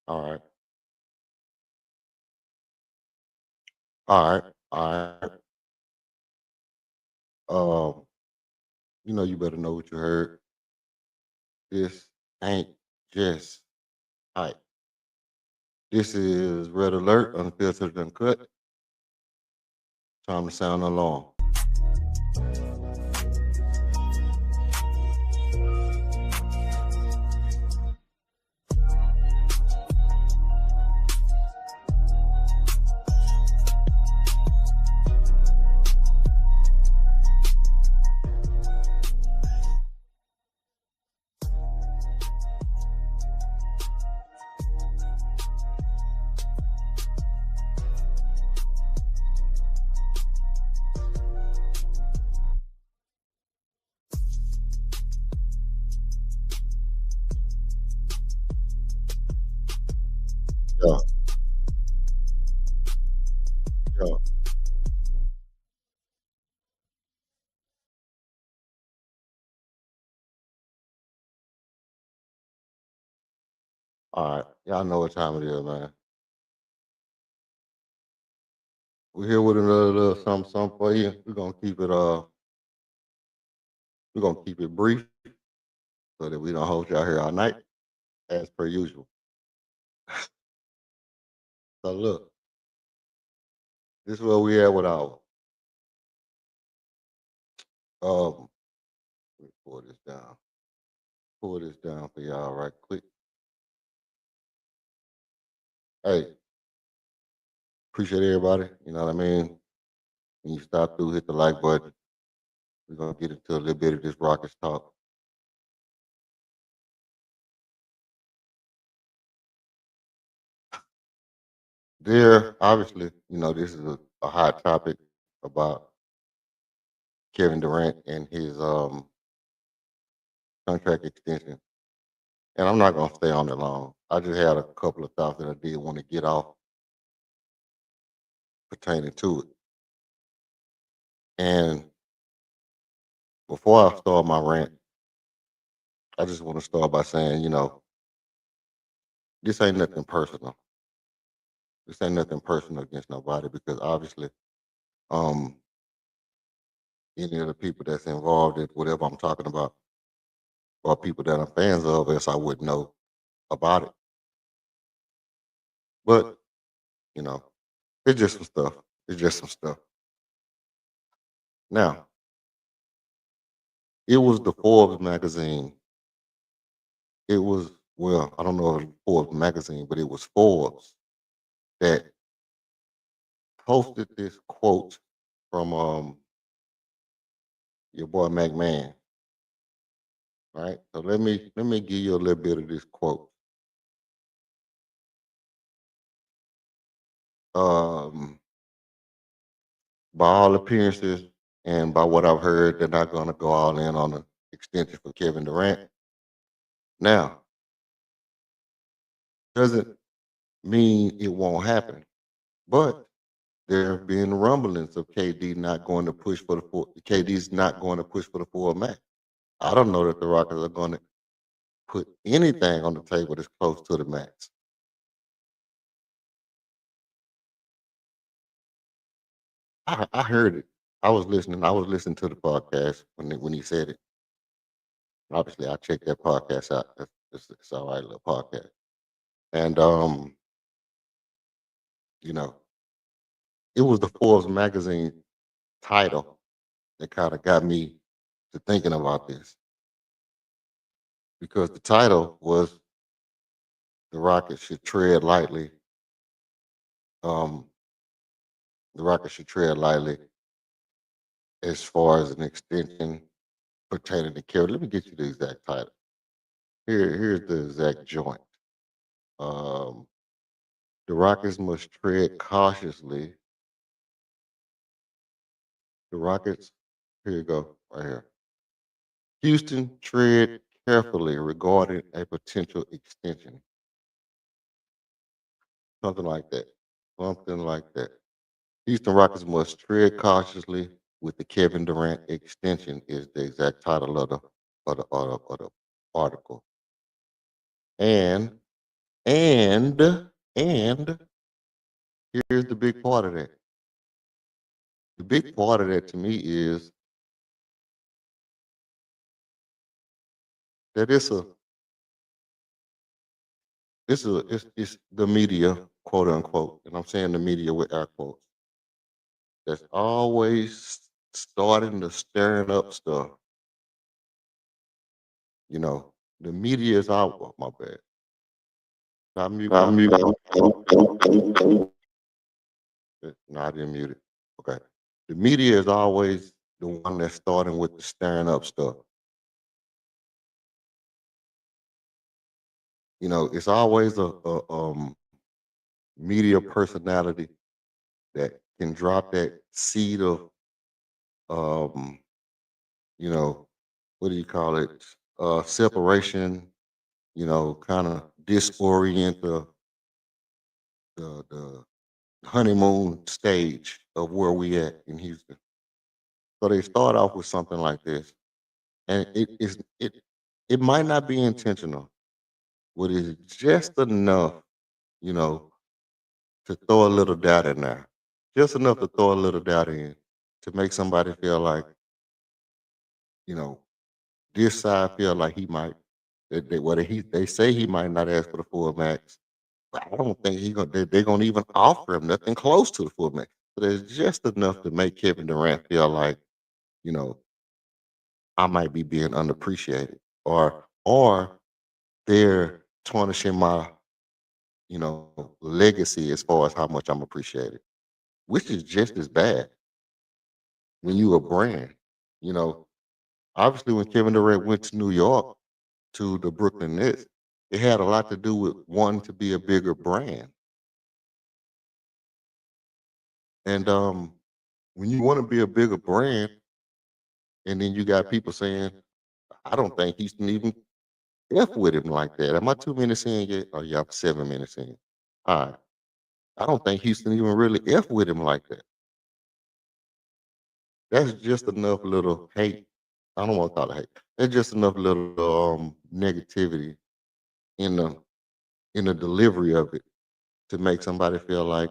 All right. All right. All right. Um, you better know what you heard. This ain't just hype. This is Red Alert, Unfiltered and Cut. Time to sound the alarm. Yeah, yeah. All right. Y'all know what time it is, man. We're here with another little something for you. We're gonna keep it brief so that we don't hold y'all here all night, as per usual. So look, this is where we at with our um let me pull this down for y'all right quick. Hey, appreciate everybody. You know what I mean? When you stop through, hit the like button. We're gonna get into a little bit of this Rockets talk. There, obviously, this is a hot topic about Kevin Durant and his contract extension. And I'm not gonna stay on it long. I just had a couple of thoughts that I did want to get off pertaining to it. And before I start my rant, I just want to start by saying, this ain't nothing personal. This ain't nothing personal against nobody because obviously, um, any of the people that's involved in whatever I'm talking about or people that I'm fans of, else I would know about it. But, you know, it's just some stuff. It's just some stuff. Now, it was the Forbes magazine. It was, well, I don't know if it was Forbes magazine, but it was Forbes that posted this quote from your boy McMahon. Right. So let me give you a little bit of this quote. Um, by all appearances and by what I've heard, they're not gonna go all in on the extension for Kevin Durant. Now, doesn't mean it won't happen, but there have been rumblings of KD not going to push for the full. KD's not going to push for the full max. I don't know that the Rockets are going to put anything on the table that's close to the max. I heard it. I was listening. I was listening to the podcast when he said it. Obviously, I checked that podcast out. It's all right, little podcast. And you know, it was the Forbes magazine title that kind of got me to thinking about this because the title was "The Rockets should tread lightly." Um, the Rockets should tread lightly as far as an extension pertaining to Kerry. Let me get you the exact title. Here's the exact joint. Um, the Rockets must tread cautiously. The Rockets, here you go, right here. Houston, tread carefully regarding a potential extension. Something like that. Something like that. Houston Rockets must tread cautiously with the Kevin Durant extension is the exact title of the article. And And and here's the big part of that. The big part of that to me is that it's the media, quote unquote, and I'm saying the media with air quotes, that's always starting to stirring up stuff. You know, the media is out. Oh, my bad. Not mute my no, I didn't mute it. Okay. The media is always the one that's starting with the stirring up stuff. You know, it's always a media personality that can drop that seed of um, you know, what do you call it? Separation, kind of disorient the honeymoon stage of where we at in Houston. So they start off with something like this, and it might not be intentional, but it's just enough, you know, to throw a little doubt in there, just enough to throw a little doubt in to make somebody feel like, you know, this side feel like he might. They say he might not ask for the full max, but I don't think they're gonna even offer him nothing close to the full max. But it's just enough to make Kevin Durant feel like, you know, I might be being unappreciated, or they're tarnishing my, legacy as far as how much I'm appreciated, which is just as bad when you a brand. You know, obviously when Kevin Durant went to New York to the Brooklyn Nets, it had a lot to do with wanting to be a bigger brand. And when you want to be a bigger brand, and then you got people saying, I don't think Houston even F with him like that. Am I 2 minutes in yet? Oh, yeah, I'm 7 minutes in. All right. I don't think Houston even really F with him like that. That's just enough little hate. I don't want to call it hate. That's just enough little negativity in the delivery of it to make somebody feel like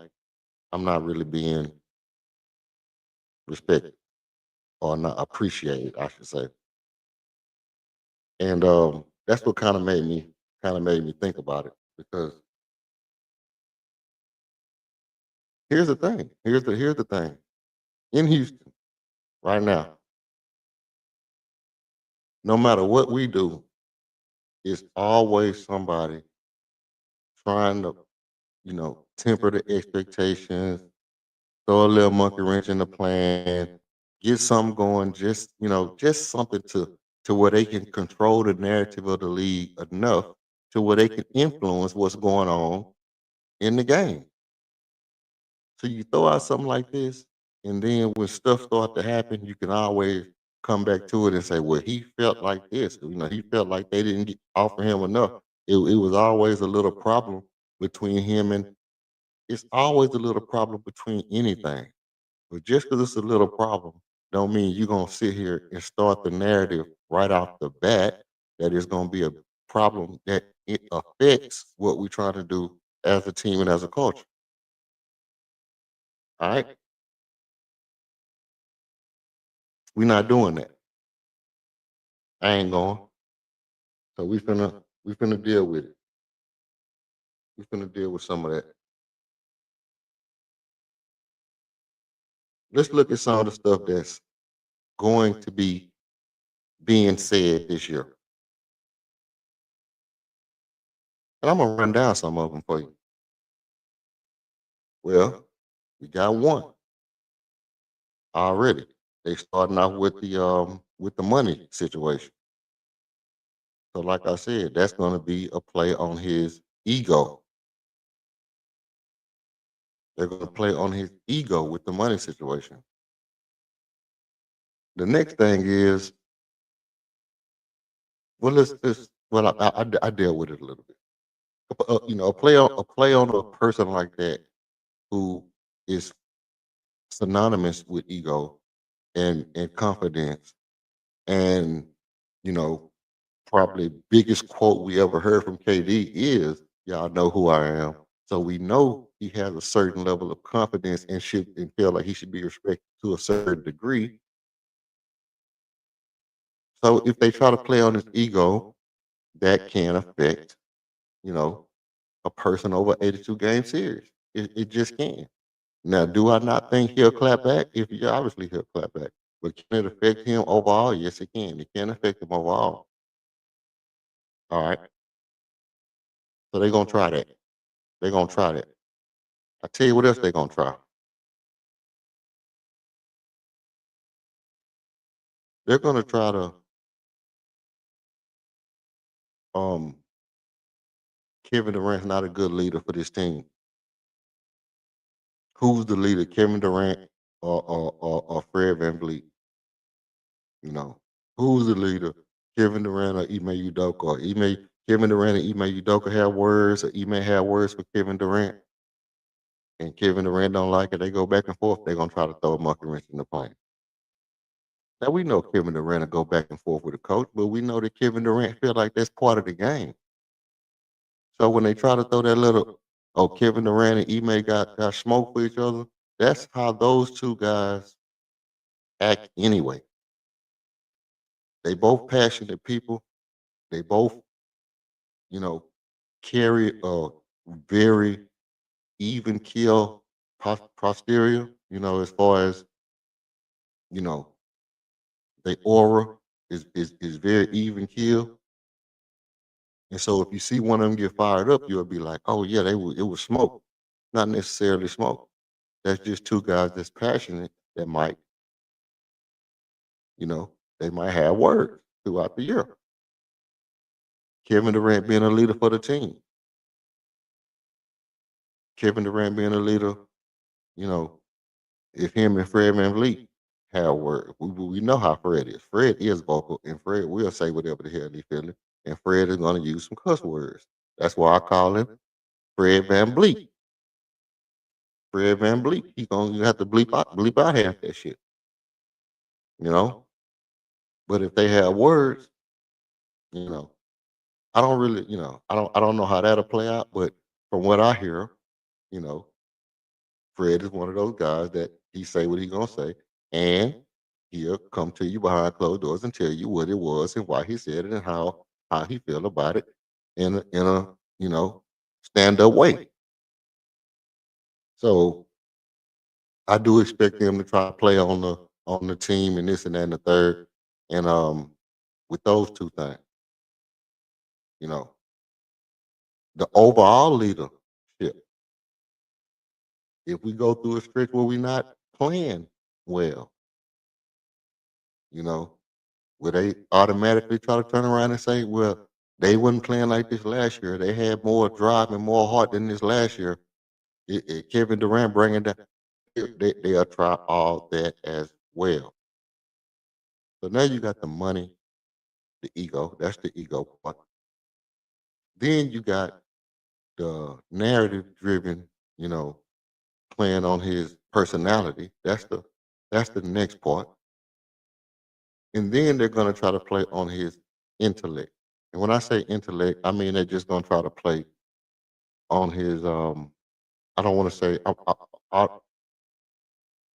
I'm not really being respected or not appreciated, I should say. And that's what kind of made me think about it, because here's the thing. Here's the thing. In Houston right now, no matter what we do, it's always somebody trying to, temper the expectations, throw a little monkey wrench in the plan, get something going, just something to where they can control the narrative of the league enough to where they can influence what's going on in the game. So you throw out something like this, and then when stuff start to happen, you can always come back to it and say, "Well, he felt like this. He felt like they didn't offer him enough." It was always a little problem between him and. It's always a little problem between anything. But just because it's a little problem, don't mean you're gonna sit here and start the narrative right off the bat that is gonna be a problem that it affects what we're trying to do as a team and as a culture. All right, we're not doing that. I ain't going. So we finna deal with it. We finna deal with some of that. Let's look at some of the stuff that's going to be being said this year. And I'm gonna run down some of them for you. Well, we got one already. They starting off with the money situation. So like I said, that's gonna be a play on his ego. They're gonna play on his ego with the money situation. The next thing is, well, I deal with it a little bit. A play on a person like that who is synonymous with ego and confidence, and you know probably biggest quote we ever heard from KD is Y'all know who I am. So we know he has a certain level of confidence and should and feel like he should be respected to a certain degree. So if they try to play on his ego, that can affect, you know, a person over 82 game series. It just can. Now, do I not think he'll clap back? If he obviously he'll clap back. But can it affect him overall? Yes, it can. It can affect him overall. All right. So they're gonna try that. They're gonna try that. I tell you what else they're gonna try. They're gonna try to um Kevin Durant's not a good leader for this team. Who's the leader, Kevin Durant or Fred VanVleet? You know, who's the leader, Kevin Durant or Ime Udoka? Or Kevin Durant and Ime Udoka have words, or Ime have words for Kevin Durant, and Kevin Durant don't like it. They go back and forth. They're gonna try to throw a monkey wrench in the plan. Now we know Kevin Durant will go back and forth with the coach, but we know that Kevin Durant feel like that's part of the game. So when they try to throw that little, oh, Kevin Durant and Ime got smoke for each other, that's how those two guys act anyway. They both passionate people. They both, you know, carry a very even kill posterior, as far as, you know, they aura is very even kill. And so if you see one of them get fired up, you'll be like, oh yeah, it was smoke. Not necessarily smoke. That's just two guys that's passionate that might, they might have words throughout the year. Kevin Durant being a leader for the team. Kevin Durant being a leader, you know, if him and Fred VanVleet have words, we know how Fred is. Fred is vocal, and Fred will say whatever the hell he feeling, and Fred is going to use some cuss words. That's why I call him Fred VanVleet. Fred VanVleet. He's going to have to bleep out half that shit, you know. But if they have words, you know, I don't really, I don't know how that'll play out. But from what I hear, you know, Fred is one of those guys that he say what he gonna say, and he'll come to you behind closed doors and tell you what it was and why he said it and how he feel about it in a stand up way. So I do expect them to try to play on the team and this and that and the third, and with those two things, you know, the overall leadership. If we go through a stretch where we're not playing well, you know, where they automatically try to turn around and say, well, they wasn't playing like this last year. They had more drive and more heart than this last year. Kevin Durant bringing that, they'll try all that as well. So now you got the money, the ego. That's the ego part. Then you got the narrative driven, you know, playing on his personality. That's the next part. And then they're gonna try to play on his intellect. And when I say intellect, I mean they're just gonna try to play on his I don't want to say I,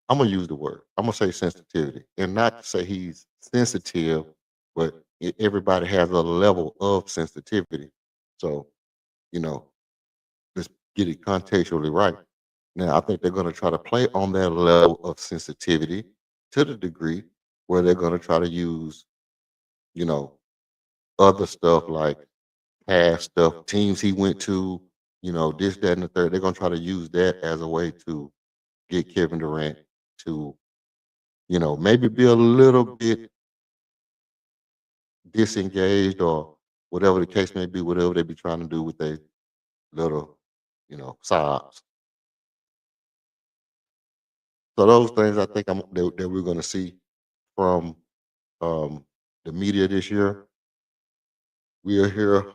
I'm gonna use the word. I'm gonna say sensitivity, and not to say he's sensitive, but everybody has a level of sensitivity. So you know, let's get it contextually right. Now, I think they're gonna try to play on that level of sensitivity to the degree where they're gonna try to use, you know, other stuff like past stuff, teams he went to, this, that, and the third. They're gonna try to use that as a way to get Kevin Durant to, maybe be a little bit disengaged or whatever the case may be, whatever they be trying to do with their little, sides. So those things I think that we're gonna see from the media this year. We'll hear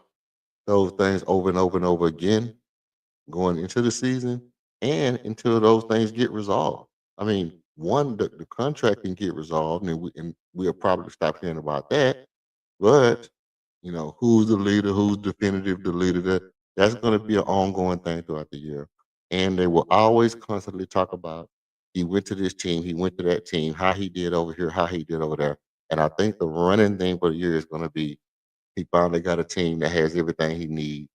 those things over and over and over again going into the season and until those things get resolved. I mean, one, the contract can get resolved, and we'll probably stop hearing about that. But who's the leader? Who's definitive the leader? That's going to be an ongoing thing throughout the year. And they will always constantly talk about he went to this team, he went to that team, how he did over here, how he did over there. And I think the running thing for the year is going to be he finally got a team that has everything he needs.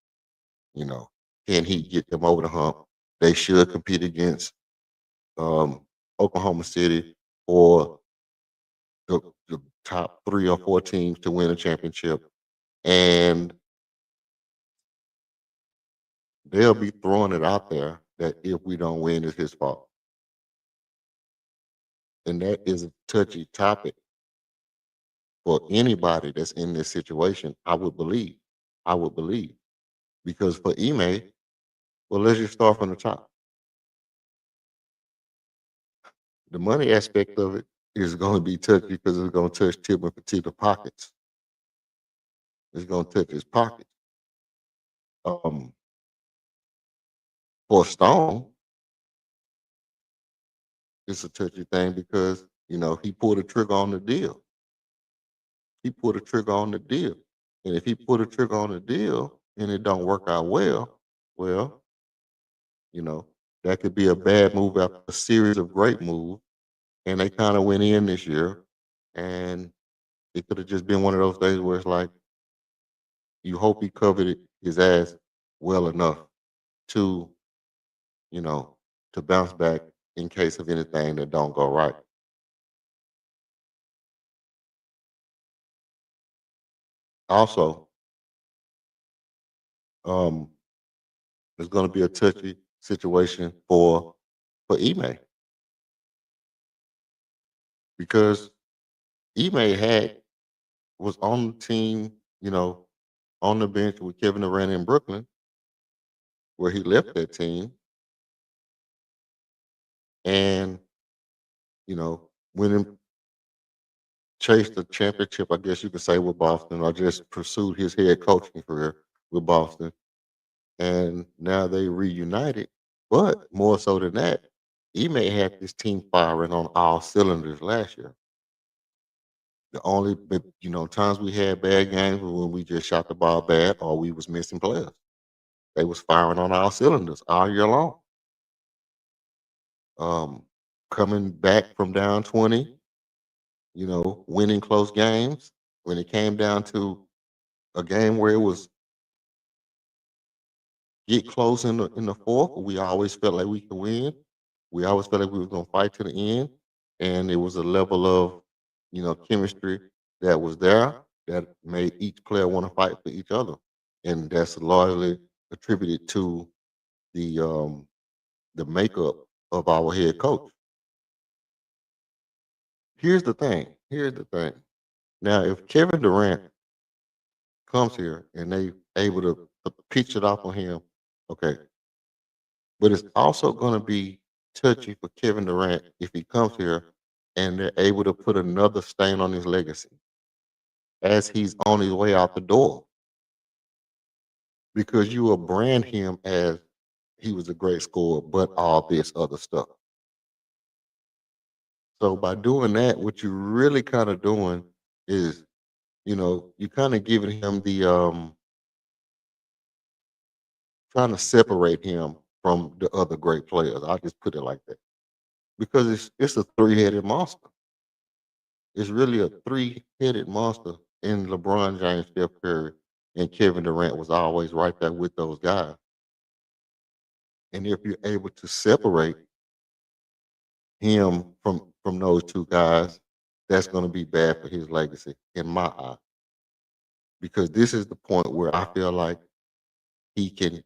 You know, can he get them over the hump? They should compete against um, Oklahoma City or the top 3 or 4 teams to win a championship. And they'll be throwing it out there that if we don't win, it's his fault. And that is a touchy topic for anybody that's in this situation. I would believe. I would believe. Because for Ime, well, let's just start from the top. The money aspect of it is going to be touchy because it's going to touch Tip and Petita pockets. It's going to touch his pockets. Um, for Stone, it's a touchy thing because he pulled a trigger on the deal. He pulled a trigger on the deal, and if he pulled a trigger on the deal and it don't work out well, you know that could be a bad move after a series of great moves. And they kind of went in this year, and it could have just been one of those things where it's like you hope he covered his ass well enough to you know to bounce back in case of anything that don't go right. Also, um, it's going to be a touchy situation for Ime because Ime was on the team, on the bench with Kevin Durant in Brooklyn, where he left that team, and went and chased the championship, I guess you could say, with Boston, or just pursued his head coaching career with Boston, and now they reunited. But more so than that, Ime had this team firing on all cylinders last year. The only times we had bad games was when we just shot the ball bad or we was missing players. They was firing on all cylinders all year long. Um, coming back from down 20, winning close games. When it came down to a game where it was get close in the fourth, we always felt like we could win. We always felt like we were gonna fight to the end. And it was a level of, chemistry that was there that made each player want to fight for each other. And that's largely attributed to the makeup of our head coach. Here's the thing. Here's the thing. Now, if Kevin Durant comes here and they able to pitch it off on him, okay. But it's also going to be touchy for Kevin Durant if he comes here and they're able to put another stain on his legacy as he's on his way out the door, because you will brand him as he was a great scorer, but all this other stuff. So by doing that, what you're really kind of doing is, you kind of giving him the trying to separate him from the other great players. I'll just put it like that. Because it's a three-headed monster. It's really a three-headed monster in LeBron James, Steph Curry, and Kevin Durant was always right there with those guys. And if you're able to separate him from those two guys, that's going to be bad for his legacy in my eye. Because this is the point where I feel like he can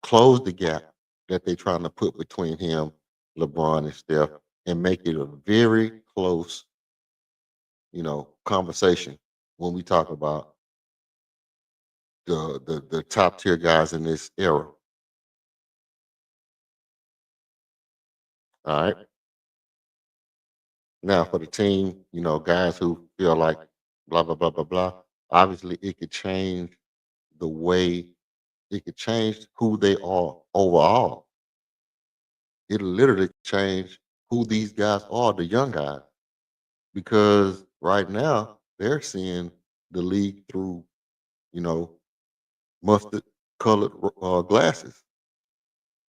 close the gap that they're trying to put between him, LeBron, and Steph, and make it a very close, conversation when we talk about the top tier guys in this era. All right. Now for the team, guys who feel like blah blah blah blah blah. Obviously, it could change the way it could change who they are overall. It'll literally change who these guys are, the young guys, because right now they're seeing the league through, you know, mustard colored glasses,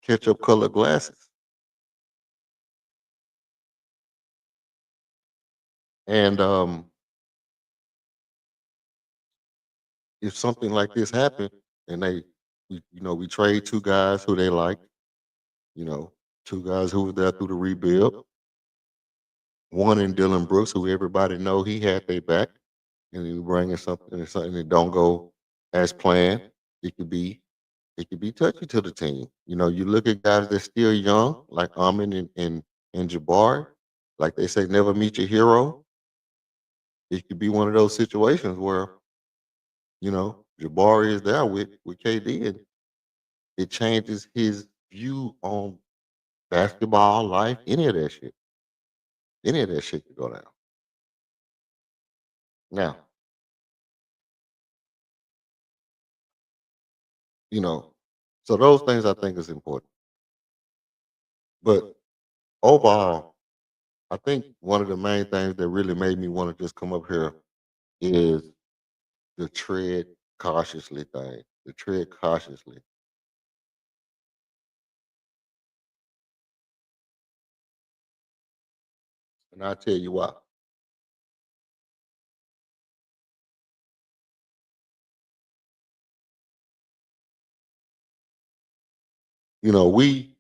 ketchup colored glasses. And if something like this happened and we trade two guys who they like, you know, two guys who were there through the rebuild, one in Dylan Brooks, who everybody know he had their back, and you bring in something that don't go as planned, it could be it could be touchy to the team. You know, you look at guys that's still young, like Amin and Jabari, like they say, never meet your hero. It could be one of those situations where, Jabari is there with KD, and it changes his view on basketball, life, any of that shit. Any of that shit could go down. Now, you know, so those things I think is important. But overall, I think one of the main things that really made me want to just come up here is the tread cautiously thing. The tread cautiously. And I'll tell you why. We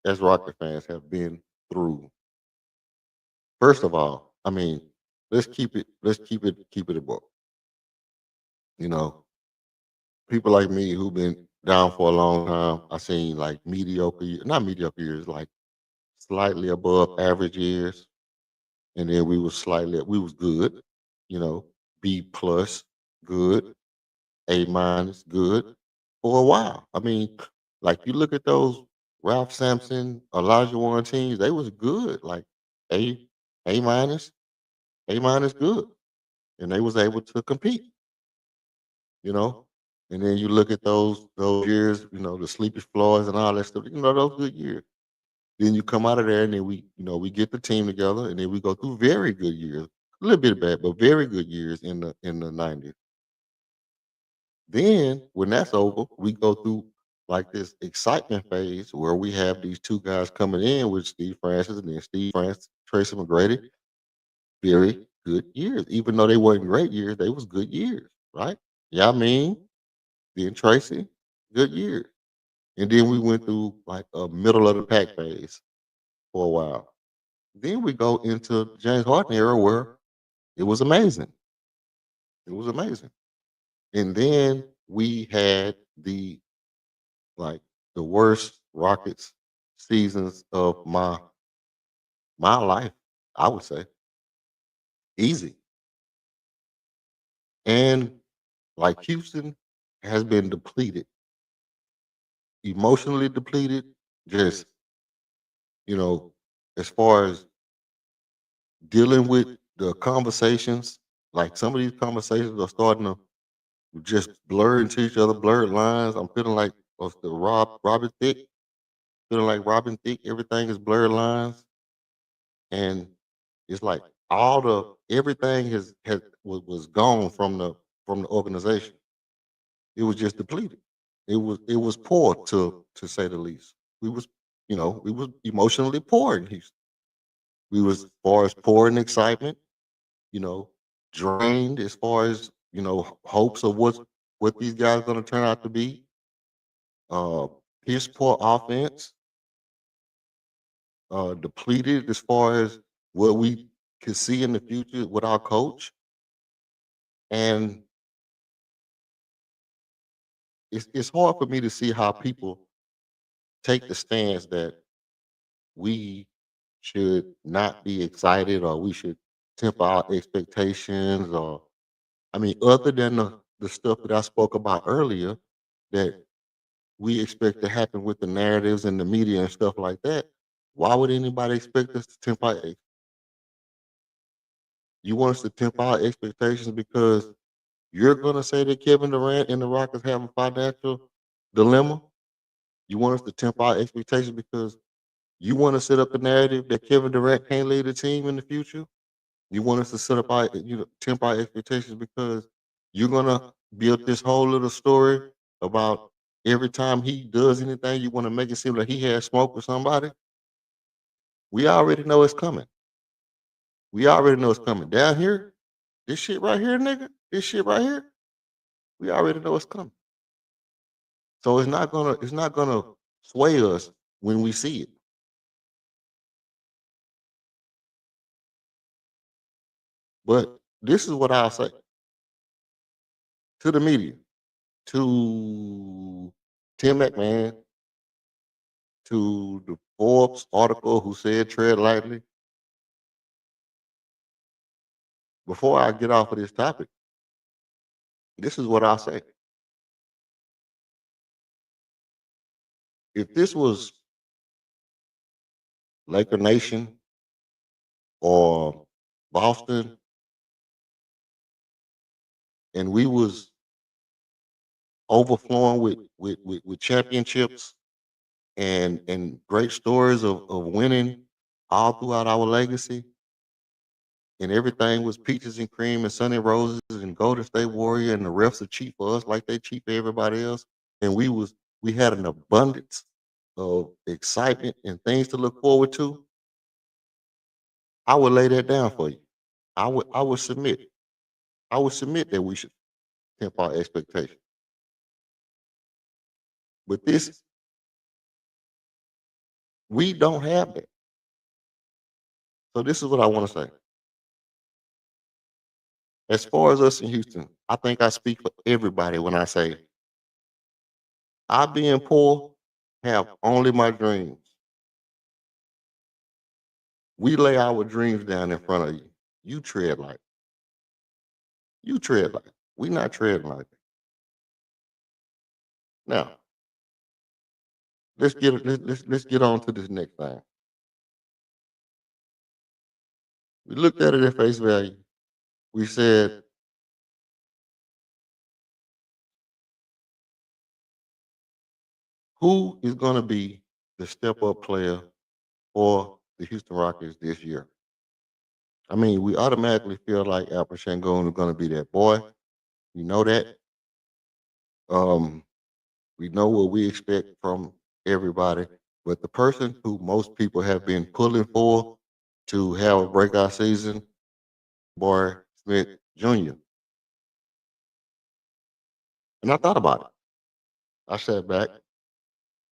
as Rocket fans have been through, first of all, I mean, let's keep it a book. You know, people like me who've been down for a long time, I seen like not mediocre years, like slightly above average years. And then we was good, you know, B plus, good, A minus, good for a while. I mean, like you look at those Ralph Sampson, Elijah Warren teams, they was good, like A, A minus, A minus, good, and they was able to compete, you know. And then you look at those years, the sleepy floors and all that stuff, those good years. Then you come out of there, and then we get the team together, and then we go through very good years, a little bit bad, but very good years in the 90s. Then when that's over, we go through like this excitement phase where we have these two guys coming in with Steve Francis and then Steve Francis, Tracy McGrady, very good years. Even though they weren't great years, they was good years, right? Yeah, I mean, then Tracy, good years. And then we went through like a middle of the pack phase for a while. Then we go into James Harden era where it was amazing. It was amazing. And then we had like the worst Rockets seasons of my life, I would say. Easy. And like Houston has been depleted, emotionally depleted, just, you know, as far as dealing with the conversations, like some of these conversations are starting to just blur into each other, blurred lines. I'm feeling like what's the Robin Thicke, feeling like Robin Thicke, everything is blurred lines. And it's like all the everything was gone from the organization. It was just depleted. It was poor to say the least. We was we was emotionally poor in Houston. We was as far as poor in excitement, you know, drained as far as hopes of what these guys going to turn out to be. Uh, His poor offense, depleted as far as what we could see in the future with our coach, and it's hard for me to see how people take the stance that we should not be excited or we should temper our expectations, or I mean, other than the stuff that I spoke about earlier that we expect to happen with the narratives and the media and stuff like that. Why would anybody expect us to temper you want us to temper our expectations because you're gonna say that Kevin Durant and the Rockets have a financial dilemma? You want us to temper our expectations because you want to set up the narrative that Kevin Durant can't lead the team in the future? You want us to set up temper our expectations because you're gonna build this whole little story about every time he does anything, you want to make it seem like he has smoke with somebody. We already know it's coming. We already know it's coming. Down here, this shit right here, nigga, this shit right here, we already know it's coming. So it's not gonna sway us when we see it. But this is what I'll say to the media, to Tim McMahon, to the Forbes article who said tread lightly. Before I get off of this topic, this is what I'll say. If this was Laker Nation or Boston and we was overflowing with championships and great stories of winning all throughout our legacy, and everything was peaches and cream and sunny roses and Golden State Warrior, and the refs are cheap for us like they cheap for everybody else, and we had an abundance of excitement and things to look forward to. I would lay that down for you. I would submit. I would submit that we should temper our expectations. But this, we don't have that. So this is what I want to say. As far as us in Houston, I think I speak for everybody when I say I being poor have only my dreams. We lay our dreams down in front of you. You tread like you tread like we not treading like that. Now let's get on to this next thing. We looked at it at face value. We said who is going to be the step up player for the Houston Rockets this year? I mean, we automatically feel like Alpha Shangon is going to be that boy. We know that. Um, we know what we expect from everybody, but the person who most people have been pulling for to have a breakout season, Boy Smith Jr. And I thought about it. I sat back.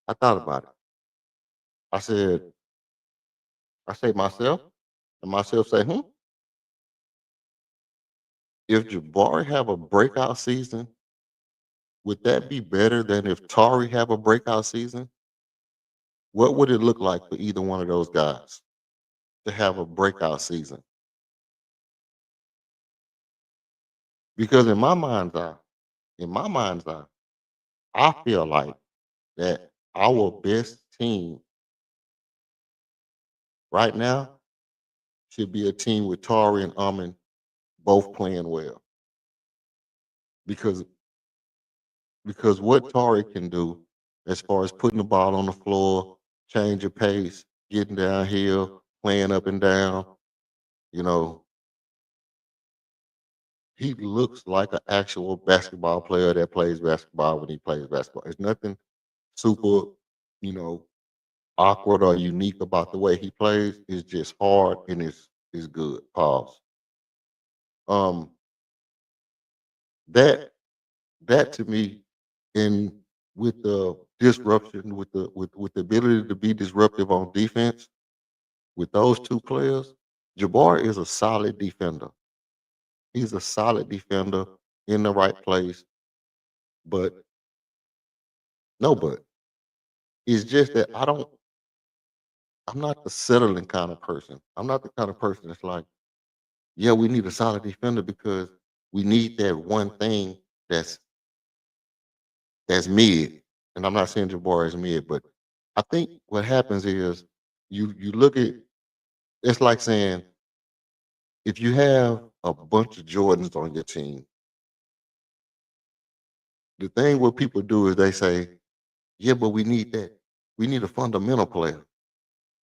I thought about it. I said, I say myself, and myself say, if Jabari have a breakout season, would that be better than if Tari have a breakout season? What would it look like for either one of those guys to have a breakout season? Because in my mind's eye, I feel like that our best team right now should be a team with Tari and Amin both playing well. Because what Tari can do as far as putting the ball on the floor, change your pace, getting downhill, playing up and down, you know, he looks like an actual basketball player that plays basketball when he plays basketball. There's nothing super, you know, awkward or unique about the way he plays. It's just hard and it's good. Pause. Um, that that to me, and with the disruption, with the ability to be disruptive on defense, with those two players, Jabbar is a solid defender. He's a solid defender in the right place, but no, but it's just that I'm not the settling kind of person. I'm not the kind of person that's like, yeah, we need a solid defender because we need that one thing that's that's mid. And I'm not saying Jabbar is mid, but I think what happens is you look at, it's like saying if you have a bunch of Jordans on your team, the thing what people do is they say, yeah, but we need that. We need a fundamental player.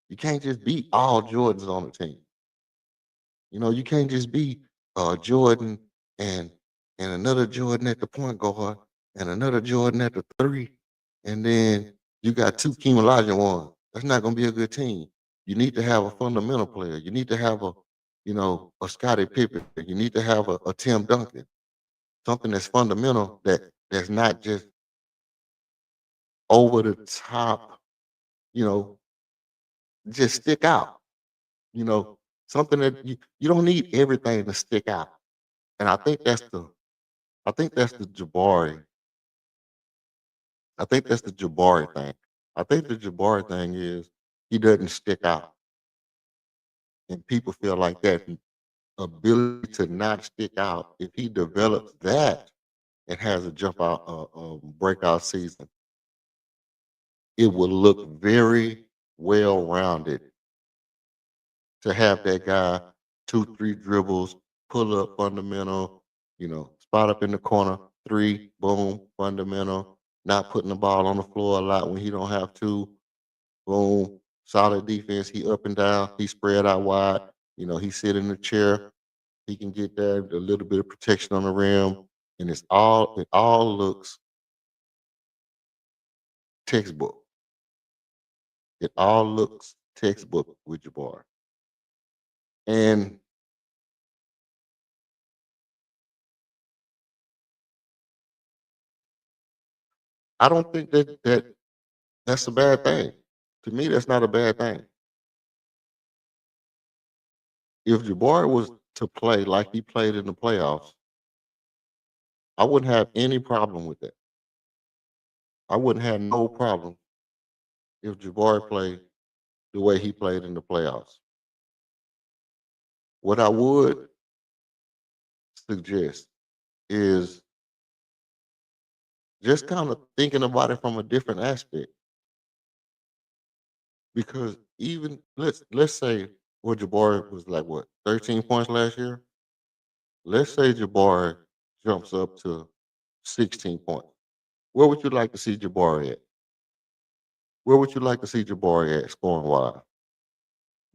You can't just be all Jordans on the team. You know, you can't just be Jordan and another Jordan at the point guard and another Jordan at the three. and then you got two Keem ones. That's not gonna be a good team. You need to have a fundamental player. You need to have a Scottie Pippen. You need to have a Tim Duncan. Something that's fundamental that's not just over the top, you know, just stick out. You know, something that you don't need everything to stick out. And I think that's the Jabari. I think that's the Jabari thing. I think the Jabari thing is he doesn't stick out, and people feel like that ability to not stick out. If he develops that and has a jump out, breakout season, it will look very well rounded to have that guy 2, 3 dribbles, pull up fundamental, spot up in the corner, three, boom, fundamental, not putting the ball on the floor a lot when he don't have to, boom, solid defense. He up and down, he spread out wide, he sit in the chair, he can get that, a little bit of protection on the rim, and it all looks textbook. It all looks textbook with Jabbar. And I don't think that's a bad thing. To me, that's not a bad thing. If Jabari was to play like he played in the playoffs, I wouldn't have any problem with that. I wouldn't have no problem if Jabari played the way he played in the playoffs. What I would suggest is just kind of thinking about it from a different aspect. Because even let's say what Jabari was like, what, 13 points last year? Let's say Jabari jumps up to 16 points. Where would you like to see Jabari at? Where would you like to see Jabari at scoring wise?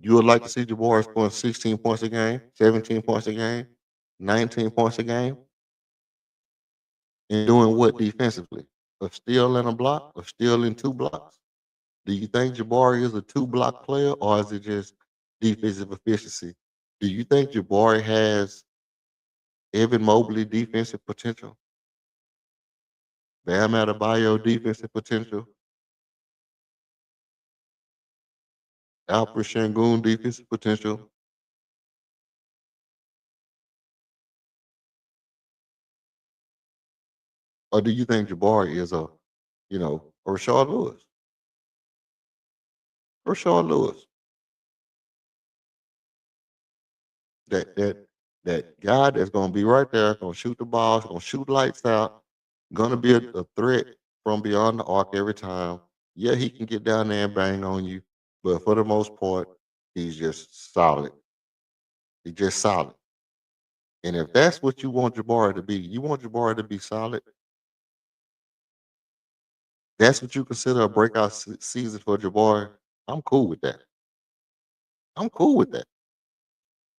You would like to see Jabari scoring 16 points a game, 17 points a game, 19 points a game, and doing what defensively? A steal and a block, a steal and two blocks? Do you think Jabari is a two-block player, or is it just defensive efficiency? Do you think Jabari has Evan Mobley defensive potential, Bam Adebayo defensive potential, Alfred Şengün defensive potential, or do you think Jabari is a Rashard Lewis? Rashard Lewis, that guy that's gonna be right there, gonna shoot the balls, gonna shoot lights out, gonna be a threat from beyond the arc every time. Yeah, he can get down there and bang on you, but for the most part, he's just solid. He's just solid. And if that's what you want Jabari to be, you want Jabari to be solid. That's what you consider a breakout season for Jabari. I'm cool with that. I'm cool with that.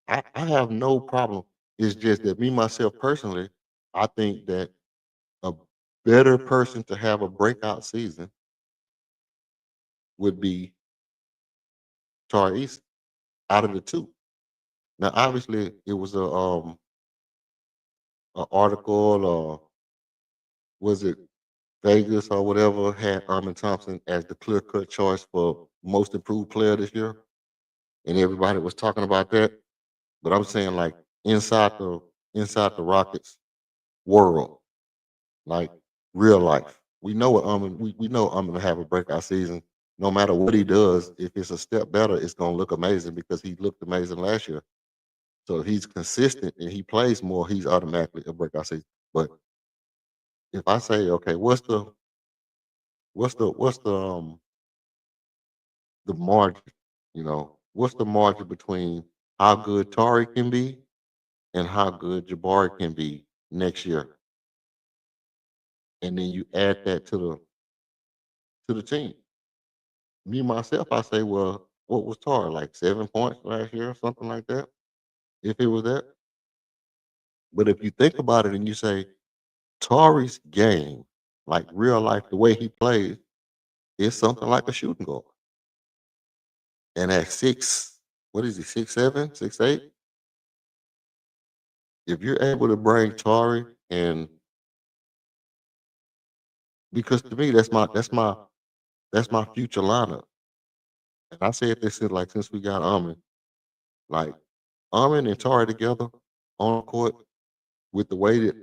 I have no problem. It's just that me myself personally, I think that a better person to have a breakout season would be Tari Eason out of the two. Now, obviously, it was a article, or was it Vegas or whatever, had Armin Thompson as the clear cut choice for most improved player this year, and everybody was talking about that. But I'm saying, like, inside the Rockets world, like, real life. We know what we know Armin to have a breakout season. No matter what he does, if it's a step better, it's gonna look amazing because he looked amazing last year. So if he's consistent and he plays more, he's automatically a breakout season. But if I say, okay, what's the margin? What's the margin between how good Tari can be and how good Jabari can be next year? And then you add that to the team. Me myself, I say, well, what was Tari, like 7 points last year, or something like that? If it was that. But if you think about it and you say Tari's game, like real life, the way he plays, is something like a shooting guard. And at what is he, 6'7", 6'8"? If you're able to bring Tari and because to me that's my future lineup. And I said this since we got Amin. Like Amin and Tari together on the court with the way that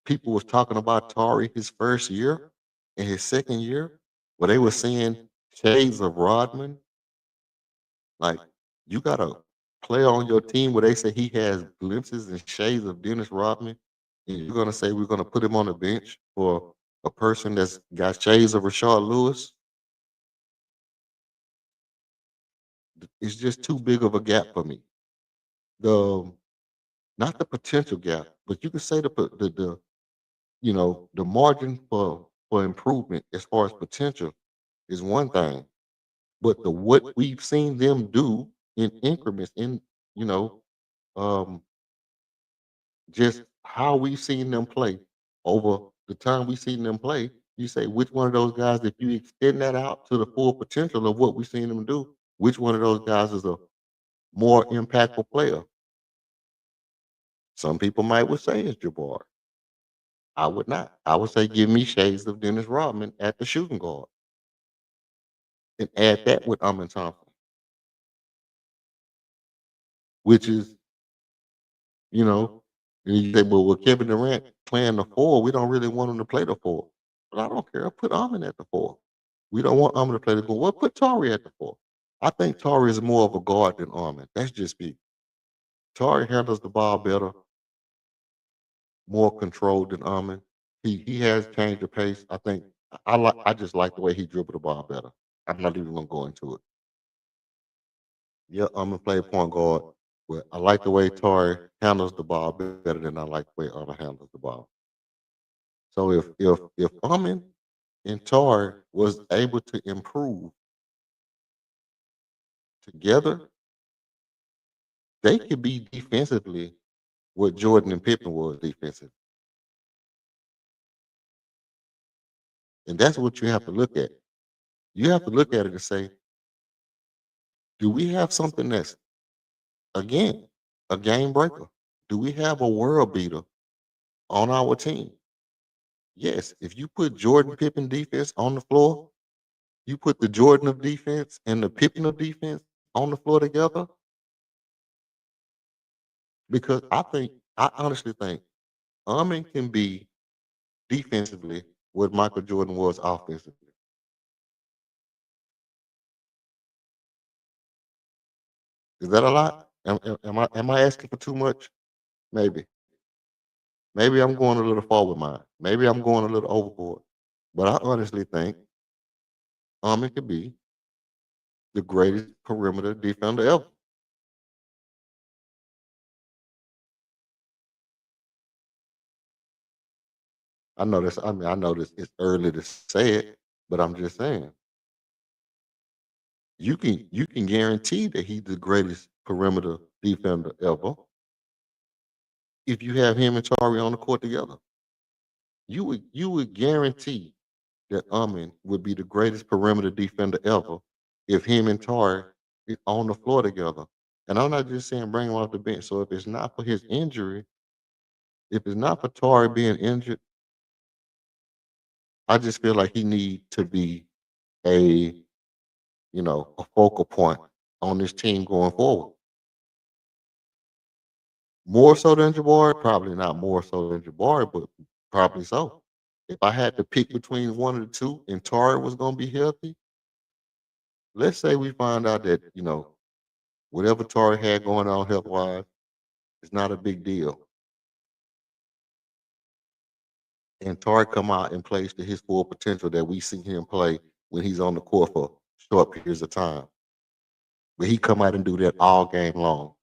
people was talking about Tari his first year and his second year, where they were seeing shades of Rodman. Like you got a player on your team where they say he has glimpses and shades of Dennis Rodman, and you're gonna say we're gonna put him on the bench for a person that's got shades of Rashard Lewis. It's just too big of a gap for me. The not the potential gap, but you can say the margin for improvement as far as potential is one thing, but the what we've seen them do in increments in you know um just how we've seen them play over the time we've seen them play. You say which one of those guys, if you extend that out to the full potential of what we've seen them do, which one of those guys is a more impactful player? Some people might would say it's Jabbar. I would not. I would say give me shades of Dennis Rodman at the shooting guard and add that with Amin Thompson, which is, you know, and you say, well, with Kevin Durant playing the four, we don't really want him to play the four. But I don't care. Put Amin at the four. We don't want Amin to play the four. Well, put Tari at the four. I think Tari is more of a guard than Amin. That's just me. Tari handles the ball better, more controlled than Amin. He has changed the pace. I think I just like the way he dribbled the ball better. I'm not even gonna go into it. Yeah, I'm gonna play point guard, but I like the way Tari handles the ball better than I like the way Amin handles the ball. So if Amin and Tari was able to improve together, they could be defensively what Jordan and Pippen was defensively. And that's what you have to look at. You have to look at it and say, do we have something that's again a game breaker? Do we have a world beater on our team? Yes. If you put Jordan Pippen defense on the floor, you put the Jordan of defense and the Pippen of defense on the floor together, because I honestly think Amin can be defensively what Michael Jordan was offensively. Is that a lot? Am I asking for too much? Maybe. Maybe I'm going a little far with mine. Maybe I'm going a little overboard. But I honestly think Amin could be the greatest perimeter defender ever. I know this it's early to say it, but I'm just saying you can guarantee that he's the greatest perimeter defender ever if you have him and Tari on the court together. You would guarantee that Amin would be the greatest perimeter defender ever if him and Tari is on the floor together. And I'm not just saying bring him off the bench. So if it's not for his injury, if it's not for Tari being injured, I just feel like he need to be a a focal point on this team going forward. More so than Jabari, probably not more so than Jabari, but probably so. If I had to pick between one of the two and Tari was going to be healthy, let's say we find out that, whatever Tari had going on health wise is not a big deal. And Tari come out and plays to his full potential that we see him play when he's on the court for short periods of time. But he come out and do that all game long.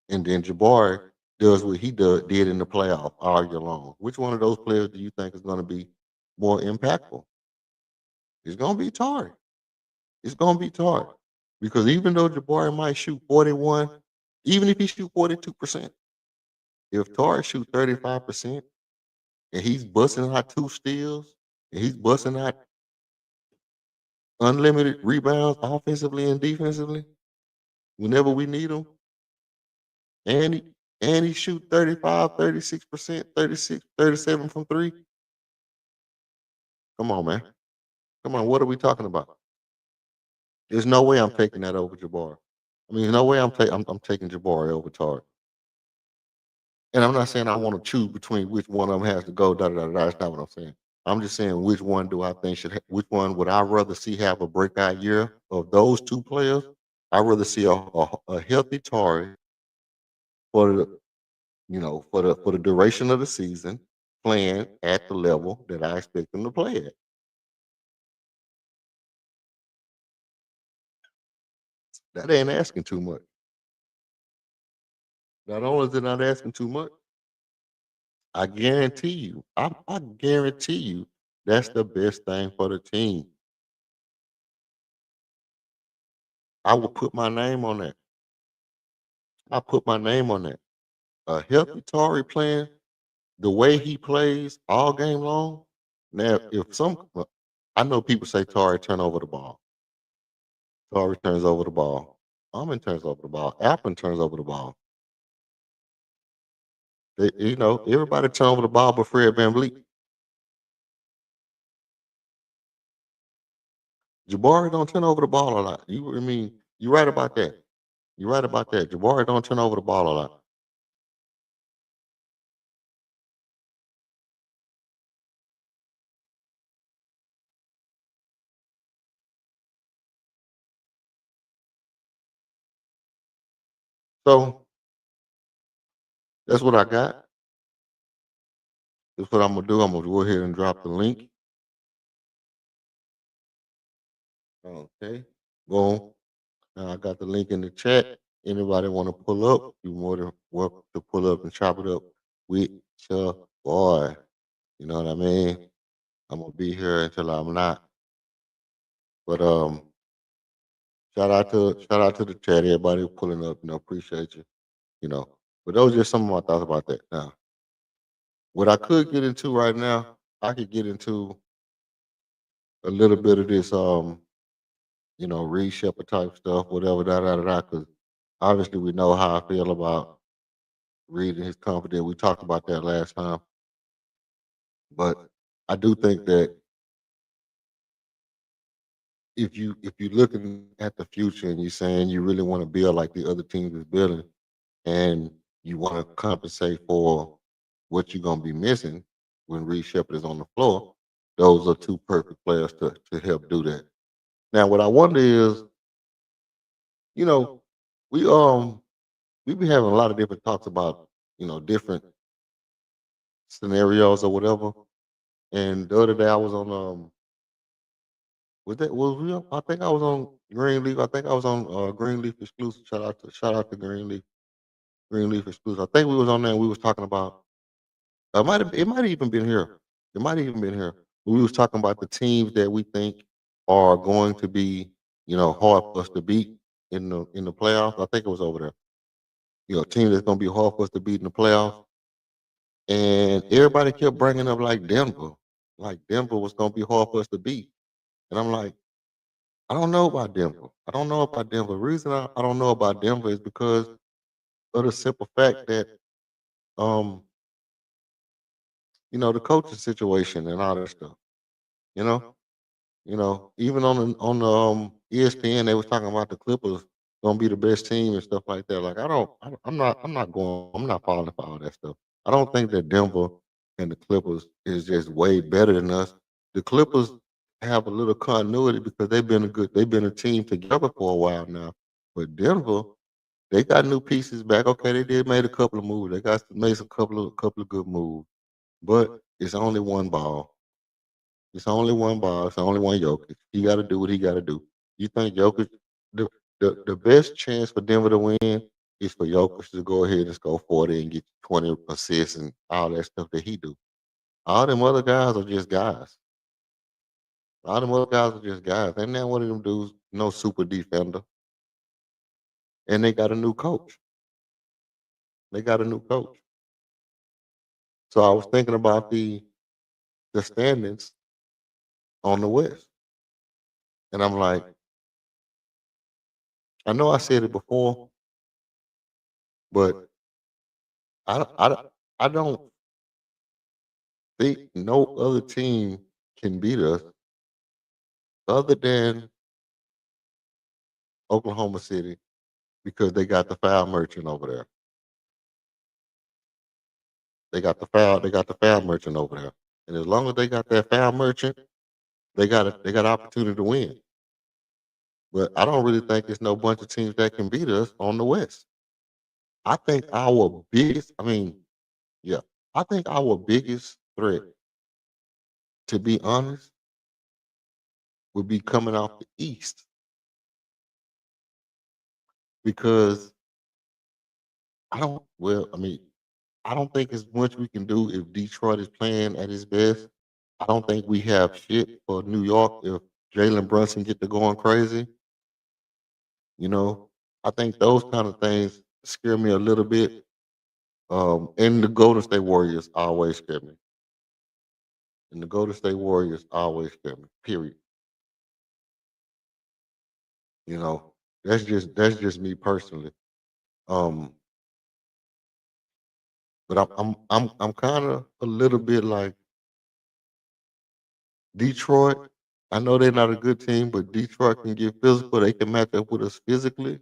And then Jabari does what he did in the playoff all year long. Which one of those players do you think is going to be more impactful? It's going to be Tari. It's going to be Tari. Because even though Jabari might shoot 41, even if he shoot 42%, if Tari shoot 35% and he's busting out two steals and he's busting out unlimited rebounds offensively and defensively whenever we need him, and he shoot 35, 36%, 36, 37 from 3. Come on, man. Come on, what are we talking about? There's no way I'm taking that over Jabbar. I mean, there's no way I'm taking Jabbar over Tarek. And I'm not saying I want to choose between which one of them has to go. Da da da. That's not what I'm saying. I'm just saying which one do I think should. Which one would I rather see have a breakout year of those two players? I'd rather see a healthy Tarek for the for the duration of the season, playing at the level that I expect them to play at. That ain't asking too much. Not only is it not asking too much, I guarantee you, that's the best thing for the team. I will put my name on that. I put my name on that. A healthy Tory playing the way he plays all game long. Now, if I know people say Tory turn over the ball. Tory turns over the ball. Almond turns over the ball. Alpin turns over the ball. Everybody turn over the ball but Fred VanVleet. Jabari don't turn over the ball a lot. You're right about that. You're right about that. Jabari don't turn over the ball a lot. So that's what I got. That's what I'm gonna do. I'm gonna go ahead and drop the link. Okay. Boom. I got the link in the chat. Anybody want to pull up? You more than welcome to pull up and chop it up with your boy. You know what I mean? I'm gonna be here until I'm not. But shout out to the chat, everybody who pulling up. Appreciate you. You know, but those are just some of my thoughts about that. Now, what I could get into right now, I could get into a little bit of this Reed Shepard type stuff, whatever, da da da da. Because obviously we know how I feel about Reed and his company. We talked about that last time, but I do think that if you're looking at the future and you're saying you really want to build like the other teams is building, and you want to compensate for what you're gonna be missing when Reed Shepard is on the floor, those are two perfect players to help do that. Now, what I wonder is, you know, we we be having a lot of different talks about different scenarios or whatever. And the other day I was on was we I think I was on Greenleaf. I think I was on Greenleaf exclusive. Shout out to Greenleaf exclusive. I think we was on there and we was talking about it might have even been here. It might have even been here. We was talking about the teams that we think are going to be, hard for us to beat in the playoffs. I think it was over there. Team that's gonna be hard for us to beat in the playoffs. And everybody kept bringing up like Denver. Like Denver was gonna be hard for us to beat. And I'm like, I don't know about Denver. I don't know about Denver. The reason I don't know about Denver is because of the simple fact that um, the coaching situation and all that stuff. You know? Even on the ESPN, they was talking about the Clippers gonna be the best team and stuff like that. Like I don't, I'm not falling for all that stuff. I don't think that Denver and the Clippers is just way better than us. The Clippers have a little continuity because they've been a team together for a while now. But Denver, they got new pieces back. Okay, they did made a couple of moves. They got made a couple of good moves, but it's only one ball. It's only one ball. It's only one Jokic. He got to do what he got to do. You think Jokic, the best chance for Denver to win is for Jokic to go ahead and score 40 and get 20 assists and all that stuff that he do. All them other guys are just guys. All them other guys are just guys. Ain't not one of them dudes no super defender. And they got a new coach. They got a new coach. So I was thinking about the standings on the West. And I'm like, I know I said it before, but I don't think no other team can beat us other than Oklahoma City because they got the foul merchant over there. They got the foul merchant over there. And as long as they got that foul merchant, they got an opportunity to win. But I don't really think it's no bunch of teams that can beat us on the West. I think our biggest, I mean, yeah, I think our biggest threat, to be honest, would be coming off the East because I mean, I don't think as much we can do if Detroit is playing at his best. I don't think we have shit for New York if Jalen Brunson get to going crazy. You know, I think those kind of things scare me a little bit. And the Golden State Warriors always scare me. And the Golden State Warriors always scare me. Period. You know, that's just me personally. Um, but I'm kind of a little bit like Detroit. I know they're not a good team, but Detroit can get physical. They can match up with us physically.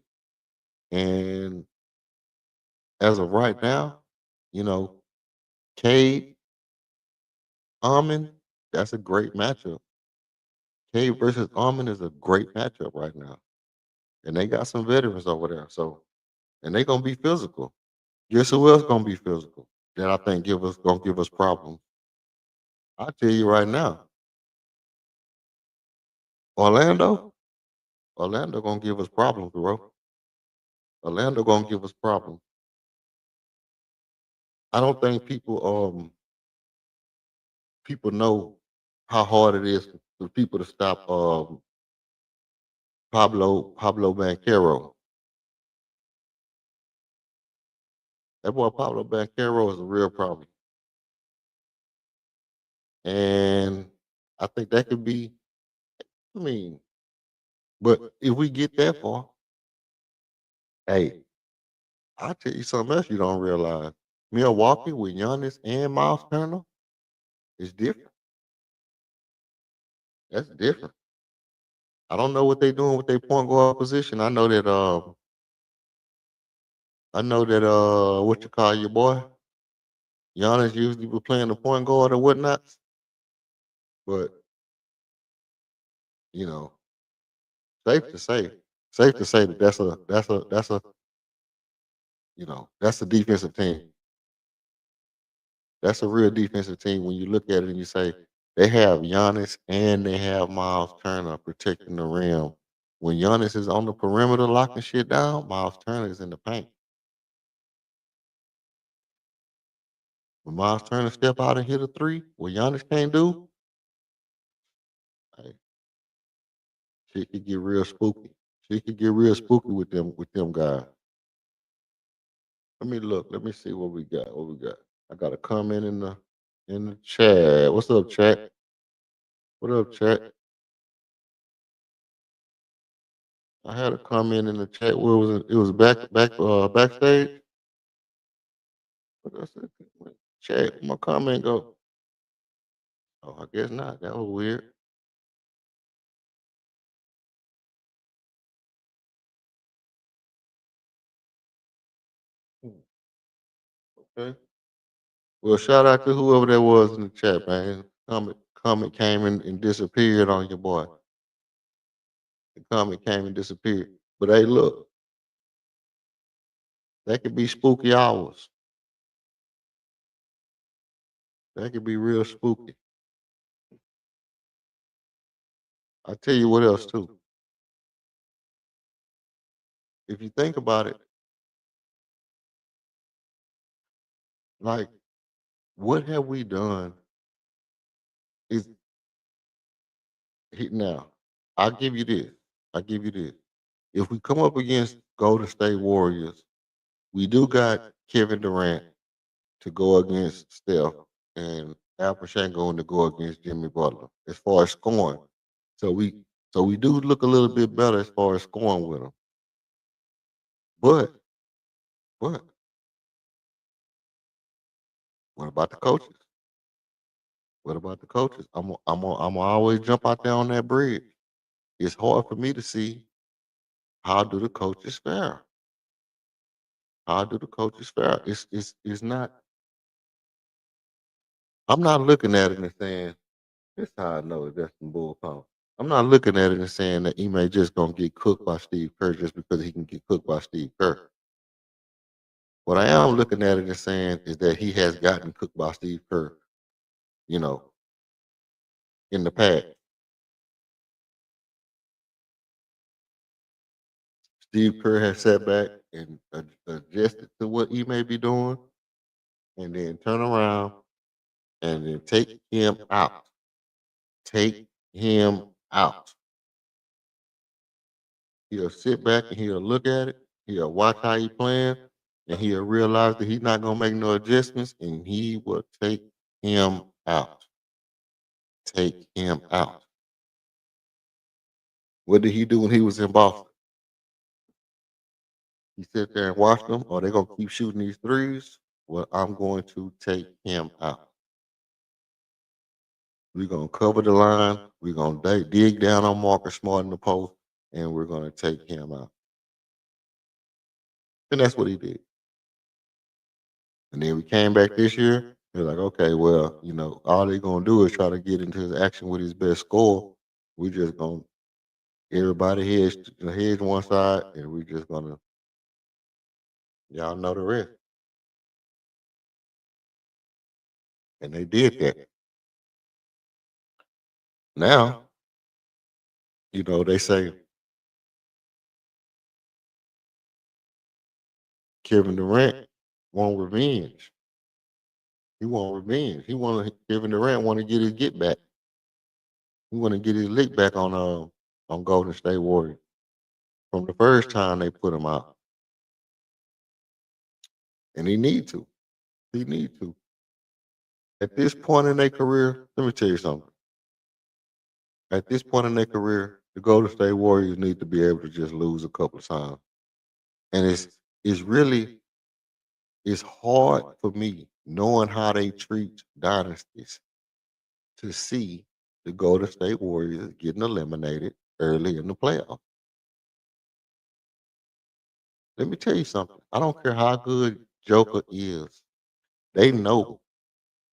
And as of right now, you know, Cade, Almond, that's a great matchup. Cade versus Almond is a great matchup right now. And they got some veterans over there. So, and they gonna be physical. Guess who else gonna be physical? That I think gonna give us problems. I tell you right now, Orlando, Orlando gonna give us problems, bro. Orlando gonna give us problems. I don't think people know how hard it is for people to stop Pablo Banchero. That boy Pablo Banchero is a real problem. And I think that could be, I mean, but if we get that far, hey, I'll tell you something else you don't realize. Milwaukee with Giannis and Miles Turner is different. That's different. I don't know what they're doing with their point guard position. I know that what you call your boy? Giannis usually be playing the point guard or whatnot. But, you know, safe to say, safe to say that that's a defensive team. That's a real defensive team when you look at it and you say they have Giannis and they have Miles Turner protecting the rim. When Giannis is on the perimeter locking shit down, Miles Turner is in the paint. When Miles Turner step out and hit a three, what Giannis can't do, hey, shit could get real spooky. Shit could get real spooky with them guys. Let me look. Let me see what we got. What we got? I got a comment in the chat. What's up, chat? What up, chat? I had a comment in the chat. Where was it? It was backstage. What I said? Chat. Where my comment go? Oh, I guess not. That was weird. Hmm, okay. Well, shout out to whoever that was in the chat, man. Comment came in and disappeared on your boy. The comment came and disappeared. But hey, look, that could be spooky hours. That could be real spooky. I tell you what else too. If you think about it, like what have we done? Is now? I'll give you this. I'll give you this. If we come up against Golden State Warriors, we do got Kevin Durant to go against Steph, and Al Pachenko to go against Jimmy Butler as far as scoring. So we do look a little bit better as far as scoring with them. But but what about the coaches? What about the coaches? I'm always jump out there on that bridge. It's hard for me to see how do the coaches fare. How do the coaches fare? It's not. I'm not looking at it and saying this. How I know that's some bull pump. I'm not looking at it and saying that Ime just gonna get cooked by Steve Kerr just because he can get cooked by Steve Kerr. What I am looking at it and saying is that he has gotten cooked by Steve Kerr, you know, in the past. Steve Kerr has sat back and adjusted to what he may be doing, and then turn around and then take him out. Take him out. He'll sit back and he'll look at it. He'll watch how he playing, and he'll realize that he's not gonna make no adjustments, and he will take him out. Take him out. What did he do when he was in Boston? He sit there and watch them, or they're gonna keep shooting these threes. Well, I'm going to take him out. We're gonna cover the line. We're gonna dig down on Marcus Smart in the post, and we're gonna take him out. And that's what he did. And then we came back this year. They're like, okay, well, all they're gonna do is try to get into his action with his best score. We just gonna everybody hedge one side, and we just gonna y'all know the rest. And they did that. Now, they say Kevin Durant want revenge. He want revenge. Kevin Durant want to get his get back. He want to get his lick back on Golden State Warriors from the first time they put him out, and he need to. He need to. At this point in their career, let me tell you something. At this point in their career, the Golden State Warriors need to be able to just lose a couple of times, and it's hard for me knowing how they treat dynasties to see the Golden State Warriors getting eliminated early in the playoffs. Let me tell you something. I don't care how good Joker is. They know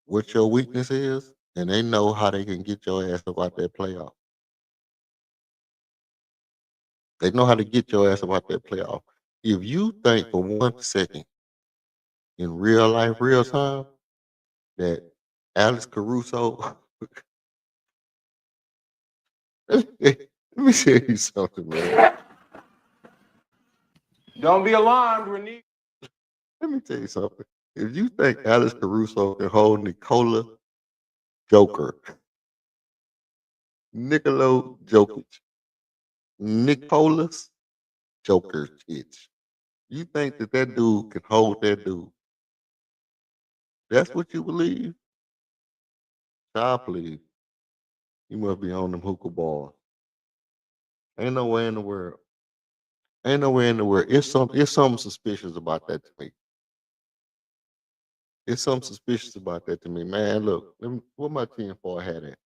what your weakness is, and they know how they can get your ass up out that playoff. They know how to get your ass up out that playoff. If you think for 1 second in real life, real time, that Alex Caruso, let me tell you something, man. Don't be alarmed, Renee. Let me tell you something. If you think Alex Caruso can hold Joker, Nicolo Jokic, Nicolas Jokic, you think that dude can hold that dude? That's what you believe? Child, please. You must be on them hookah balls. Ain't no way in the world. Ain't no way in the world. It's something suspicious about that to me. It's something suspicious about that to me. Man, look, what my 10-4 hat at?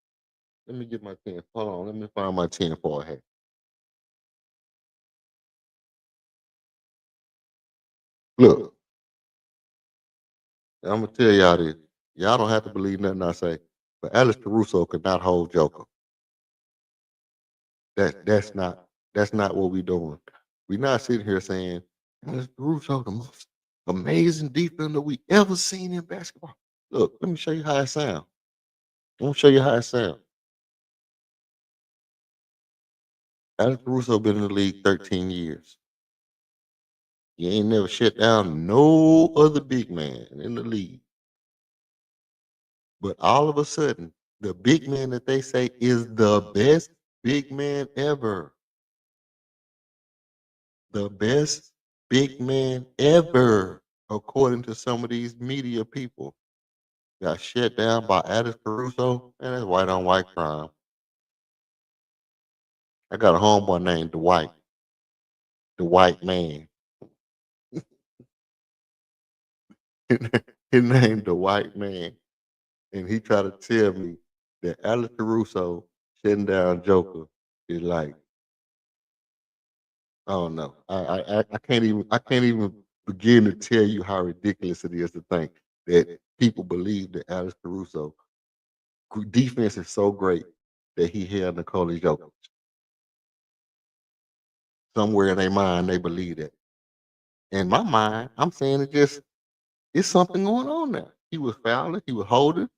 Let me get my 10. Hold on, let me find my 10-4 hat. Look, I'm gonna tell y'all this. Y'all don't have to believe nothing I say, but Alex Caruso could not hold Joker. That's not what we doing. We're not sitting here saying Alex Caruso the most amazing defender we ever seen in basketball. Look, let me show you how it sounds. Let me show you how it sounds. Alex Caruso been in the league 13 years. He ain't never shut down no other big man in the league. But all of a sudden, the big man that they say is the best big man ever, the best big man ever, according to some of these media people, got shut down by Alex Caruso, and that's white on white crime. I got a homeboy named Dwight, the white man. His name the white man, and he tried to tell me that Alex Caruso shutting down Joker is like, I don't know. I can't even begin to tell you how ridiculous it is to think that people believe that Alex Caruso defense is so great that he held Nikola Jokic. Somewhere in their mind, they believe that. In my mind, I'm saying it's something going on there. He was fouling, he was holding.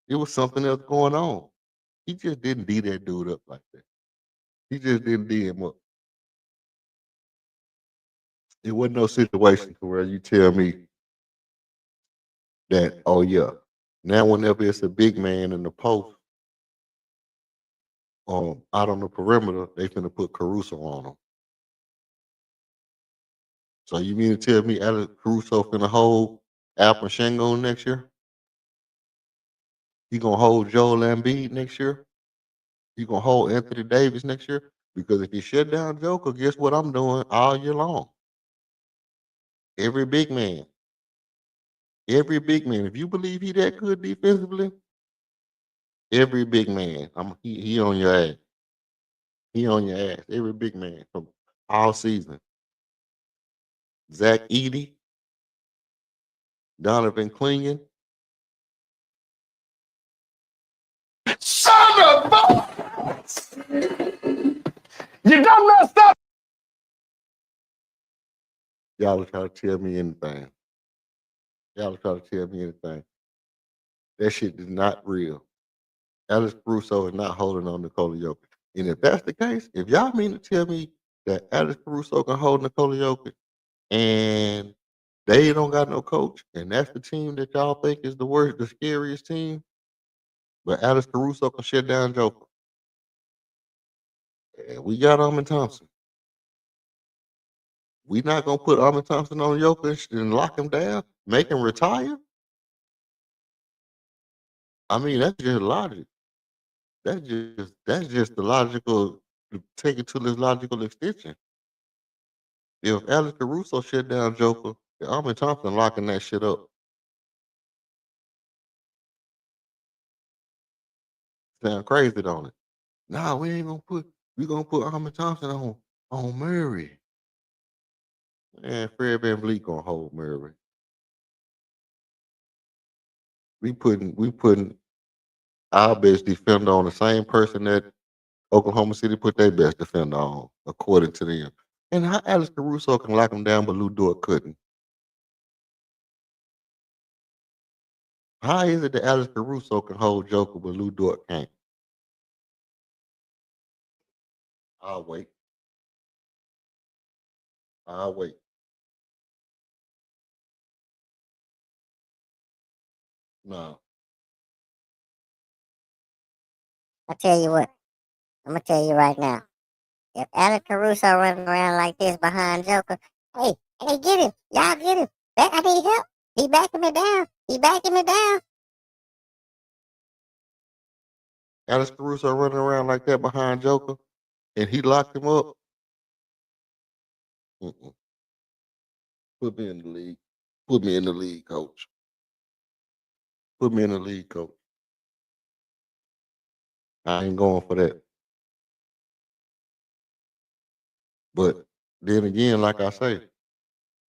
It was something else going on. He just didn't D that dude up like that. He just didn't D him up. It wasn't no situation to where you tell me that, oh yeah, now whenever it's a big man in the post, out on the perimeter, they finna put Caruso on him. So you mean to tell me Alex Caruso finna hold Alpha Shango next year? He gonna hold Joel Embiid next year? He gonna hold Anthony Davis next year? Because if you shut down Joker, guess what I'm doing all year long? Every big man, every big man. If you believe he that good defensively, every big man, he on your ass. He on your ass. Every big man from all season. Zach Edey, Donovan Clingan. Son of a... You done messed up. Y'all try to tell me anything. Y'all try to tell me anything. That shit is not real. Alex Caruso is not holding on Nikola Jokic. And if that's the case, if y'all mean to tell me that Alex Caruso can hold Nikola Jokic and they don't got no coach, and that's the team that y'all think is the worst, the scariest team, but Alex Caruso can shut down Joker. And we got Armin Thompson. We not gonna put Armin Thompson on Jokic and lock him down, make him retire. I mean, that's just logic. That's just the logical. Take it to this logical extension. If Alex Caruso shut down Joker, Armin Thompson locking that shit up. Sound crazy, don't it? Nah, we ain't gonna put. We gonna put Armin Thompson on Murray. Man, Fred VanVleet gonna hold Murray. We putting our best defender on the same person that Oklahoma City put their best defender on, according to them. And how Alex Caruso can lock him down, but Lou Dort couldn't. How is it that Alex Caruso can hold Joker, but Lou Dort can't? I'll wait. I'll wait. No. I tell you what, I'm gonna tell you right now. If Alex Caruso running around like this behind Joker, hey, get him. Y'all get him. I need help. He backing me down. He backing me down. Alex Caruso running around like that behind Joker, and he locked him up. Mm-mm. Put me in the league. Put me in the league, coach. Put me in the league, coach. I ain't going for that. But then again, like I say,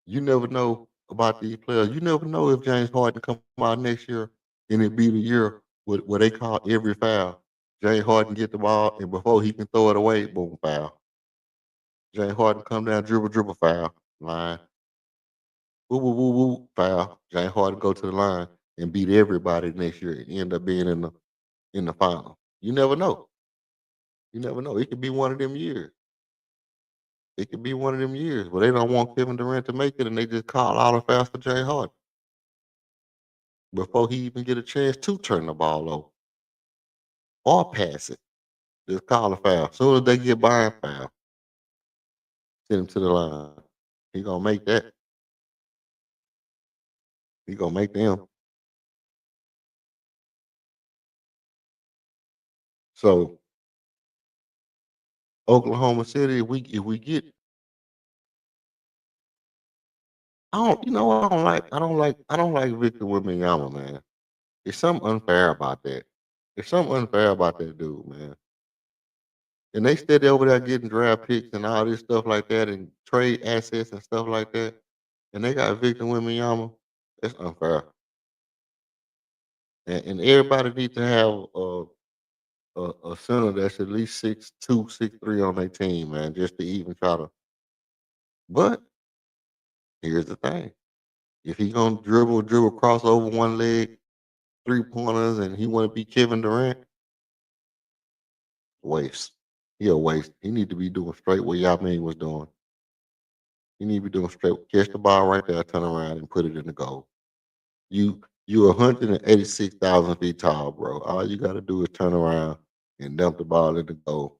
you never know about these players. You never know if James Harden come out next year and it be the year what they call every foul. James Harden get the ball and before he can throw it away, boom, foul. James Harden come down, dribble, foul, line. Woo, woo, woo, woo, foul. James Harden go to the line and beat everybody next year and end up being in the final. You never know. You never know. It could be one of them years. It could be one of them years where they don't want Kevin Durant to make it and they just call out a foul for James Harden before he even get a chance to turn the ball over or pass it. Just call a foul. As soon as they get behind foul, send him to the line. He gonna make that. He gonna make them. So Oklahoma City, if we get, I don't, you know, I don't like Victor Wembanyama, man. There's something unfair about that. There's something unfair about that dude, man. And they steady over there getting draft picks and all this stuff like that, and trade assets and stuff like that. And they got Victor Wembanyama. That's unfair. And everybody needs to have a center that's at least 6'2", 6'3" on their team, man, just to even try to. But here's the thing: if he gonna dribble, cross over one leg, 3 pointers, and he want to be Kevin Durant, waste. He a waste. He need to be doing straight what Yao Ming was doing. He need to be doing straight. Catch the ball right there, turn around, and put it in the goal. You 186,000 feet tall, bro. All you got to do is turn around and dump the ball in the goal.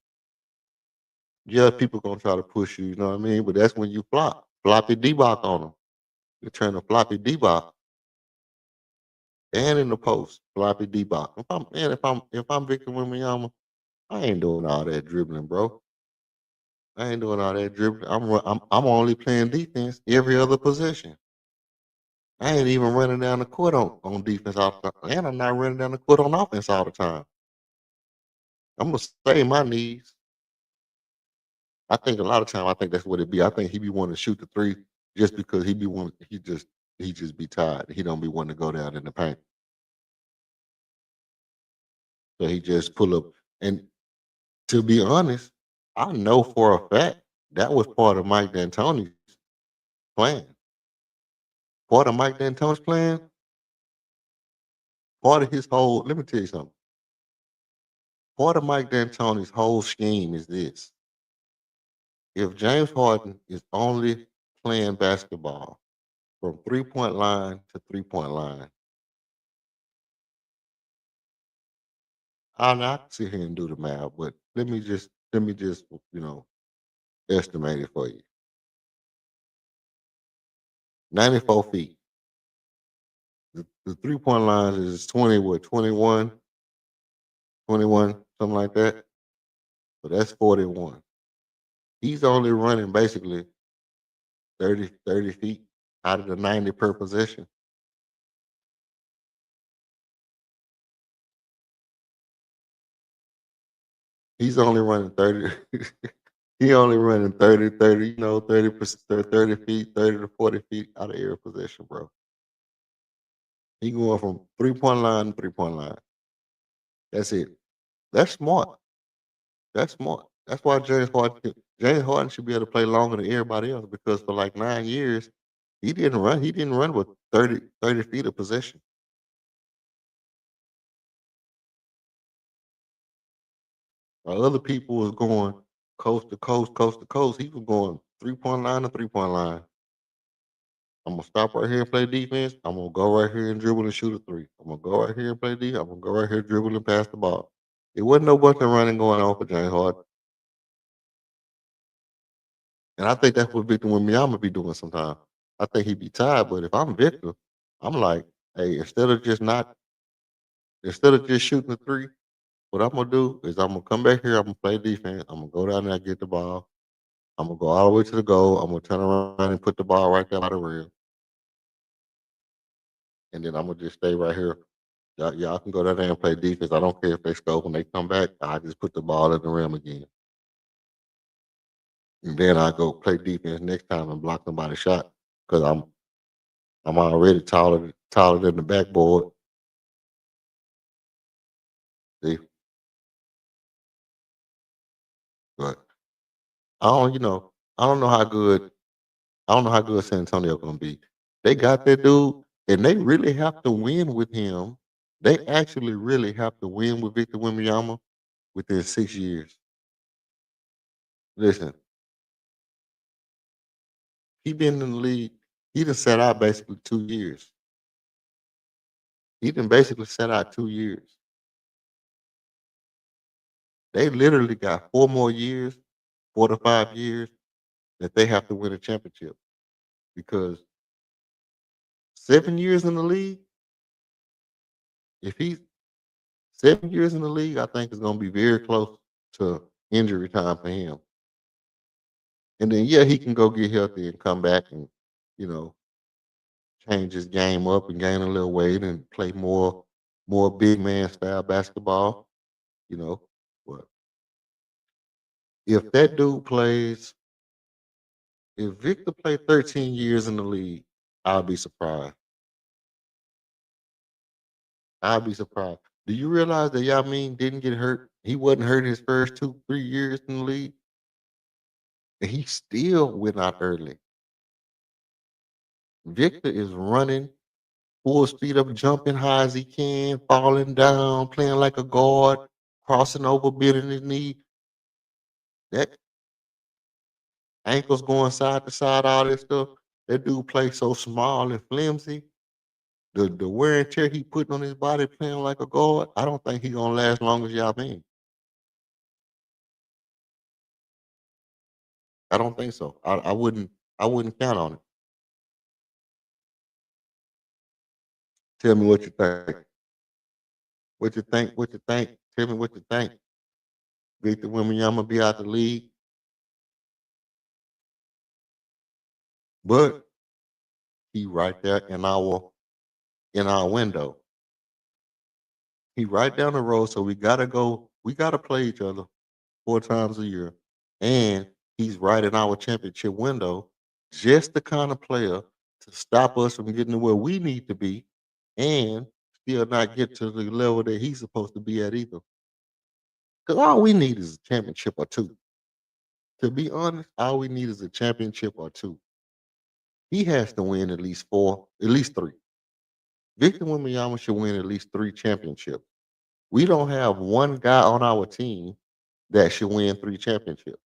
Yeah, people gonna try to push you, you know what I mean? But that's when you flop, floppy D-Bop on them. You turn a floppy D-Bop and in the post, floppy D-Bop. If I'm Victor Wembanyama, I ain't doing all that dribbling, bro. I ain't doing all that dribbling. I'm only playing defense every other possession. I ain't even running down the court on defense all the time, and I'm not running down the court on offense all the time. I'm gonna save my knees. I think a lot of time I think that's what it be. I think he be wanting to shoot the three just because he just be tired. He don't be wanting to go down in the paint. So he just pull up. And to be honest, I know for a fact that was part of Mike D'Antoni's plan. Part of Mike D'Antoni's plan, part of his whole, let me tell you something. Part of Mike D'Antoni's whole scheme is this. If James Harden is only playing basketball from 3-point line to 3-point line, I can sit here and do the math, but let me just estimate it for you. 94 feet. The 3-point line is 20, what, 21, 21, something like that. So that's 41. He's only running basically 30 feet out of the 90 per possession. He's only running 30. He only running 30, 30%, 30 feet, 30 to 40 feet out of every possession, bro. He going from 3-point line to 3-point line. That's it. That's smart. That's smart. That's why James Harden should be able to play longer than everybody else because for like 9 years, he didn't run. He didn't run with 30 feet of possession. While other people was going coast to coast, coast to coast, he was going 3-point line to 3-point line. I'm gonna stop right here and play defense. I'm gonna go right here and dribble and shoot a three. I'm gonna go right here and play D. I'm gonna go right here dribble and pass the ball. It wasn't no bunch of running going on for James Harden. And I think that's what Victor Wembanyama be doing sometimes. I think he be tired, but if I'm Victor, I'm like, hey, instead of just shooting the three, what I'm gonna do is I'm gonna come back here, I'm gonna play defense, I'm gonna go down there and get the ball. I'm gonna go all the way to the goal. I'm gonna turn around and put the ball right there by the rim. And then I'm gonna just stay right here. Y'all can go down there and play defense. I don't care if they score when they come back. I just put the ball in the rim again. And then I go play defense next time and block somebody's shot because I'm already taller than the backboard. See, but I don't, I don't know how good I don't know how good San Antonio gonna be. They got that dude, and they really have to win with him. They actually really have to win with Victor Wembanyama within 6 years. Listen, he been in the league. He done sat out basically 2 years. He done basically sat out 2 years. They literally got 4 more years, 4 to 5 years that they have to win a championship because 7 years in the league, if he's 7 years in the league, I think is going to be very close to injury time for him. And then, yeah, he can go get healthy and come back and, you know, change his game up and gain a little weight and play more big man style basketball, you know. But if that dude plays, if Victor played 13 years in the league, I'll be surprised. I'll be surprised. Do you realize that Yamin didn't get hurt? He wasn't hurt his first 2, 3 years in the league, and he still went out early. Victor is running full speed up, jumping high as he can, falling down, playing like a guard, crossing over, bending his knee. That ankles going side to side, all that stuff. That dude plays so small and flimsy. The wear and tear he putting on his body playing like a guard, I don't think he gonna last long as y'all mean. I don't think so. I wouldn't count on it. Tell me what you think. What you think? What you think? Tell me what you think. Victor Wembanyama be out the league, but he right there in our window. He right down the road, so we gotta go. We gotta play each other 4 times a year, and he's right in our championship window. Just the kind of player to stop us from getting to where we need to be, and still not get to the level that he's supposed to be at either. Because all we need is a championship or two. To be honest, all we need is a championship or two. He has to win at least four, at least three. Victor Wembanyama should win at least 3 championships. We don't have one guy on our team that should win 3 championships.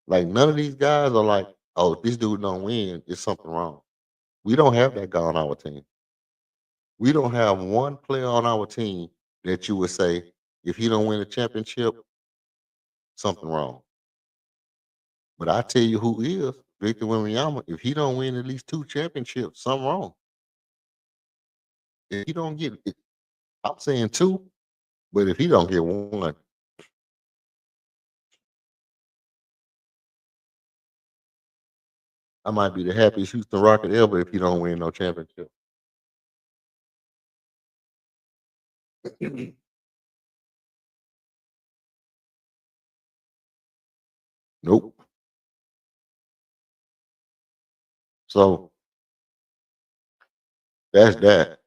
Like none of these guys are like, oh, if this dude don't win, it's something wrong. We don't have that guy on our team. We don't have one player on our team that you would say, if he don't win a championship, something wrong. But I tell you who is Victor Wembanyama. If he don't win at least 2 championships, something wrong. If he don't get, I'm saying two, but if he don't get one, I might be the happiest Houston Rocket ever if he don't win no championship. Nope. So that's that.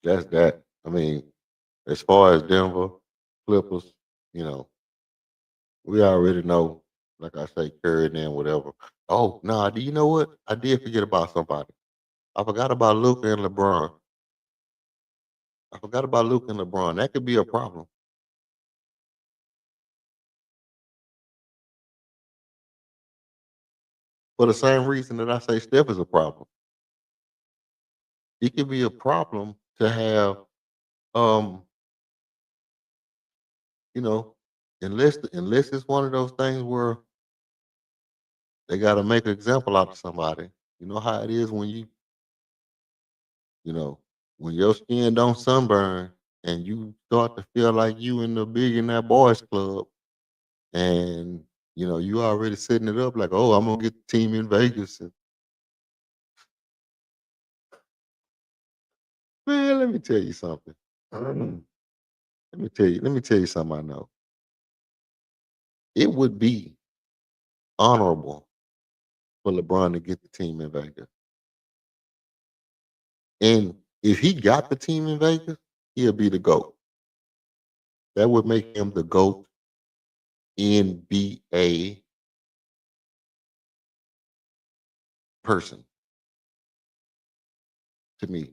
That's that. I mean, as far as Denver Clippers, you know, we already know, like I say, Curry and then whatever. Oh, nah, do you know what? I did forget about somebody. I forgot about Luca and LeBron. I forgot about Luca and LeBron. That could be a problem. For the same reason that I say Steph is a problem. It could be a problem to have, um, you know, unless it's one of those things where they got to make an example out of somebody. You know how it is when you know, when your skin don't sunburn and you start to feel like you in the billionaire boys club, and you know you already setting it up like, oh, I'm gonna get the team in Vegas. And, man, let me tell you something. Let me tell you something I know. It would be honorable for LeBron to get the team in Vegas. And if he got the team in Vegas, he'll be the GOAT. That would make him the GOAT NBA person to me.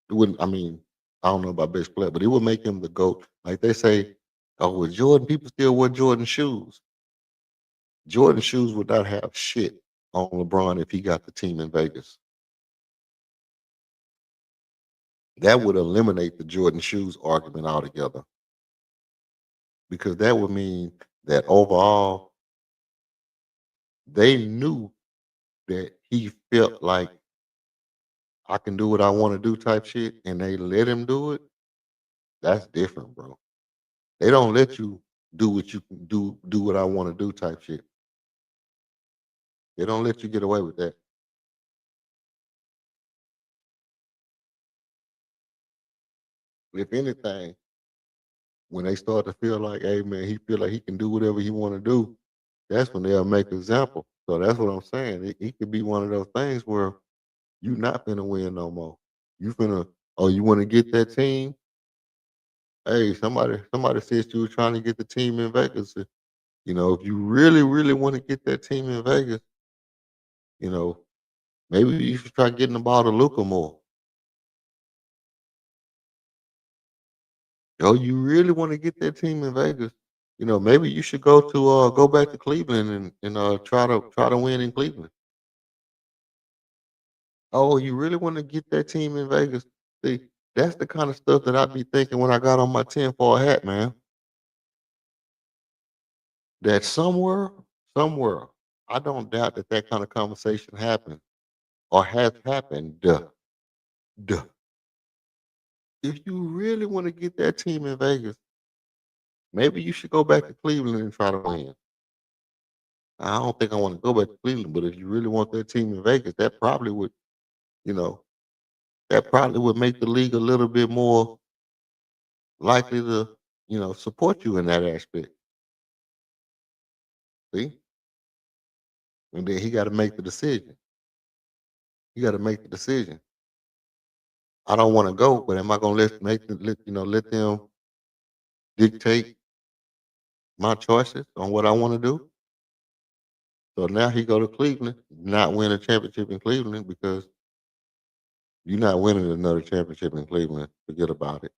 It wouldn't, I mean, I don't know about best player, but it would make him the GOAT. Like they say, oh, with Jordan, people still wear Jordan shoes. Jordan shoes would not have shit on LeBron if he got the team in Vegas. That would eliminate the Jordan shoes argument altogether. Because that would mean that overall they knew that he felt like I can do what I want to do type shit, and they let him do it, that's different, bro. They don't let you do what you can do what I want to do type shit. They don't let you get away with that. If anything, when they start to feel like, hey man, he feel like he can do whatever he want to do, that's when they'll make an example. So that's what I'm saying. It could be one of those things where you not finna win no more. You finna, oh, you want to get that team? Hey, somebody said you were trying to get the team in Vegas. If you really, really want to get that team in Vegas, you know, maybe you should try getting the ball to Luca more. Oh, you really want to get that team in Vegas? Maybe you should go back to Cleveland and try to win in Cleveland. Oh, you really want to get that team in Vegas? See, that's the kind of stuff that I be thinking when I got on my tinfoil hat, man. That somewhere, I don't doubt that kind of conversation happened or has happened. Duh. If you really want to get that team in Vegas, maybe you should go back to Cleveland and try to win. I don't think I want to go back to Cleveland, but if you really want that team in Vegas, you know, that probably would make the league a little bit more likely to, support you in that aspect. See? And then he got to make the decision. You got to make the decision. I don't want to go, but am I going to let them dictate my choices on what I want to do? So now he go to Cleveland, not win a championship in Cleveland because you're not winning another championship in Cleveland. Forget about it.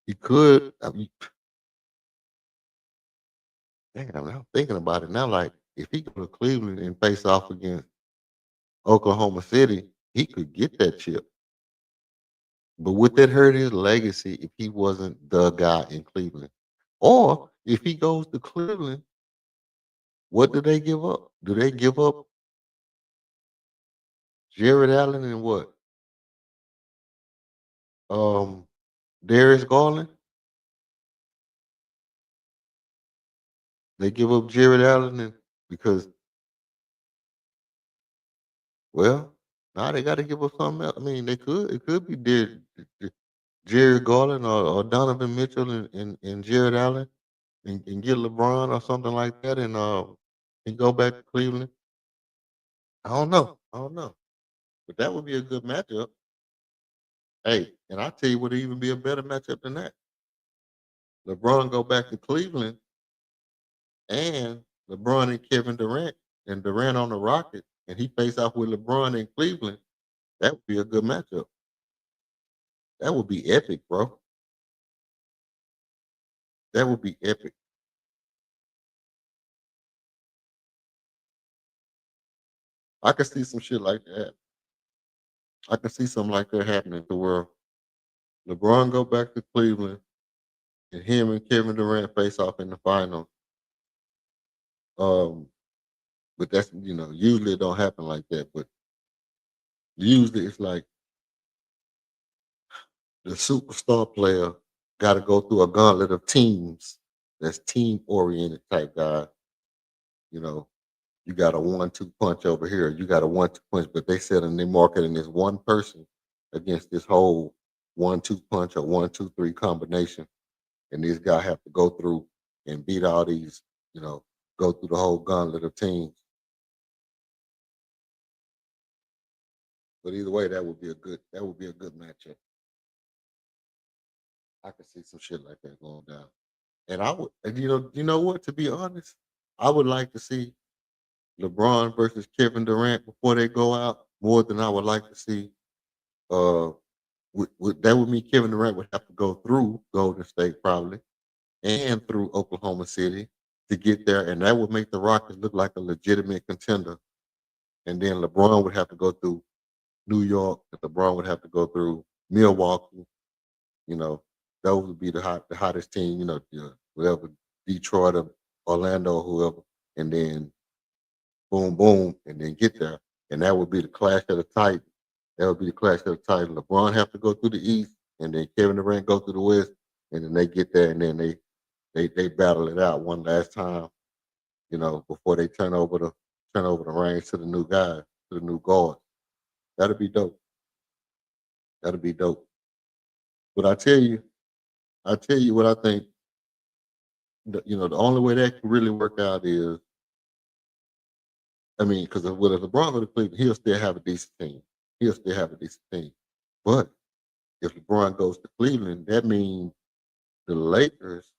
He could. I mean, damn, I'm thinking about it now. Like, if he go to Cleveland and face off against Oklahoma City, he could get that chip. But would that hurt his legacy if he wasn't the guy in Cleveland? Or if he goes to Cleveland, what do they give up? Do they give up Jared Allen and what? Um, Darius Garland? They give up Jared Allen because, well, now they got to give up something else. I mean, they could. It could be Jared Garland or Donovan Mitchell and Jared Allen and get LeBron or something like that and go back to Cleveland. I don't know. I don't know. But that would be a good matchup. Hey, and I tell you what would even be a better matchup than that. LeBron go back to Cleveland and LeBron and Kevin Durant and Durant on the Rockets and he face off with LeBron in Cleveland. That would be a good matchup. That would be epic, bro. That would be epic. I could see some shit like that. I could see something like that happening to where LeBron go back to Cleveland and him and Kevin Durant face off in the finals. Um, but that's usually it don't happen like that. But usually it's like the superstar player got to go through a gauntlet of teams. That's team oriented type guy. You know, you got a 1-2 punch over here. You got a 1-2 punch, but they said in their marketing this one person against this whole 1-2 punch or 1-2-3 combination, and these guys have to go through and beat all these. Go through the whole gauntlet of teams. But either way, that would be a good matchup. I could see some shit like that going down. And I would, and you know what? To be honest, I would like to see LeBron versus Kevin Durant before they go out more than I would like to see. Uh, that would mean Kevin Durant would have to go through Golden State probably and through Oklahoma City to get there, and that would make the Rockets look like a legitimate contender. And then LeBron would have to go through New York. LeBron would have to go through Milwaukee. You know, those would be the hottest team. Whoever Detroit or Orlando, or whoever, and then boom, boom, and then get there, and that would be the clash of the Titans. That would be the clash of the Titans. LeBron have to go through the East, and then Kevin Durant go through the West, and then they get there, and then they battle it out one last time, before they turn over the reins to the new guy, to the new guard. That'd be dope. That'd be dope. But I tell you what I think. The only way that can really work out is, I mean, because with a LeBron go to Cleveland, he'll still have a decent team. He'll still have a decent team. But if LeBron goes to Cleveland, that means the Lakers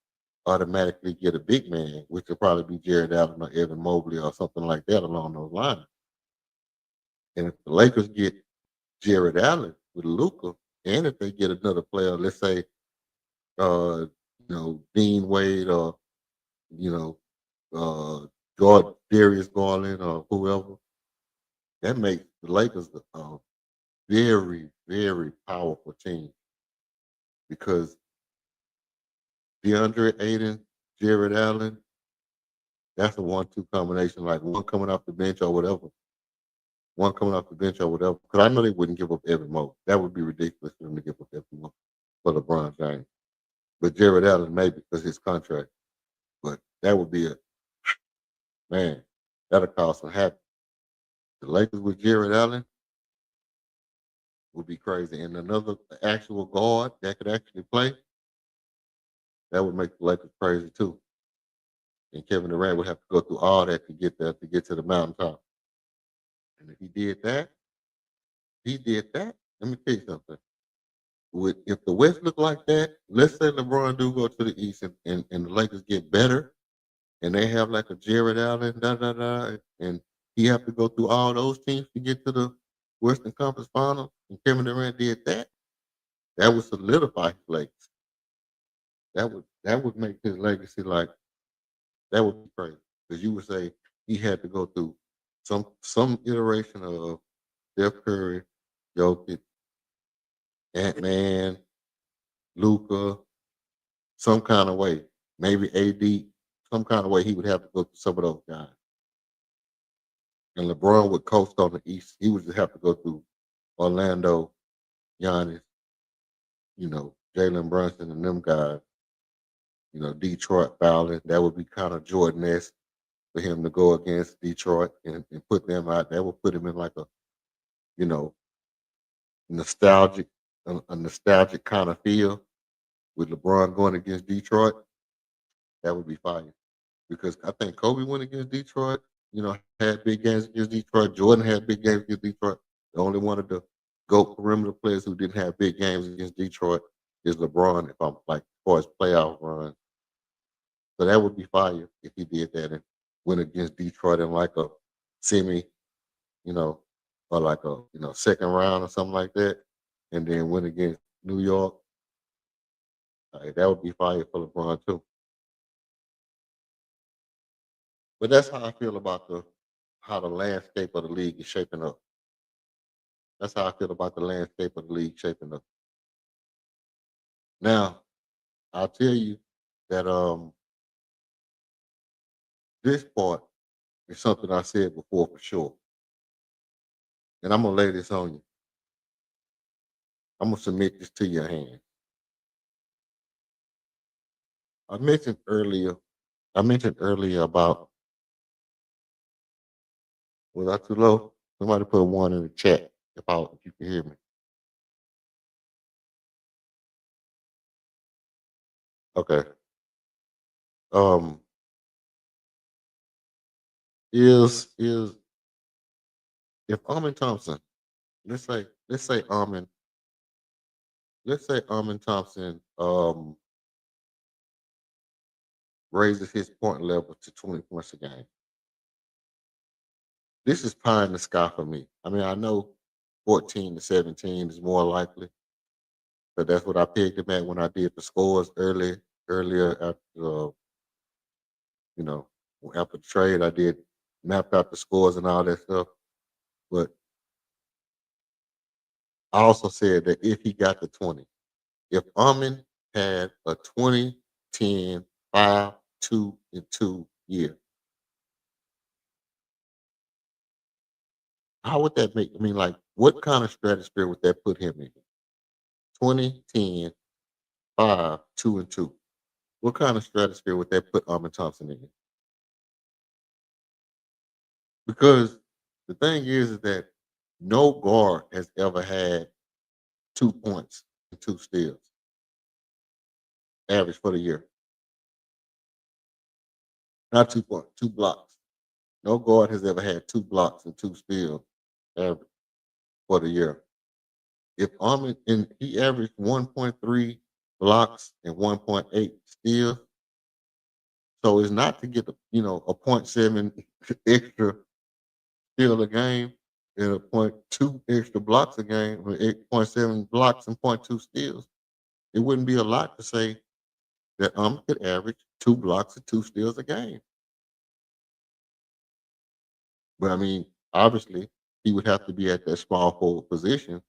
automatically get a big man, which will probably be Jared Allen or Evan Mobley or something like that along those lines. And if the Lakers get Jared Allen with Luca, and if they get another player, let's say, Dean Wade or you know, Darius Garland or whoever, that makes the Lakers a very, very powerful team because DeAndre Ayton, Jared Allen, that's a 1-2 combination, like one coming off the bench or whatever. One coming off the bench or whatever. Because I know they wouldn't give up Evan Mobley. That would be ridiculous for them to give up Evan Mobley for LeBron James. But Jared Allen maybe because his contract. But that would be man, that'll cause some havoc. The Lakers with Jared Allen would be crazy. And another actual guard that could actually play, that would make the Lakers crazy too. And Kevin Durant would have to go through all that to get there, to get to the mountaintop. And if he did that, let me tell you something. If the West look like that, let's say LeBron do go to the East and the Lakers get better and they have like a Jared Allen, and he have to go through all those teams to get to the Western Conference Final, and Kevin Durant did that, that would solidify his legacy. That would make his legacy like that would be crazy. Because you would say he had to go through some iteration of Steph Curry, Jokic, Ant Man, Luca, some kind of way. Maybe AD, some kind of way he would have to go through some of those guys. And LeBron would coast on the East. He would just have to go through Orlando, Giannis, Jalen Brunson and them guys. Detroit Fowler. That would be kind of Jordan-esque for him to go against Detroit and put them out. That would put him in like a, you know, nostalgic, a nostalgic kind of feel with LeBron going against Detroit. That would be fire. Because I think Kobe went against Detroit, had big games against Detroit. Jordan had big games against Detroit. The only one of the GOAT perimeter players who didn't have big games against Detroit is LeBron, if I'm like, as far as playoff run. So that would be fire if he did that and went against Detroit in like a semi, you know, or like a, second round or something like that. And then went against New York. That would be fire for LeBron too. But that's how I feel about how the landscape of the league is shaping up. That's how I feel about the landscape of the league shaping up. Now, I'll tell you that this part is something I said before for sure. And I'm gonna lay this on you. I'm gonna submit this to your hand. I mentioned earlier, about, was I too low? Somebody put a one in the chat if you can hear me. Okay. Um is if Armin Thompson, let's say Armin Thompson raises his point level to 20 points a game. This is pie in the sky for me. I mean, I know 14 to 17 is more likely, but that's what I pegged him at when I did the scores earlier you know, after the trade. I did mapped out the scores and all that stuff. But I also said that if he got to 20, if Armin had a 20, 10, 5, 2, and 2 year, how would that make? I mean, like, What kind of stratosphere would that put him in? 20, 10, 5, 2, and 2. What kind of stratosphere would that put Armin Thompson in? Because the thing is that no guard has ever had 2 points and 2 steals average for the year. Not 2 points, 2 blocks. No guard has ever had 2 blocks and 2 steals average for the year. If Armin and he averaged 1.3 blocks and 1.8 steals, so it's not to get a .7 extra steal a game and a .2 extra blocks a game, or 8.7 blocks and .2 steals. It wouldn't be a lot to say that could average 2 blocks and 2 steals a game. But I mean, obviously, he would have to be at that small forward position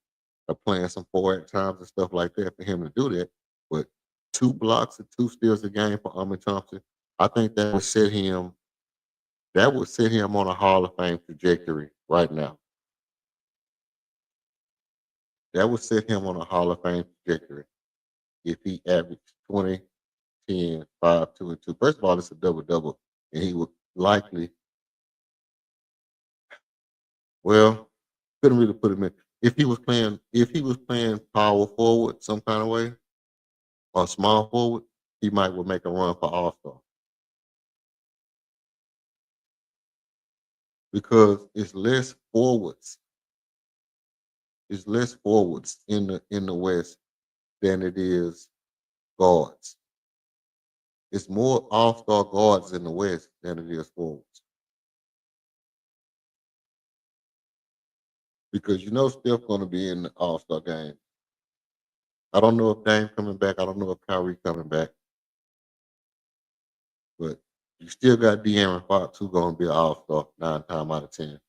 of playing some forward times and stuff like that for him to do that. But 2 blocks and 2 steals a game for Armin Thompson, I think that would set him on a Hall of Fame trajectory right now. That would set him on a Hall of Fame trajectory if he averaged 20, 10, 5, 2, and 2. First of all, it's a double double, and he would likely, well, couldn't really put him in. If he was playing power forward some kind of way or small forward, he might would make a run for All Star because it's less forwards in the West than it is guards. It's more All Star guards in the West than it is forwards because Steph going to be in the All Star game. I don't know if Dame coming back. I don't know if Kyrie coming back, but you still got De'Aaron Fox who's going to be an All Star 9 times out of 10.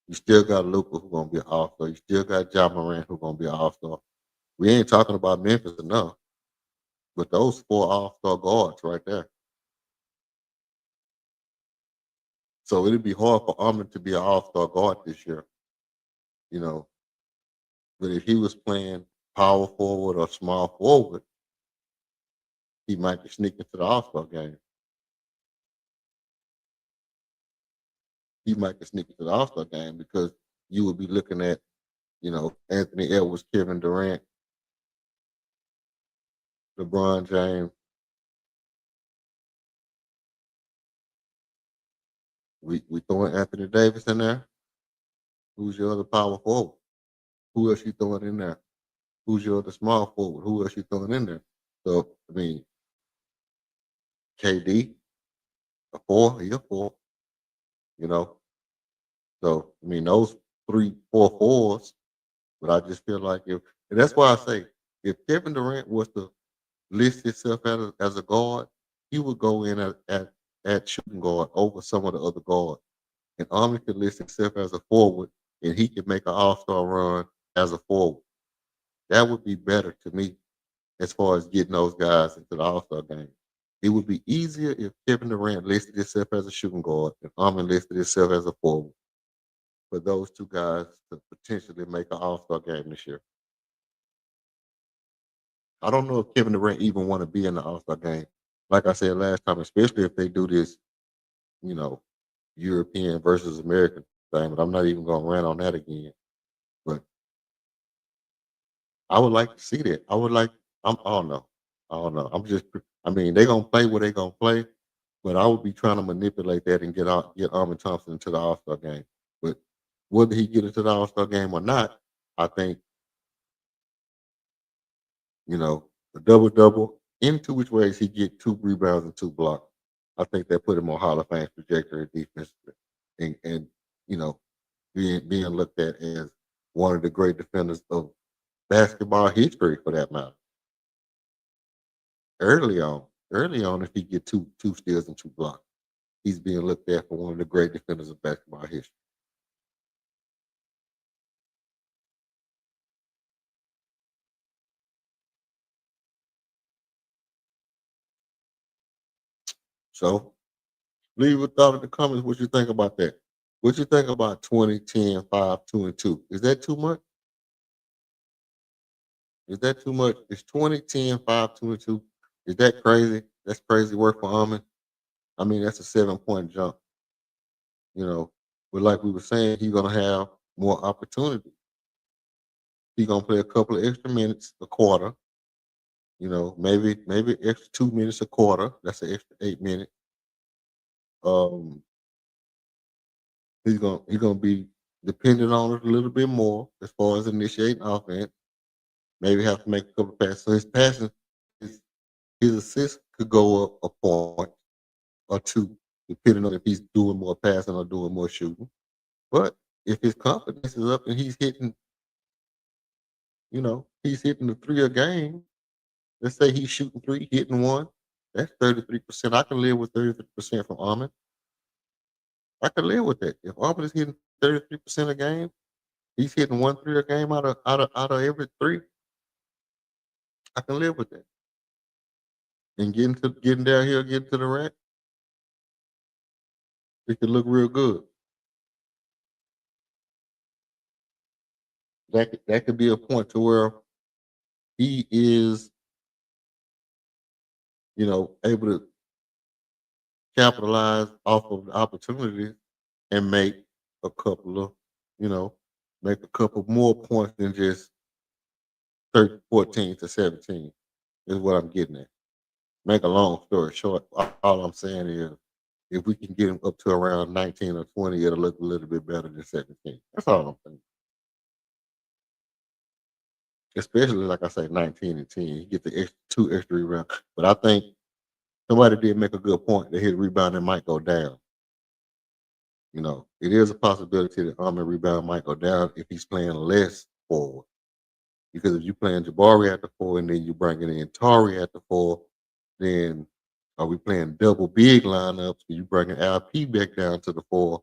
You still got Luka who's going to be an All Star. You still got Ja Morant who's going to be an All Star. We ain't talking about Memphis enough, but those 4 All Star guards right there. So it'd be hard for Armin to be an All Star guard this year, you know. But if he was playing power forward or small forward, he might be sneaking to the All Star game. He might be sneaking to the All Star game because you would be looking at, Anthony Edwards, Kevin Durant, LeBron James. We throwing Anthony Davis in there. Who's your other power forward? Who else you throwing in there? Who's your other small forward? Who else you throwing in there? So I mean, KD, a 4, he a 4. You know, so I mean those 3, 4 fours. But I just feel like and that's why I say if Kevin Durant was to list himself as a guard, he would go in at shooting guard over some of the other guards. And Armin could list himself as a forward, and he could make an All Star run as a forward. That would be better to me as far as getting those guys into the All Star game. It would be easier if Kevin Durant listed himself as a shooting guard and Armin listed himself as a forward for those 2 guys to potentially make an All Star game this year. I don't know if Kevin Durant even want to be in the All Star game. Like I said last time, especially if they do this, you know, European versus American thing. But I'm not even going to rant on that again. But I would like to see that. I would like. I don't know. I don't know. I'm just. I mean, they're gonna play what they're gonna play, but I would be trying to manipulate that and get Armin Thompson into the All Star game. But whether he get into the All Star game or not, I think a double double. Into which ways he get 2 rebounds and 2 blocks. I think that put him on Hall of Fame trajectory defensively, and you know being looked at as one of the great defenders of basketball history, for that matter. Early on, if he get two steals and 2 blocks, he's being looked at for one of the great defenders of basketball history. So leave a thought in the comments what you think about that. What you think about 20, 10, 5, 2, and 2? Is that too much? Is that too much? It's 20, 10, 5, 22. Is that crazy? That's crazy work for Armin. I mean, that's a 7 point jump, you know. But like we were saying, he's gonna have more opportunity. He's gonna play a couple of extra minutes a quarter, maybe extra 2 minutes a quarter. That's an extra 8 minutes. Um, he's gonna be dependent on it a little bit more as far as initiating offense. Maybe have to make a couple of passes. So his passing, his his assist could go up a point or two, depending on if he's doing more passing or doing more shooting. But if his confidence is up and he's hitting the three a game. Let's say he's shooting three, hitting one. That's 33%. I can live with 33% from Armin. I can live with that. If Armin is hitting 33% a game, he's hitting one three a game out of every three. I can live with that. And getting down here, getting to the rack, it could look real good. That could be a point to where he is, able to capitalize off of the opportunity and a couple of, you know, make a couple more points than just 14 to 17 is what I'm getting at. Make a long story short, all I'm saying is if we can get him up to around 19 or 20, it'll look a little bit better than 17. That's all I'm saying. Especially like I say, 19 and 10. You get the two extra rebounds. But I think somebody did make a good point that his rebounding might go down. It is a possibility that Armin rebound might go down if he's playing less forward. Because if you're playing Jabari at the four and then you're bringing in Tari at the four, then are we playing double big lineups? You bringing LP back down to the four,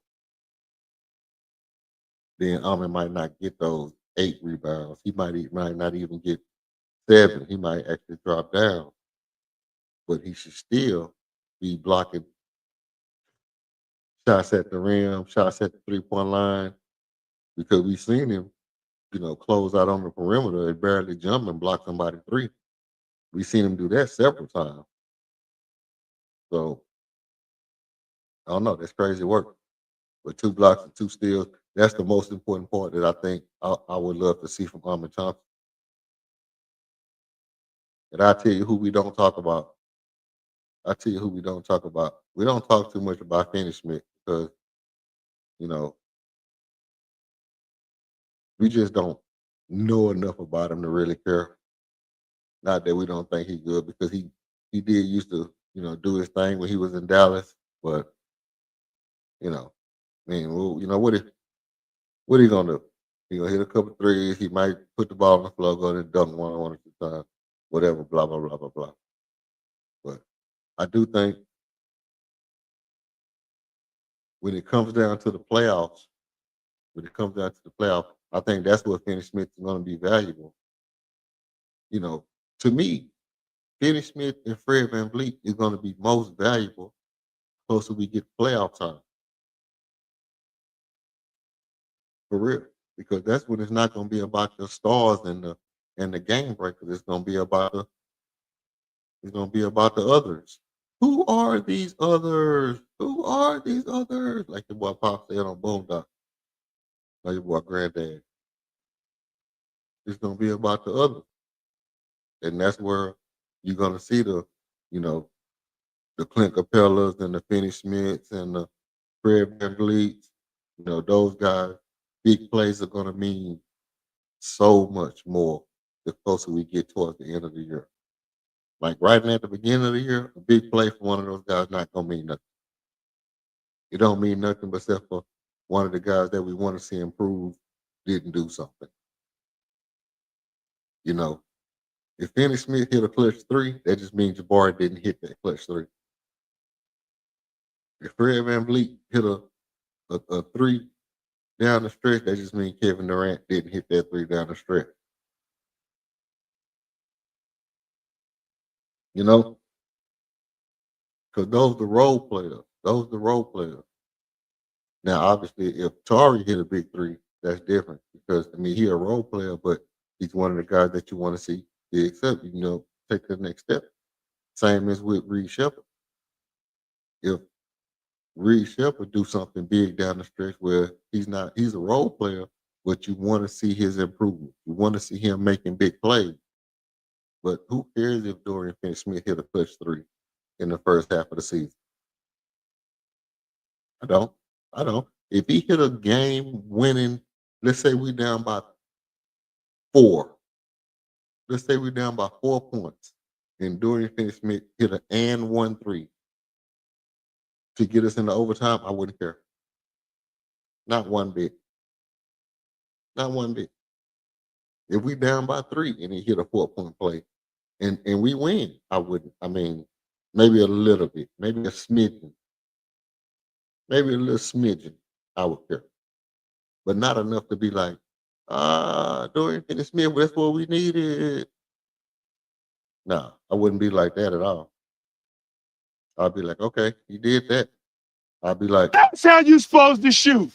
then Armin might not get those 8 rebounds. He might not even get 7. He might actually drop down, but he should still be blocking shots at the rim, shots at the 3-point line, because we've seen him, close out on the perimeter and barely jump and block somebody three. We've seen him do that several times. So I don't know. That's crazy work. But 2 blocks and 2 steals, that's the most important part that I think I would love to see from Armin Thompson. And I tell you who we don't talk about. I tell you who we don't talk about. We don't talk too much about Finney Smith because, you know, we just don't know enough about him to really care. Not that we don't think he's good, because he did used to, do his thing when he was in Dallas. But, you know, well, what are you gonna do? He gonna hit a couple threes. He might put the ball on the floor, go and dunk one or two times, whatever, blah blah blah blah blah. But I do think when it comes down to the playoffs, I think that's where Finney Smith is going to be valuable. To me, Finney Smith and Fred VanVleet is going to be most valuable closer we get to playoff time. For real. Because that's when it's not going to be about the stars and the game breakers. It's going to be about the others. Who are these others? Who are these others? Like the boy Pop said on Boondock. Like your boy Granddad. It's going to be about the others. And that's where you're going to see you know, the Clint Capellas and the Finney Smiths and the Fred VanVleets. Those guys, big plays are going to mean so much more the closer we get towards the end of the year. Like right now at the beginning of the year, a big play for one of those guys not going to mean nothing. It don't mean nothing but except for one of the guys that we want to see improve didn't do something. If Finney Smith hit a clutch 3, that just means Jabari didn't hit that clutch 3. If Fred VanVleet hit a 3 down the stretch, that just means Kevin Durant didn't hit that 3 down the stretch. Because those are the role players. Now, obviously, if Tari hit a big 3, that's different because he a role player, but He's one of the guys that you want to see accept, take the next step. Same as with Reed Shepard. If Reed Shepard do something big down the stretch where he's a role player, but you want to see his improvement. You want to see him making big plays. But who cares if Dorian Finney-Smith hit a clutch three in the first half of the season? I don't. I don't. If he hit a game winning, let's say we down by 4. Let's say we're down by 4 points, and Dorian Finney-Smith hit an and 1-3 to get us into overtime, I wouldn't care. Not one bit. Not one bit. If we down by 3 and he hit a 4-point play and we win, I wouldn't. I mean, maybe a little bit, maybe a smidgen, maybe a little smidgen, I would care. But not enough to be like, Dorian Finney-Smith, that's what we needed. No, I wouldn't be like that at all. I'd be like, okay, he did that. I'd be like, That's how you supposed to shoot.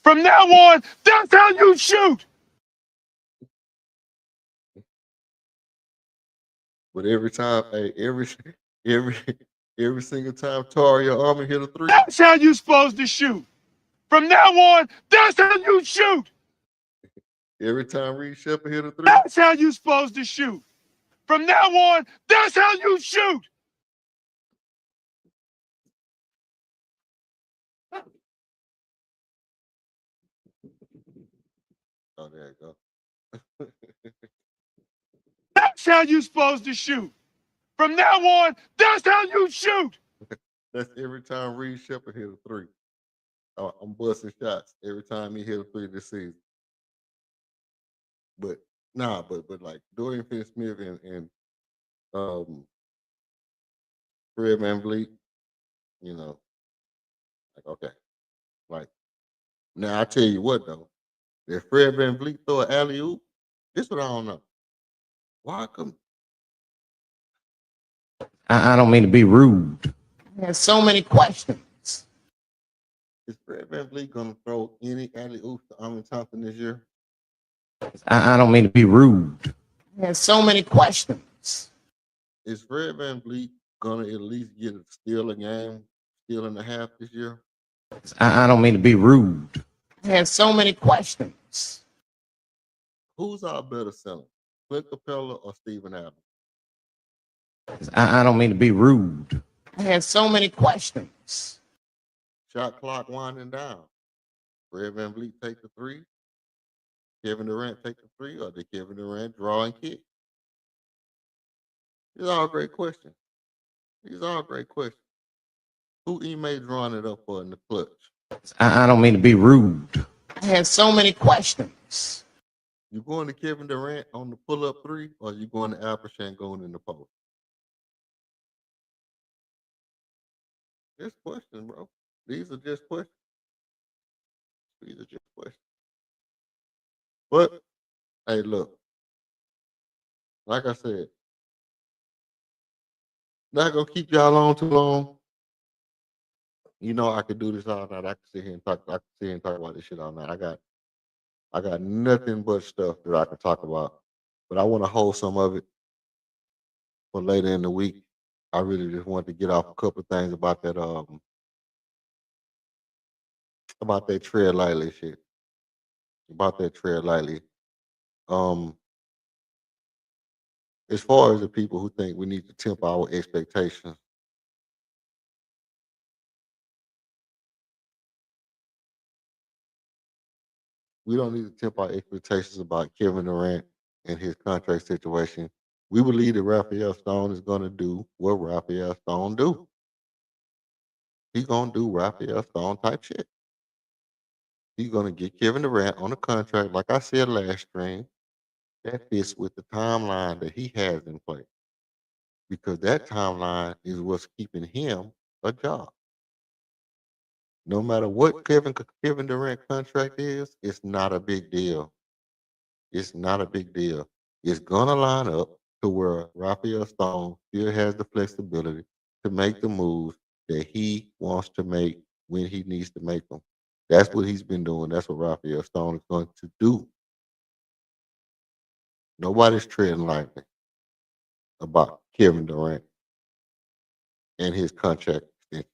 From now on, that's how you shoot. but every time, hey, every every single time Taria Army hit a 3, That's how you supposed to shoot. From now on, that's how you shoot. every time Reed Shepard hit a 3, That's how you supposed to shoot. From now on, that's how you shoot. oh, there you go. That's how you supposed to shoot. From now on, that's how you shoot. That's every time Reed Shepard hit a 3. I'm busting shots every time he hit a 3 this season. But but like Dorian Finney-Smith and um, Fred VanVleet, like okay, like now I tell you what though, if Fred VanVleet throw an alley oop, this what I don't know. Why come? I don't mean to be rude. There's so many questions. Is Fred VanVleet gonna throw any alley oops to Amin Thompson this year? I don't mean to be rude. There's so many questions. Is Fred VanVleet gonna at least get a steal a game, steal and a half this year? I don't mean to be rude. There's so many questions. Who's our better center, Clint Capella or Steven Adams? I don't mean to be rude. There's so many questions. Shot clock winding down. Fred VanVleet take the 3. Kevin Durant take the 3, or did Kevin Durant draw and kick? These are all great questions. These are all great questions. Who Ime drawing it up for in the clutch? I don't mean to be rude. There's so many questions. You going to Kevin Durant on the pull-up 3, or you going to Al going in the post? Just questions, bro. These are just questions. These are just questions. But hey, look, like I said, not gonna keep y'all on too long. I could do this all night. I could sit here and talk. I could sit here and talk about this shit all night. I got nothing but stuff that I can talk about, but I want to hold some of it for later in the week. I really just want to get off a couple of things about that tread lightly shit. About that tread lightly. As far as the people who think we need to temper our expectations, we don't need to temper our expectations about Kevin Durant and his contract situation. We believe that Raphael Stone is going to do what Raphael Stone do. He's going to do Raphael Stone type shit. He's going to get Kevin Durant on a contract, like I said last stream, that fits with the timeline that he has in place. Because that timeline is what's keeping him a job. No matter what Kevin Durant contract is, it's not a big deal. It's not a big deal. It's gonna line up to where Raphael Stone still has the flexibility to make the moves that he wants to make when he needs to make them. That's what he's been doing. That's what Raphael Stone is going to do. Nobody's treading lightly about Kevin Durant and his contract extension.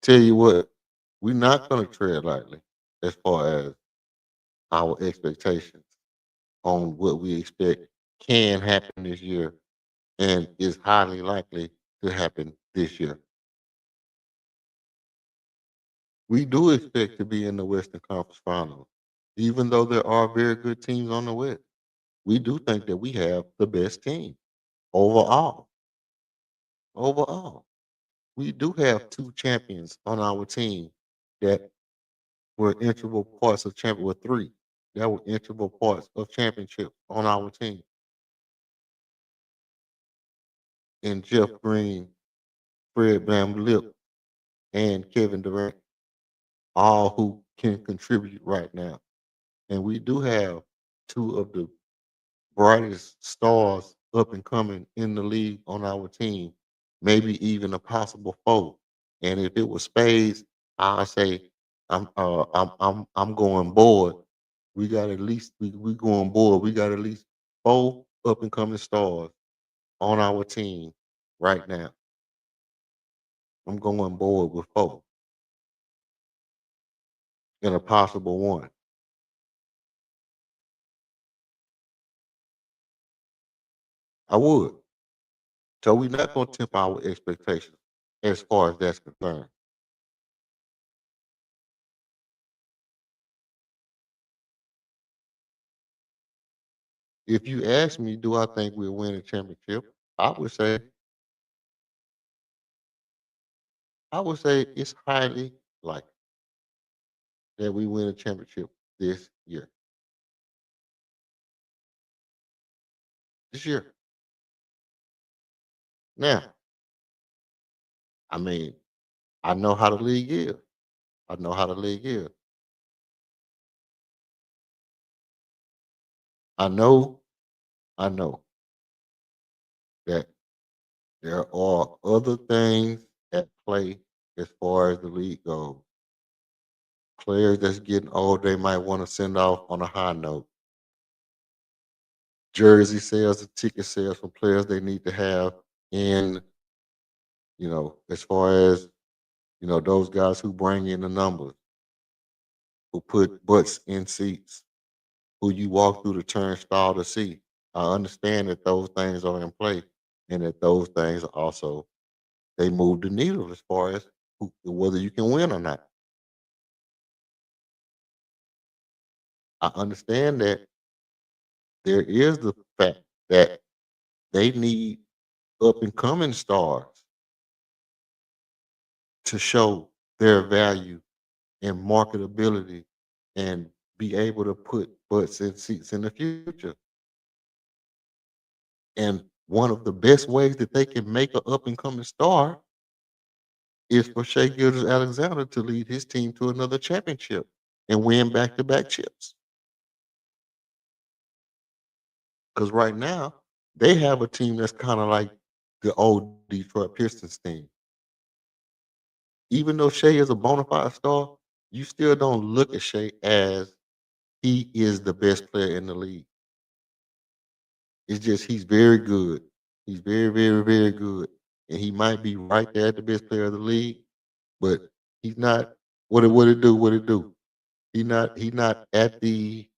Tell you what, we're not going to tread lightly as far as our expectations on what we expect can happen this year and is highly likely to happen this year. We do expect to be in the Western Conference Finals, even though there are very good teams on the West. We do think that we have the best team overall. Overall, we do have two champions on our team that were integral parts of champion. Well, three that were integral parts of championship on our team. And Jeff Green, Fred VanVleet, and Kevin Durant, all who can contribute right now. And we do have two of the brightest stars up and coming in the league on our team, maybe even a possible foe. And if it was Spades, I say I'm going board. We got at least we going board. We got at least four up and coming stars on our team right now. I'm going board with four and a possible one. I would. So we're not going to temper our expectations as far as that's concerned. If you ask me, do I think we'll win a championship? I would say, it's highly likely that we win a championship this year. This year. Now, I mean, I know how the league is. I know how the league is. I know, I know that there are other things at play as far as the league goes. Players that's getting old, they might want to send off on a high note. Jersey sales and ticket sales from players they need to have in, as far as, those guys who bring in the numbers, who put butts in seats, who you walk through the turnstile to see. I understand that those things are in play and that those things are also, they move the needle as far as whether you can win or not. I understand that there is the fact that they need up and coming stars to show their value and marketability and be able to put butts in seats in the future. And one of the best ways that they can make an up and coming star is for Shea Gilders Alexander to lead his team to another championship and win back to back chips. Because right now, they have a team that's kind of like the old Detroit Pistons team. Even though Shea is a bona fide star, you still don't look at Shea as he is the best player in the league. It's just he's very good. He's very, very, very good. And he might be right there at the best player of the league, but he's not what it do. He not at the,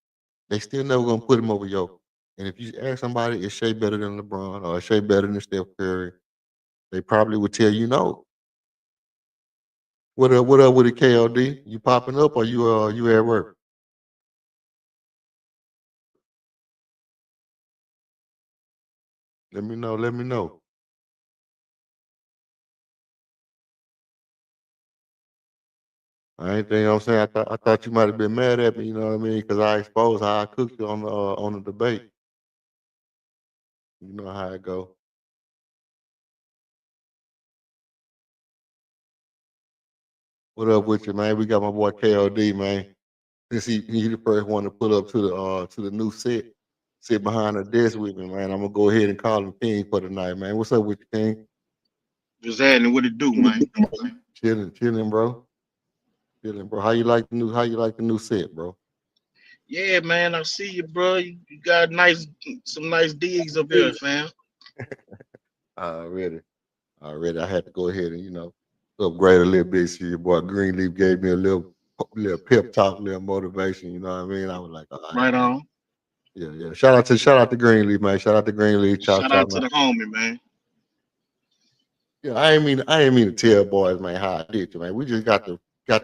they still never gonna put him over Yo. And if you ask somebody, is Shea better than LeBron or is Shea better than Steph Curry, they probably would tell you no. What up with it, KLD? You popping up or you at work? Let me know. Let me know. I ain't think I'm saying. I thought you might have been mad at me. You know what I mean? Because I exposed how I cooked you on the debate. You know how it go. What up with you, man? We got my boy KLD, man. Since he the first one to pull up to the new set, sit behind the desk with me, man. I'm gonna go ahead and call him King for tonight, man. What's up with you, King? Just adding what it do, man. Chilling, bro. Chilling, bro. How you like the new set, bro? Yeah, man, I see you, bro. You got some nice digs up here, fam. Already, already. I had to go ahead and upgrade a little bit. See, your boy Greenleaf gave me a little pep talk, little motivation. You know what I mean? I was like, all right, Right man. on. Yeah, yeah. Shout out to Greenleaf, man. Shout out to Greenleaf. Chop Shout chop, out man. to the homie, man. Yeah, I ain't mean to tell boys, man, how I did you, man. We just got the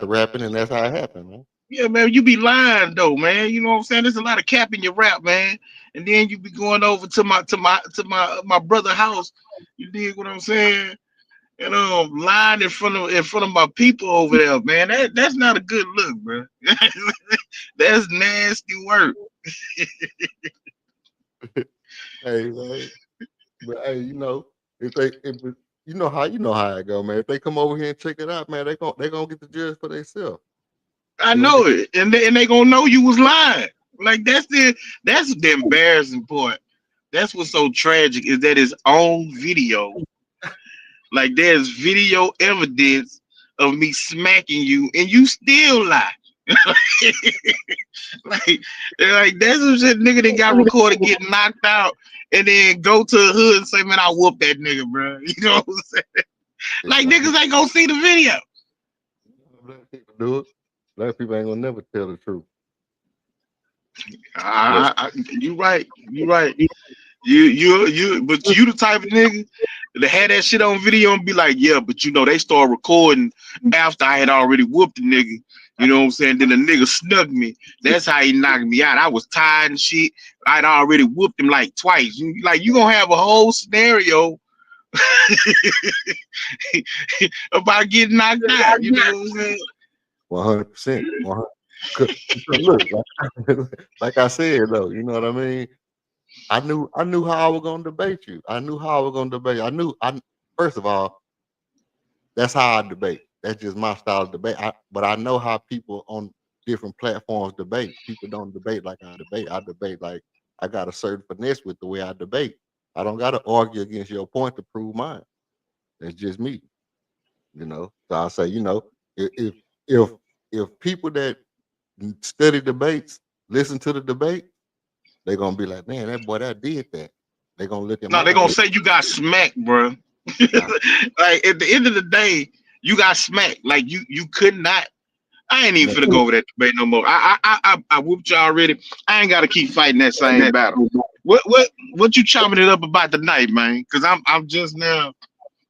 rapping, and that's how it happened, man. Yeah, man, you be lying though, man. You know what I'm saying? There's a lot of cap in your rap, man. And then you be going over to my brother house. You dig what I'm saying? And lying in front of my people over there, man. That's not a good look, bro. That's nasty work. Hey, man. But hey, if you know how it go, man. If they come over here and check it out, man, they gonna get the judge for themselves. I They gonna know get it, and they gonna know you was lying. Like that's the embarrassing part. That's what's so tragic is that it's on video. Like there's video evidence of me smacking you, and you still lie. like, like that's some shit nigga that got recorded getting knocked out, and then go to the hood and say, "Man, I whooped that nigga, bro." You know what I'm saying? Like black niggas ain't gonna see the video. people do it. Black people ain't gonna never tell the truth. But You right. You right. But you the type of nigga that had that shit on video and be like, yeah, but they start recording after I had already whooped the nigga. You know what I'm saying? Then the nigga snuck me. That's how he knocked me out. I was tired and shit. I'd already whooped him like twice. You gonna have a whole scenario about getting knocked out. You know what I'm saying? 100%. 100. Look, like I said though, you know what I mean. I knew how I was gonna debate you. I knew how I was gonna debate. First of all, that's how I debate. That's just my style of debate. But I know how people on different platforms debate. People don't debate like I debate. I debate like I got a certain finesse with the way I debate. I don't got to argue against your point to prove mine. That's just me. So I say, if if if people that study debates listen to the debate, they're gonna be like, man, that boy that did that. They're gonna look at No, they mine. gonna say you got smacked, bro. Like at the end of the day, you got smacked. Like you could not. I ain't even finna go over that debate no more. I whooped you already. I ain't gotta keep fighting that same battle. What you chopping it up about tonight, man? Cause I'm just now,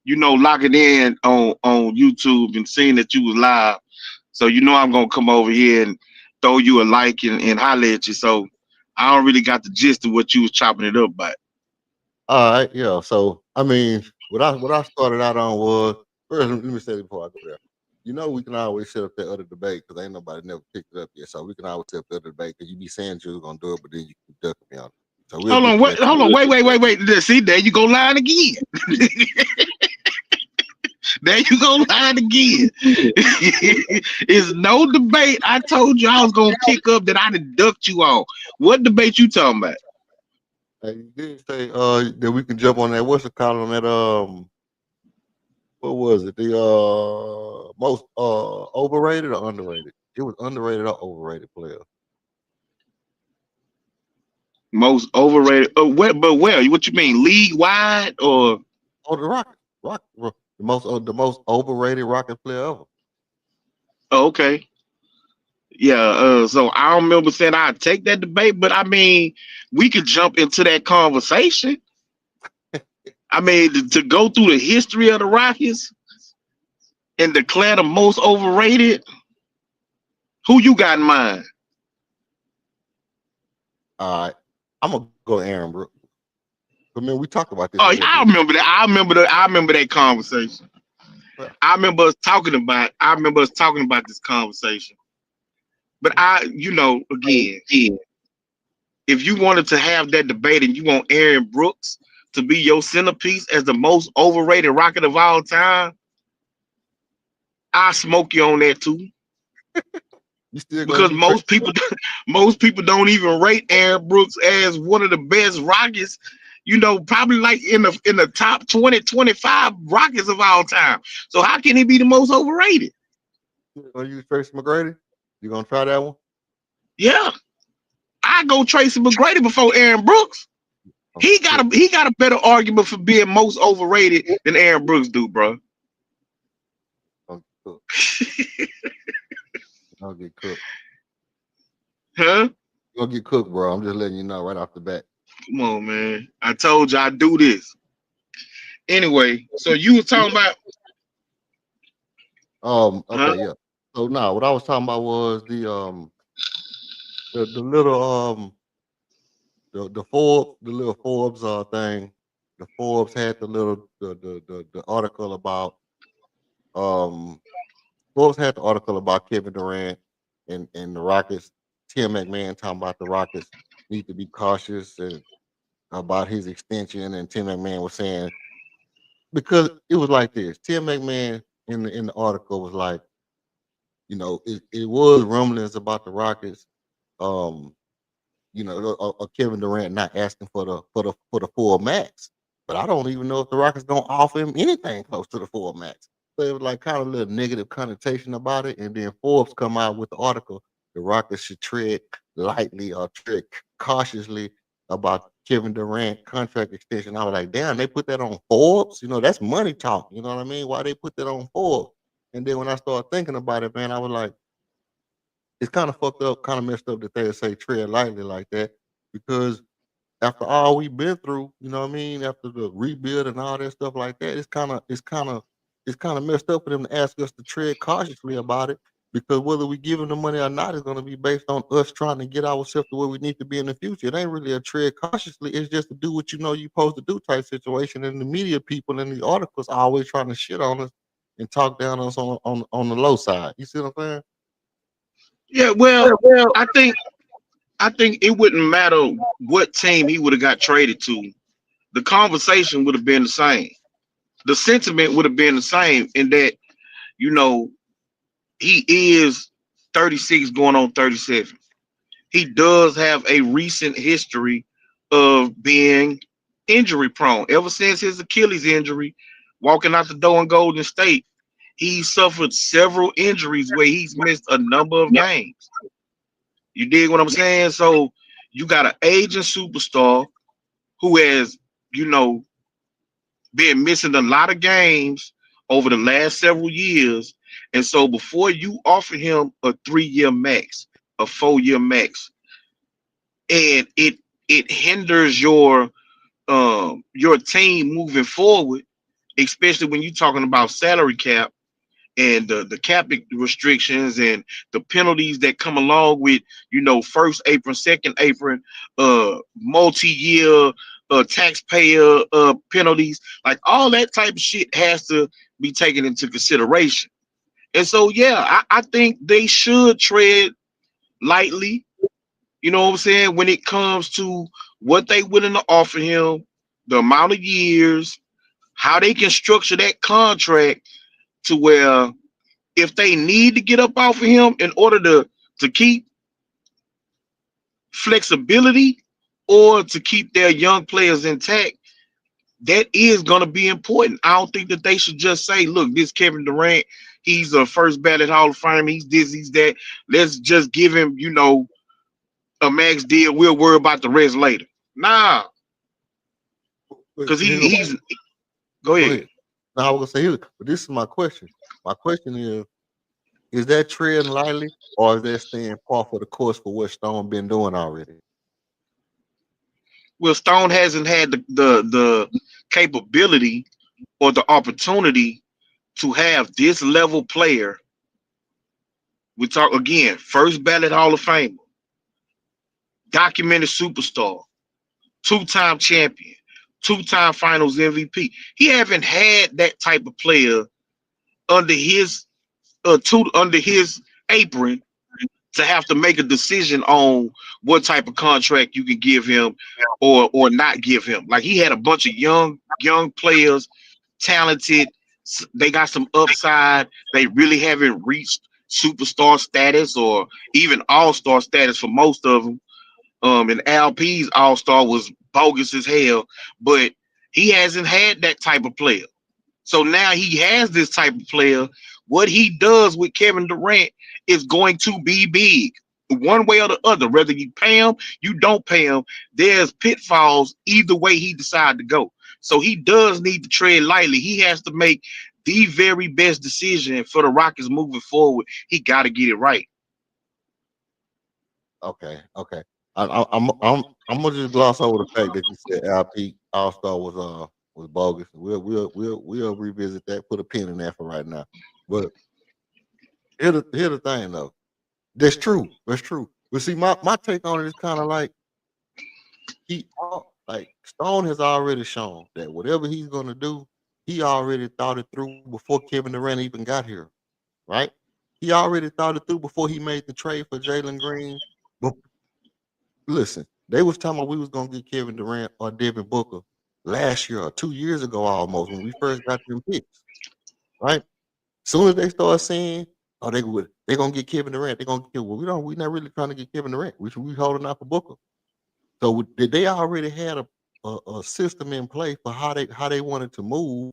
locking in on YouTube and seeing that you was live. So I'm gonna come over here and throw you a like and holler at you. So I don't really got the gist of what you was chopping it up about. All right, yeah. So I mean, what I started out on was first. Let me say this before I go there. We can always set up that other debate because ain't nobody never picked it up yet. So we can always set up the other debate because you be saying you was gonna do it, but then you keep ducking me on it. So we'll Hold get on, to that. hold on, wait. See, there you go lying again. There you go lying again. It's no debate. I told you I was gonna pick up that I done ducked you on. What debate you talking about? You did say that we can jump on that. What's it called on that? What was it? The most overrated or underrated? It was underrated or overrated player. Most overrated. But where? What you mean, league wide or? Oh, the Rocket, the most overrated Rocket player ever. Oh, okay, yeah. So I don't remember saying I'd take that debate, but I mean, we could jump into that conversation. I mean, to go through the history of the Rockets and declare the most overrated. Who you got in mind? All right, I'm gonna go Aaron Brooks. I mean, we talked about this a Oh, little I bit. remember that. I remember that conversation. But I remember us talking about this conversation. But again, if you wanted to have that debate and you want Aaron Brooks to be your centerpiece as the most overrated Rocket of all time, I smoke you on that too. you still gonna Because be crazy. most people don't even rate Aaron Brooks as one of the best Rockets. Probably like in the top 20, 25 Rockets of all time. So how can he be the most overrated? You gonna use Tracy McGrady? You gonna try that one? Yeah. I go Tracy McGrady before Aaron Brooks. Uncle He got a better argument for being most overrated than Aaron Brooks do, bro. Cook. I'll get cooked. Huh? You'll get cooked, bro. I'm just letting you know right off the bat. Come on, man. I told you I do this. Anyway, so you were talking about Okay, yeah. So now what I was talking about was the little the little Forbes thing. The Forbes had the article about um Forbes had the article about Kevin Durant and the Rockets. Tim McMahon talking about the Rockets need to be cautious and about his extension, and Tim McMahon was saying because it was like this. Tim McMahon in the article was like, it was rumblings about the Rockets, um, Kevin Durant not asking for the full max. But I don't even know if the Rockets gonna offer him anything close to the full max. So it was like kind of a little negative connotation about it. And then Forbes come out with the article, the Rockets should tread lightly or tread cautiously about Kevin Durant contract extension. I was like, damn, they put that on Forbes. That's money talk. You know what I mean? Why they put that on Forbes? And then when I started thinking about it, man, I was like, it's kind of fucked up, kind of messed up that they say tread lightly like that because after all we've been through, you know what I mean, after the rebuild and all that stuff like that, it's kind of messed up for them to ask us to tread cautiously about it because whether we give them the money or not is going to be based on us trying to get ourselves to where we need to be in the future. It ain't really a tread cautiously. It's just to do what you know you're supposed to do type situation. And the media people in the articles are always trying to shit on us and talk down on us on the low side. You see what I'm saying? yeah, well, I think it wouldn't matter what team he would have got traded to. The conversation would have been the same. The sentiment would have been the same in that, you know, he is 36 going on 37. He does have a recent history of being injury prone. Ever since his Achilles injury, walking out the door in Golden State, he suffered several injuries where he's missed a number of games. You dig what I'm saying? So you got an aging superstar who has, you know, been missing a lot of games over the last several years. And so before you offer him a 3-year max, a 4-year max, and it hinders your team moving forward, especially when you're talking about salary cap and the cap restrictions and the penalties that come along with, first apron, second apron, multi-year taxpayer penalties, like all that type of shit has to be taken into consideration. And so, yeah, I think they should tread lightly, you know what I'm saying, when it comes to what they willing to offer him, the amount of years, how they can structure that contract to where if they need to get up off of him in order to keep flexibility or to keep their young players intact, that is going to be important. I don't think that they should just say, look, this Kevin Durant, he's a first ballot Hall of Fame, he's this, he's that. Let's just give him, a max deal. We'll worry about the rest later. Nah, because he's go Go ahead. ahead. Now I was gonna say, but this is my question. My question is that treading lightly, or is that staying par for the course for what Stone been doing already? Well, Stone hasn't had the capability or the opportunity to have this level player. We talk again, first ballot Hall of Famer, documented superstar, two-time champion, two-time Finals MVP. He haven't had that type of player under his under his apron to have to make a decision on what type of contract you can give him or not give him. Like, he had a bunch of young players, talented. They got some upside. They really haven't reached superstar status or even all-star status for most of them. And LP's all-star was bogus as hell, but he hasn't had that type of player. So now he has this type of player. What he does with Kevin Durant is going to be big. one way or the other. Whether you pay him, you don't pay him. There's pitfalls either way he decides to go. So he does need to tread lightly. He has to make the very best decision for the Rockets moving forward. He got to get it right. Okay, okay. I'm gonna just gloss over the fact that you said LP All Star was bogus. We'll revisit that. Put a pin in that for right now. But here's the thing though. That's true. That's true. But see, my take on it is kind of like like Stone has already shown that whatever he's gonna do, he already thought it through before Kevin Durant even got here, right? He already thought it through before he made the trade for Jalen Green. But listen, they was talking about we was gonna get Kevin Durant or Devin Booker last year or 2 years ago almost when we first got them picks, right? Soon as they start saying, "Oh, they're gonna get Kevin Durant," they're gonna get. Well, we're not really trying to get Kevin Durant. We holding out for Booker. So did they already had a system in place for how they wanted to move,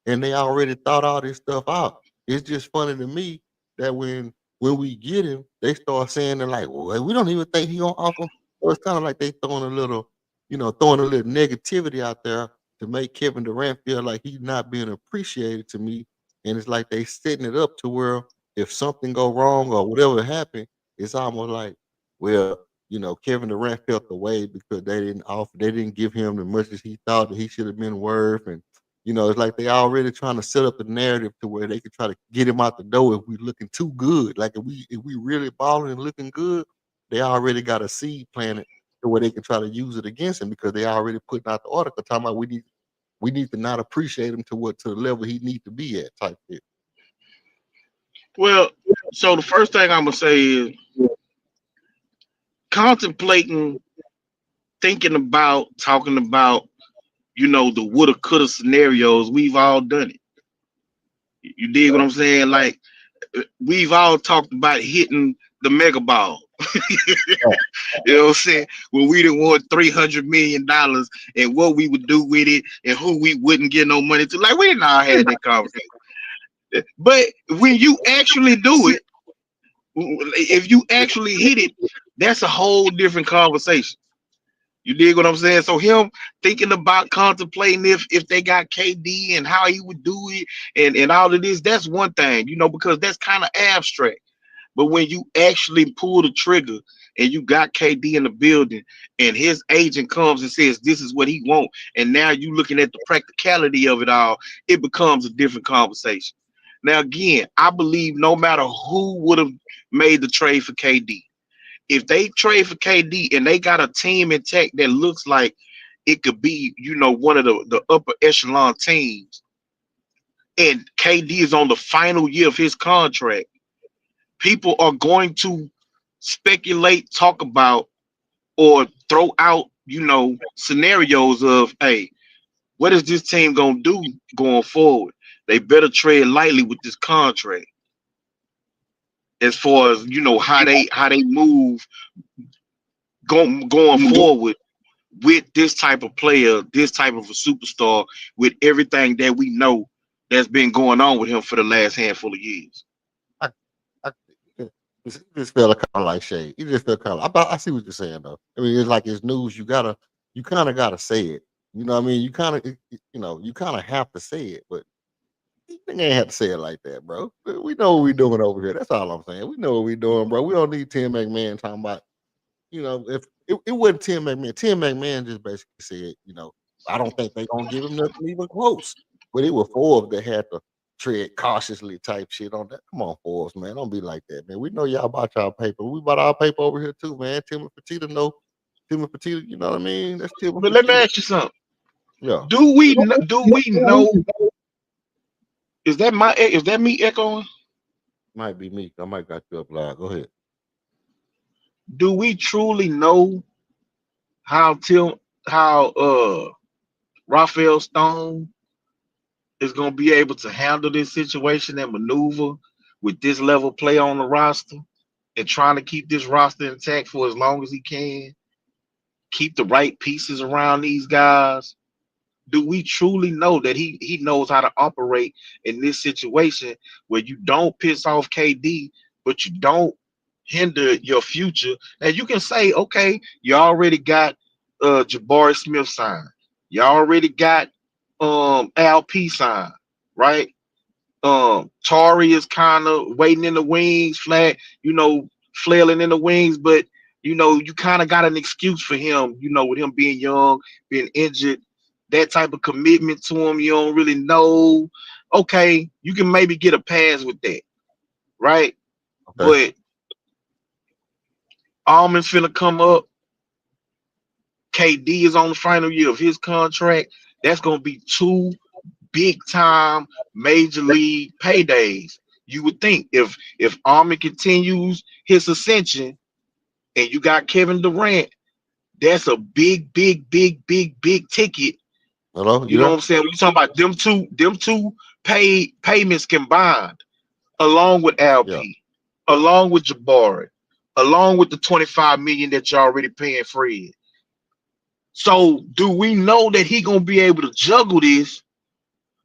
and they already thought all this stuff out. It's just funny to me that when we get him, they start saying they're like, well, we don't even think he gonna offer. So it's kind of like they throwing a little negativity out there to make Kevin Durant feel like he's not being appreciated to me. And it's like they setting it up to where if something go wrong or whatever happened, it's almost like, well, Kevin Durant felt the way because they didn't give him as much as he thought that he should have been worth. And it's like they already trying to set up the narrative to where they could try to get him out the door if we looking too good. Like if we really balling and looking good, they already got a seed planted to where they can try to use it against him because they already putting out the article talking about we need to not appreciate him to the level he need to be at type shit. Well, so the first thing I'm gonna say is contemplating, thinking about, talking about, the woulda, coulda scenarios. We've all done it. You dig what I'm saying? Like we've all talked about hitting the mega ball. You know what I'm saying? When we didn't want $300 million and what we would do with it and who we wouldn't get no money to. Like we didn't all had that conversation. But when you actually do it, if you actually hit it, that's a whole different conversation. You dig what I'm saying? So him thinking about contemplating if they got KD and how he would do it and all of this, that's one thing, because that's kind of abstract. But when you actually pull the trigger and you got KD in the building and his agent comes and says this is what he wants, and now you looking at the practicality of it all, it becomes a different conversation. Now again, I believe no matter who would have made the trade for KD, if they trade for KD and they got a team intact that looks like it could be, one of the upper echelon teams, and KD is on the final year of his contract, people are going to speculate, talk about, or throw out, scenarios of, hey, what is this team gonna do going forward? They better tread lightly with this contract. As far as how they move going forward with this type of player, this type of a superstar, with everything that we know that's been going on with him for the last handful of years. I, I it just felt kind of like shade. It just felt kind of. I see what you're saying though. I mean, it's like it's news. You kind of gotta say it. You know what I mean? You kind of have to say it, but you ain't have to say it like that, bro. We know what we doing over here. That's all I'm saying. We know what we doing, bro. We don't need Tim McMahon talking about. If it wasn't Tim McMahon just basically said, I don't think they're gonna give him nothing even close. But it was Forbes that had to tread cautiously type shit on that. Come on, Forbes, man. Don't be like that, man. We know y'all bought y'all paper. We bought our paper over here too, man. Timmy Petita, you know what I mean? That's Timmy But let me Petita. ask you something. Yeah. Do we know? Is that me echoing? Might be me. I might got you up loud. Go ahead. Do we truly know how Raphael Stone is going to be able to handle this situation and maneuver with this level of play on the roster and trying to keep this roster intact for as long as he can, keep the right pieces around these guys? Do we truly know that he knows how to operate in this situation where you don't piss off KD, but you don't hinder your future. And you can say, okay, you already got Jabari Smith signed. You already got LP signed, right? Tari is kind of waiting in the wings, flailing in the wings, but you kind of got an excuse for him, with him being young, being injured, that type of commitment to him, you don't really know. Okay, you can maybe get a pass with that, right? Okay. But Almond's finna come up. KD is on the final year of his contract. That's gonna be two big time major league paydays. You would think if Armin continues his ascension and you got Kevin Durant, that's a big, big, big, big, big ticket. Hello, You you know what there? I'm saying? We're talking about them two payments combined, along with Yeah. LP, along with Jabari, along with the 25 million that you're already paying Fred. So do we know that he gonna be able to juggle this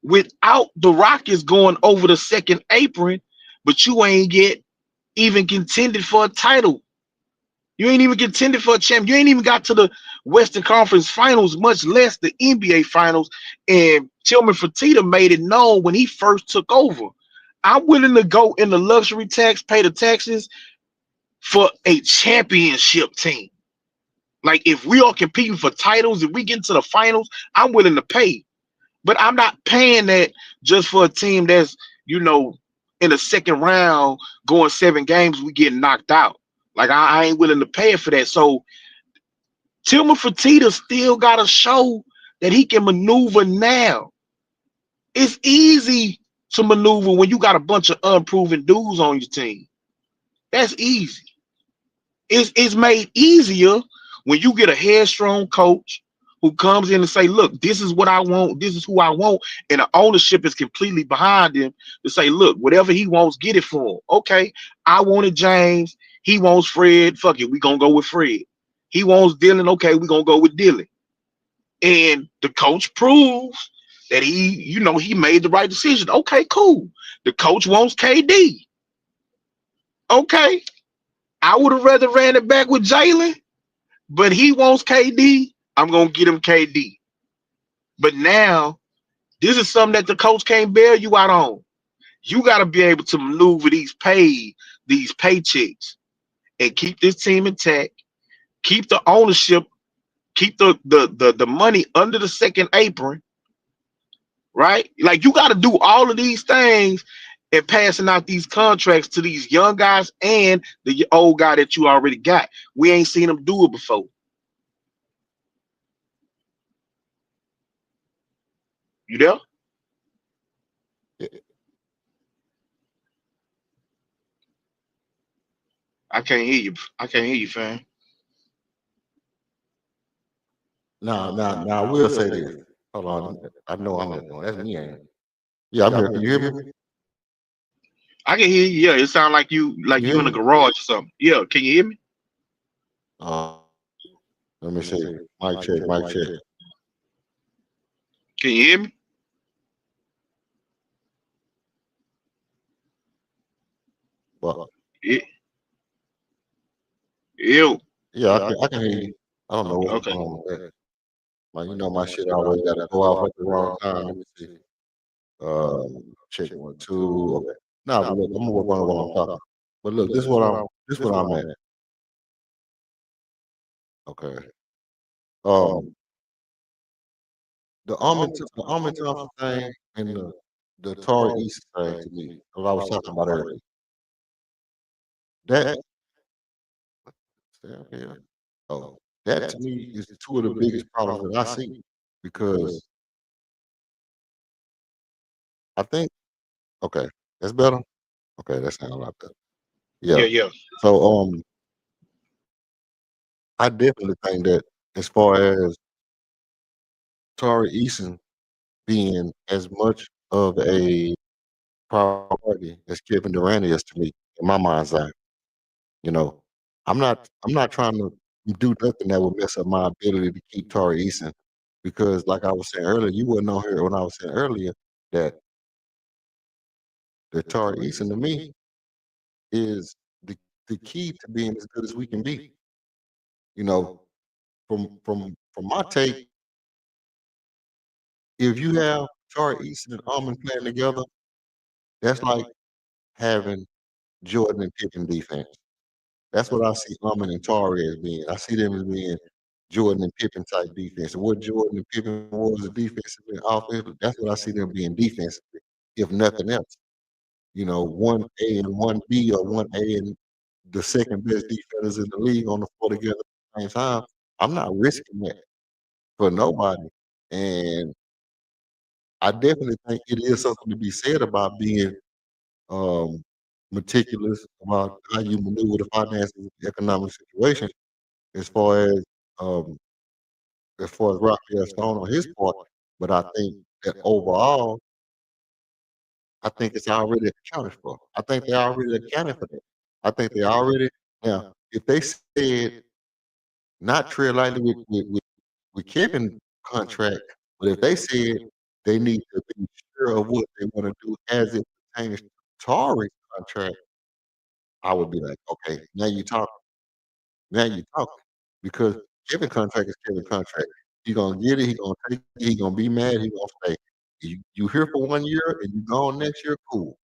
without the Rockets going over the second apron, but you ain't get even contended for a title? You ain't even contended for a champ. You ain't even got to the Western Conference Finals, much less the NBA Finals. And Tillman Fertitta made it known when he first took over. I'm willing to go in the luxury tax, pay the taxes for a championship team. Like if we are competing for titles, if we get into the finals, I'm willing to pay. But I'm not paying that just for a team that's, in the second round going 7 games, we get knocked out. Like I ain't willing to pay it for that. So Tillman Fertitta still got to show that he can maneuver now. It's easy to maneuver when you got a bunch of unproven dudes on your team. That's easy. It's made easier when you get a headstrong coach who comes in and say, look, this is what I want, this is who I want, and the ownership is completely behind him to say, look, whatever he wants, get it for him. Okay, I wanted James, he wants Fred, fuck it, we gonna go with Fred. He wants Dylan, okay, we gonna go with Dylan. And the coach proves that he made the right decision. Okay, cool. The coach wants KD. Okay, I would have rather ran it back with Jalen, but he wants KD. I'm gonna get him KD. But now this is something that the coach can't bail you out on. You got to be able to maneuver these paychecks, and keep this team intact. Keep the ownership. Keep the money under the second apron. Right? Like you got to do all of these things and passing out these contracts to these young guys and the old guy that you already got. We ain't seen them do it before. You there? Yeah. I can't hear you. I can't hear you, fam. Now, I will say this. Hold on. I know I'm at one. That's me, ain't it? Yeah, I'm here. Can you hear me? I can hear you. Yeah, it sounds like Can you hear you in a me? garage or something. Yeah, can you hear me? Uh, let me see. Mic check, mic check. Can you hear me? But Yeah. Ew. yeah, I can hear you. I don't know what's Okay. going on with that. My shit always got to go off at the wrong time. Let me see. Check 1, 2. Okay. Nah, but look, I'm gonna work on it while I'm talking. But look, this what I'm at. Okay. Um, the Armin Thompson thing and the Tari East thing to me, what I was talking about earlier. That yeah. Oh, that to me is two of the biggest problems that I see because I think okay, that's better. Okay, that sounds a lot better. Yeah. Yeah, yeah. So I definitely think that as far as Tari Eason being as much of a priority as Kevin Durant is to me in my mind's eye. You know, I'm not trying to do nothing that would mess up my ability to keep Tari Eason because like I was saying earlier, you wasn't on here when I was saying earlier that the Tari Eason to me is the the key to being as good as we can be. You know, from my take, if you have Tari Eason and Almond playing together, that's like having Jordan and Pippen defense. That's what I see Almond and Tari as being. I see them as being Jordan and Pippen type defense. And what Jordan and Pippen was defensively and offensively, that's what I see them being defensively, if nothing else. You know, one A and one B, or one A and the second best defenders in the league on the floor together at the same time. I'm not risking that for nobody. And I definitely think it is something to be said about being um, meticulous about how you maneuver the finances and the economic situation as far as um, Raphael Stone on his part. But I think that overall, I think it's already accounted for. I think they already accounted for that. I think they already now. If they said not tread lightly with Kevin's contract, but if they said they need to be sure of what they want to do as it pertains to Tari's contract, I would be like, okay, now you talk. Now you talking because Kevin contract is Kevin contract. He gonna get it. He gonna take it. He gonna be mad. He gonna stay. You here for 1 year and you gone next year, cool.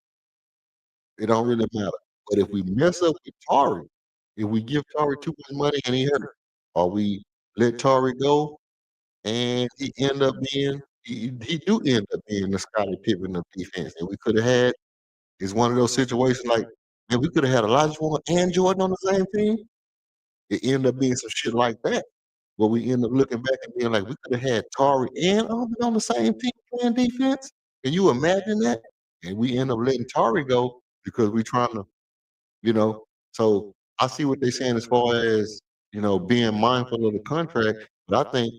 It don't really matter. But if we mess up with Tari, if we give Tari too much money and he hurt, or we let Tari go and he end up being he do end up being the Scottie Pippen of defense, and we could have had it's one of those situations like man, we could have had Elijah Warren and Jordan on the same team. It ended up being some shit like that. Where we end up looking back and being like, we could have had Tari and Aubrey on the same team playing defense. Can you imagine that? And we end up letting Tari go because we trying to, you know. So I see what they're saying as far as, being mindful of the contract, but I think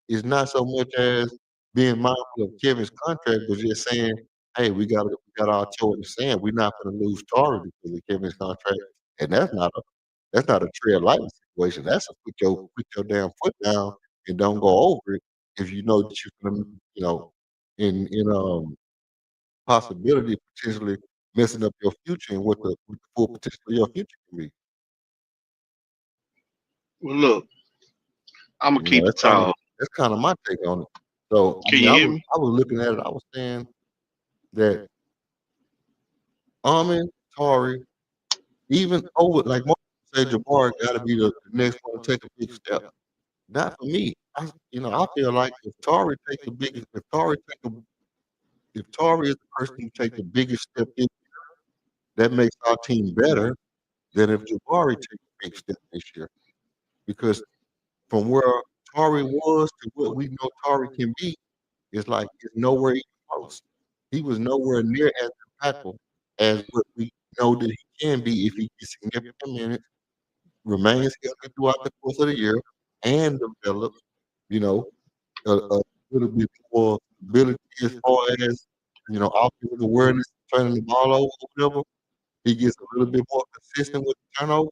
it's not so much as being mindful of Kevin's contract, but just saying, hey, we got our toe in the sand. We're not gonna lose Tari because of Kevin's contract. And that's not a tread lightly situation. That's a put your damn foot down and don't go over it if you know that you're gonna, in possibility potentially messing up your future and what the full potential of your future can be. Well, look, I'm gonna You know, keep it tall. that's kind of my take on it. So I Can mean, you I hear was me? I was looking at it. I was saying that Amin, Tari, even over like most people say, Jabbar got to be the next one to take a big step. Not for me. I feel like if Tari is the person who takes the biggest step in, that makes our team better than if Jabari takes a big step this year. Because from where Tari was to what we know Tari can be, it's like it's nowhere even close. He was nowhere near as impactful as what we know that he can be if he gets significant minutes, remains healthy throughout the course of the year, and develops, you know, a little bit more ability as far as, offensive awareness, turning the ball over, or whatever. He gets a little bit more consistent with the turnover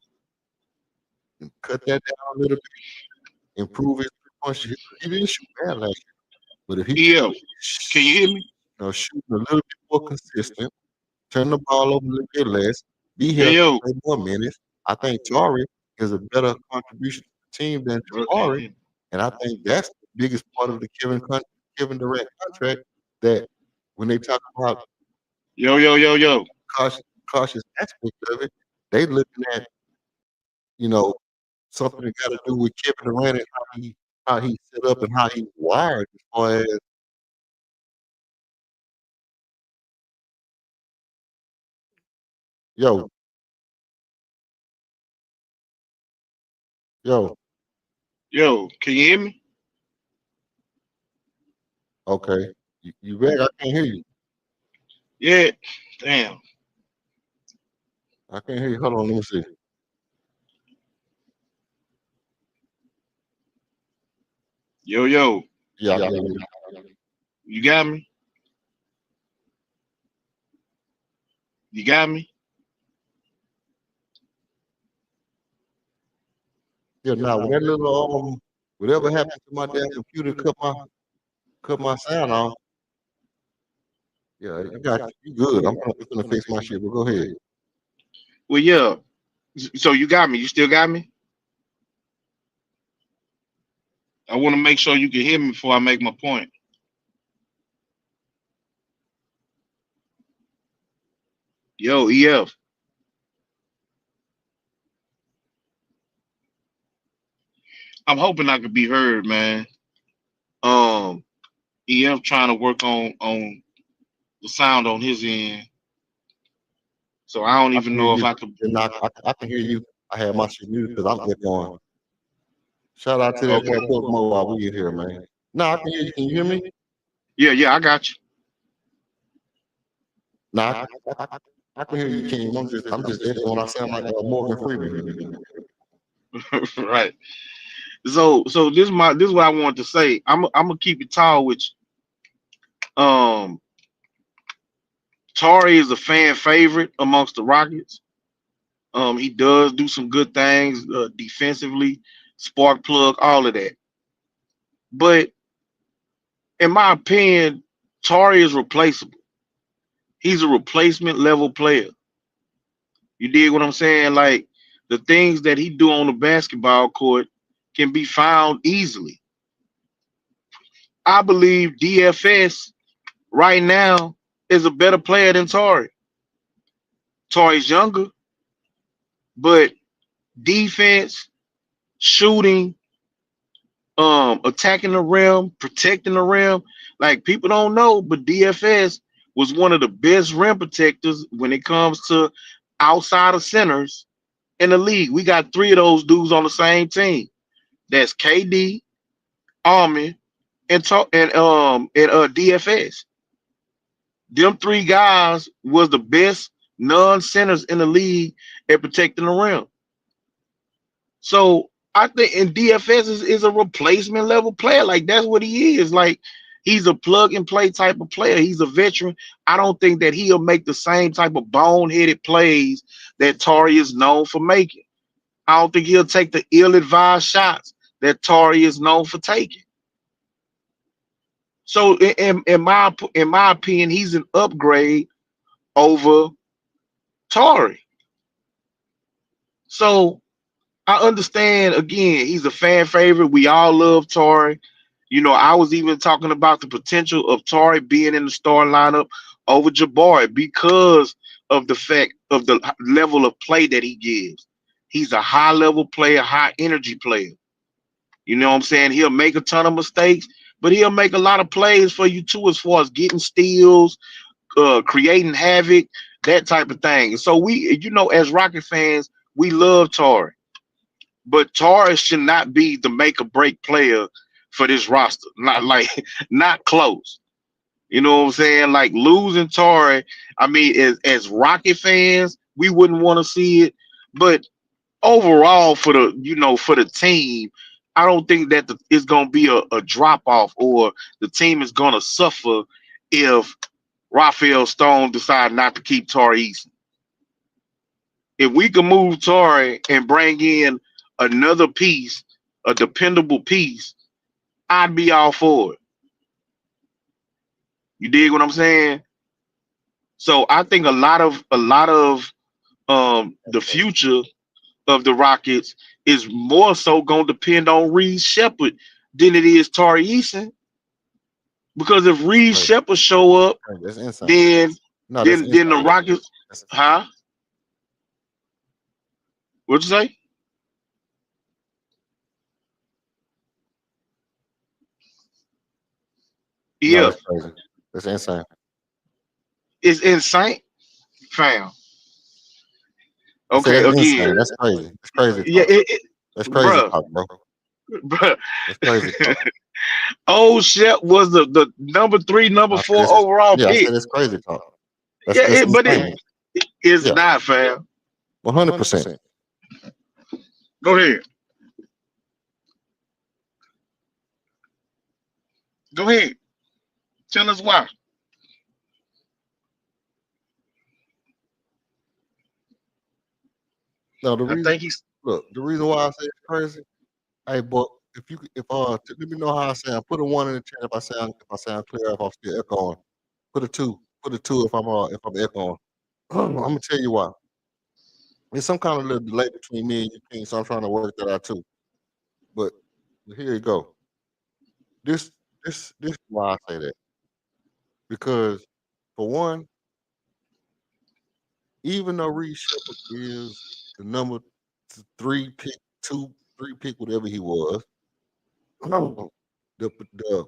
and cut that down a little bit, improve his three-point shooting. He didn't shoot bad last year, but if he can Yeah. Can you hear me? shooting a little bit more consistent, turn the ball over a little bit less, be Hey healthy, yo. play more minutes, I think Tari is a better contribution to the team than Jabari. Okay. And I think that's the biggest part of the Kevin Durant contract that when they talk about Yo, yo, yo, yo. cautious, cautious aspect of it, they looking at, you know, something that got to do with Kevin Durant and how he set up and how he wired as far as yo, yo, Yo, can you hear me? okay. You back? I can't hear you. Yeah. Damn. I can't hear you. Hold on, let me see. Yo, yo. Yeah, I can hear you. You got me? You got me? Yeah, now with that little whatever happened to my damn computer cut my sound off. Yeah, I got you. You good. I'm gonna fix my shit, but go ahead. Well, yeah. So you got me. You still got me? I want to make sure you can hear me before I make my point. Yo, EF. I'm hoping I could be heard, man. Um, EF trying to work on the sound on his end, so I don't I even can hear know if you. I could. And I can hear you. I had my shit muted because I'm echoing. Shout out to that Okay. boy Put Mo while we in here, man. No, I can hear you. Can you hear me? Yeah, I got No, I can hear you, King. I'm just echoing. I sound like Morgan Freeman. you. Right. So this is what I wanted to say. I'm gonna keep it tall with you. Tari is a fan favorite amongst the Rockets. He does do some good things defensively, spark plug, all of that. But in my opinion, Tari is replaceable. He's a replacement level player. You dig what I'm saying? Like the things that he do on the basketball court can be found easily. I believe DFS right now is a better player than Tari. Tari's younger, but defense, shooting, attacking the rim, protecting the rim. Like people don't know, but DFS was one of the best rim protectors when it comes to outside of centers in the league. We got three of those dudes on the same team. That's KD, Armin, and DFS. Them three guys was the best non-centers in the league at protecting the rim. So I think in DFS is a replacement level player. Like that's what he is. Like he's a plug and play type of player. He's a veteran. I don't think that he'll make the same type of boneheaded plays that Tari is known for making. I don't think he'll take the ill-advised shots that Tari is known for taking. So in my opinion, he's an upgrade over Tari. So I understand again, he's a fan favorite. We all love Tari. You know, I was even talking about the potential of Tari being in the starting lineup over Jabari because of the fact of the level of play that he gives. He's a high level player, high energy player. You know what I'm saying? He'll make a ton of mistakes, but he'll make a lot of plays for you too, as far as getting steals, creating havoc, that type of thing. And so we, you know, as Rocket fans, we love Tari. But Torres should not be the make or break player for this roster. Not like not close. You know what I'm saying? Like losing Torres, I mean, as Rocket fans, we wouldn't want to see it. But overall, for the for the team, I don't think that it's gonna be a drop off or the team is gonna suffer if Raphael Stone decide not to keep Torrey Eason. If we can move Torrey and bring in another piece, a dependable piece, I'd be all for it. You dig what I'm saying? So I think a lot of the future of the Rockets is more so gonna depend on Reed Shepard than it is Tari Eason. Because if Reed Right. Shepard show up, Right. That's insane. then No, that's then the insane. Rockets, That's, huh? What'd you say? no, Yeah, that's crazy. That's insane. it's insane, fam. I said Okay, that's again, insane. That's crazy. That's crazy yeah, talk. That's crazy bruh, talk, bro. bruh. That's crazy talk. Old Shep was the number three, number I said four this is overall yeah. I pick. said it's crazy talk. Yeah, That's but insane. it's Yeah, not, fam. 100%. Go ahead. Go ahead. Tell us why. No, I think he's the reason why I say it's crazy. Hey, but let me know how I sound. Put a one in the chat if I sound clear. If I'm still echoing, put a two. Put a two if I'm echoing. I'm gonna tell you why. There's some kind of little delay between me and you, King, so I'm trying to work that out too. But here you go. This this is why I say that. Because for one, even though Reed Shepard is the number three pick, three pick, whatever he was, the the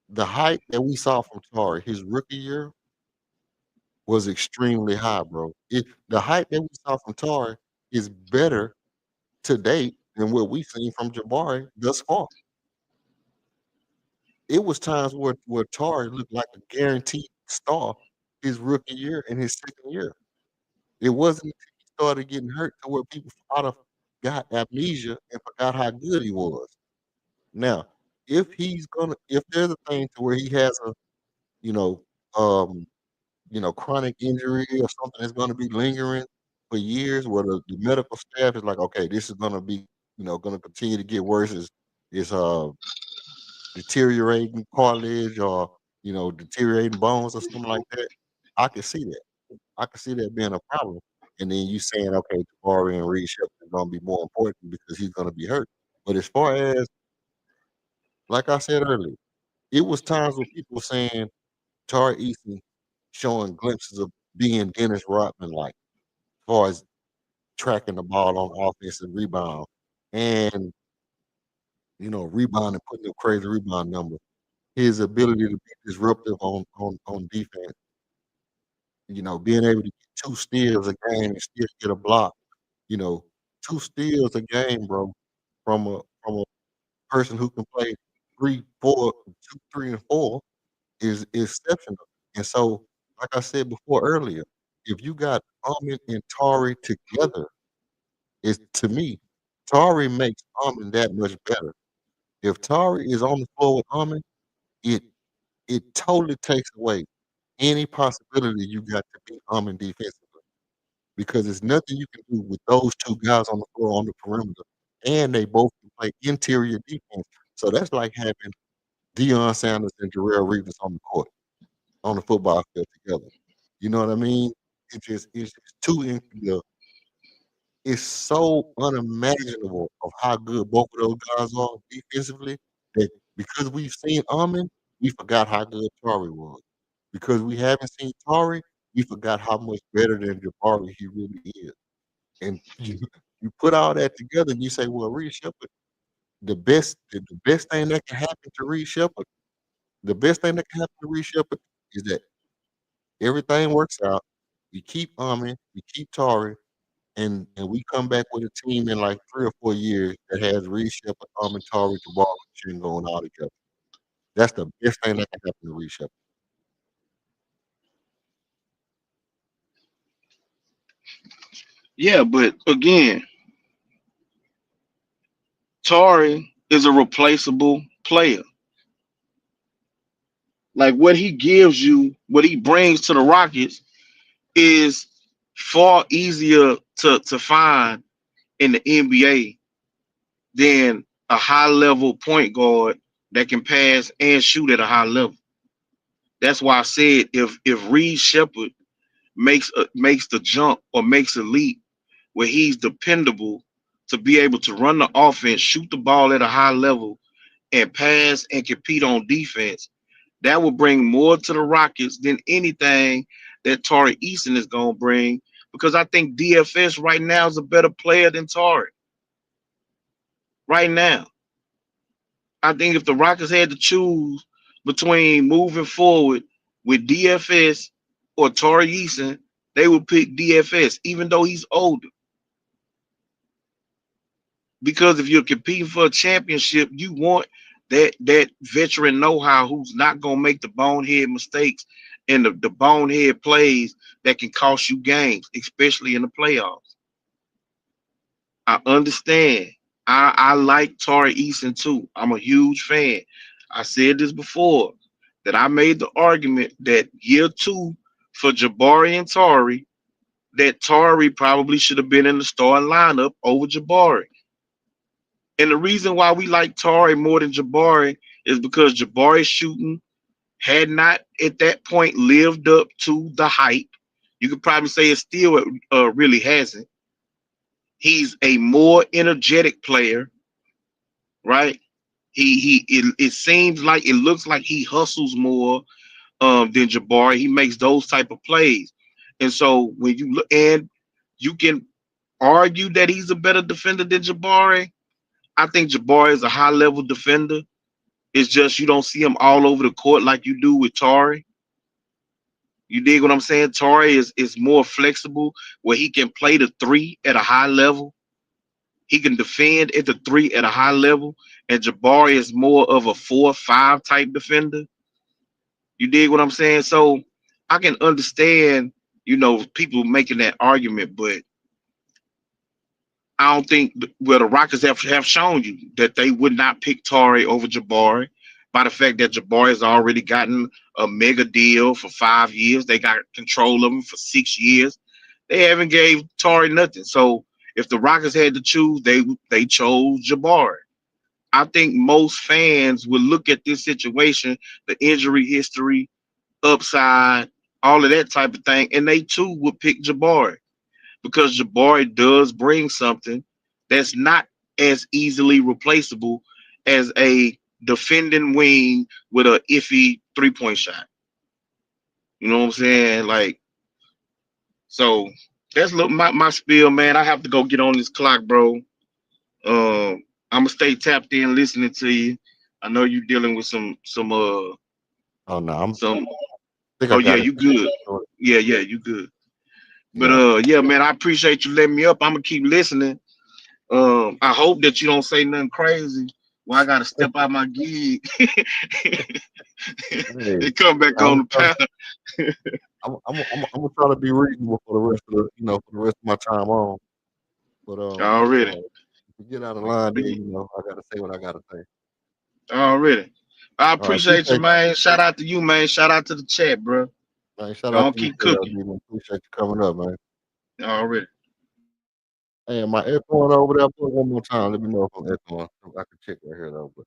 the hype that we saw from Tari his rookie year was extremely high, bro. The hype that we saw from Tari is better to date than what we've seen from Jabari thus far. It was times where Tari looked like a guaranteed star his rookie year and his second year. It wasn't until he started getting hurt to where people out of got amnesia and forgot how good he was. Now, if there's a thing to where he has a, you know, um, chronic injury or something that's gonna be lingering for years, where the medical staff is like, okay, this is gonna be, gonna continue to get worse. Is deteriorating cartilage or deteriorating bones or something like that. I can see that. I can see that being a problem. And then you saying, okay, Jabari and Reed Shepard are going to be more important because he's going to be hurt. But as far as, like I said earlier, it was times where people were saying Tari Eason showing glimpses of being Dennis Rodman like, as far as tracking the ball on offense and rebound, and rebounding, putting up crazy rebound numbers. His ability to be disruptive on defense. Being able to get 2 steals a game and still get a block. You know, 2 steals a game, bro, from a person who can play 3, 4, 2, 3, and 4 is exceptional. And so, like I said before earlier, if you got Ahmed and Tari together, it's to me, Tari makes Ahmed that much better. If Tari is on the floor with Ahmed, it it totally takes away any possibility you got to beat Ahmed defensively because there's nothing you can do with those 2 guys on the floor on the perimeter, and they both can play interior defense. So that's like having Deion Sanders and Jarrell Reeves on the court, on the football field together. You know what I mean? It's just too inferior. It's so unimaginable of how good both of those guys are defensively that because we've seen Amin, we forgot how good Tari was. Because we haven't seen Tari, we forgot how much better than Jabari he really is. And you put all that together and you say, well, Reed Shepard, the best thing that can happen to Reed Shepard, the best thing that can happen to Reed Shepard is that everything works out. We keep Amin, we keep Tari, and we come back with a team in like 3 or 4 years that has Reed Shepard, Tari, Jabari, and going all together. That's the best thing that can happen to Reed Shepard. Yeah, but again, Tari is a replaceable player. Like what he gives you, what he brings to the Rockets is far easier to find in the NBA than a high level point guard that can pass and shoot at a high level. That's why I said if Reed Shepard makes the jump or makes a leap where he's dependable to be able to run the offense, shoot the ball at a high level, and pass and compete on defense, that will bring more to the Rockets than anything that Tari Eason is going to bring. Because I think DFS right now is a better player than Tari. Right now, I think if the Rockets had to choose between moving forward with DFS or Tari Eason, they would pick DFS, even though he's older. Because if you're competing for a championship, you want that veteran know-how who's not gonna make the bonehead mistakes and the bonehead plays that can cost you games, especially in the playoffs. I understand. I like Tari Eason too. I'm a huge fan. I said this before that I made the argument that year 2 for Jabari and Tari, that Tari probably should have been in the starting lineup over Jabari. And the reason why we like Tari more than Jabari is because Jabari's shooting had not at that point lived up to the hype. You could probably say it still really hasn't. He's a more energetic player, right? It seems like it looks like he hustles more than Jabari. He makes those type of plays. And so when you look, and you can argue that he's a better defender than Jabari. I think Jabari is a high level defender. It's just you don't see him all over the court like you do with Tari. You dig what I'm saying? Tari is more flexible where he can play the three at a high level. He can defend at the three at a high level. And Jabari is more of a 4-5 type defender. You dig what I'm saying? So I can understand, people making that argument, but I don't think well the Rockets have shown you that they would not pick Tari over Jabari by the fact that Jabari has already gotten a mega deal for 5 years. They got control of him for 6 years. They haven't gave Tari nothing. So if the Rockets had to choose, they chose Jabari. I think most fans would look at this situation, the injury history, upside, all of that type of thing, and they too would pick Jabari because Jabari does bring something that's not as easily replaceable as a defending wing with a iffy 3-point shot. You know what I'm saying? Like, so that's my spiel, man. I have to go get on this clock, bro. I'm gonna stay tapped in listening to you. I know you're dealing with Oh no, some. think Oh I yeah, got it. you good. Yeah, you good. But Yeah. yeah, man, I appreciate you letting me up. I'm gonna keep listening. I hope that you don't say nothing crazy. Well, I gotta step out my gig Hey, and come back I'm on the trying, panel. I'm gonna try to be reasonable for the rest of for the rest of my time on. But Already. if you get out of line, then I gotta say what I gotta say. Already. I All right, appreciate you, appreciate man. Shout out to you, man. Shout out to the chat, bro. you, man. Shout out Don't to you keep too, cooking. LD, man. Appreciate you coming up, man. Already. Hey, am I echoing over there? Put it one more time. Let me know if I'm echoing. I can check right here though. But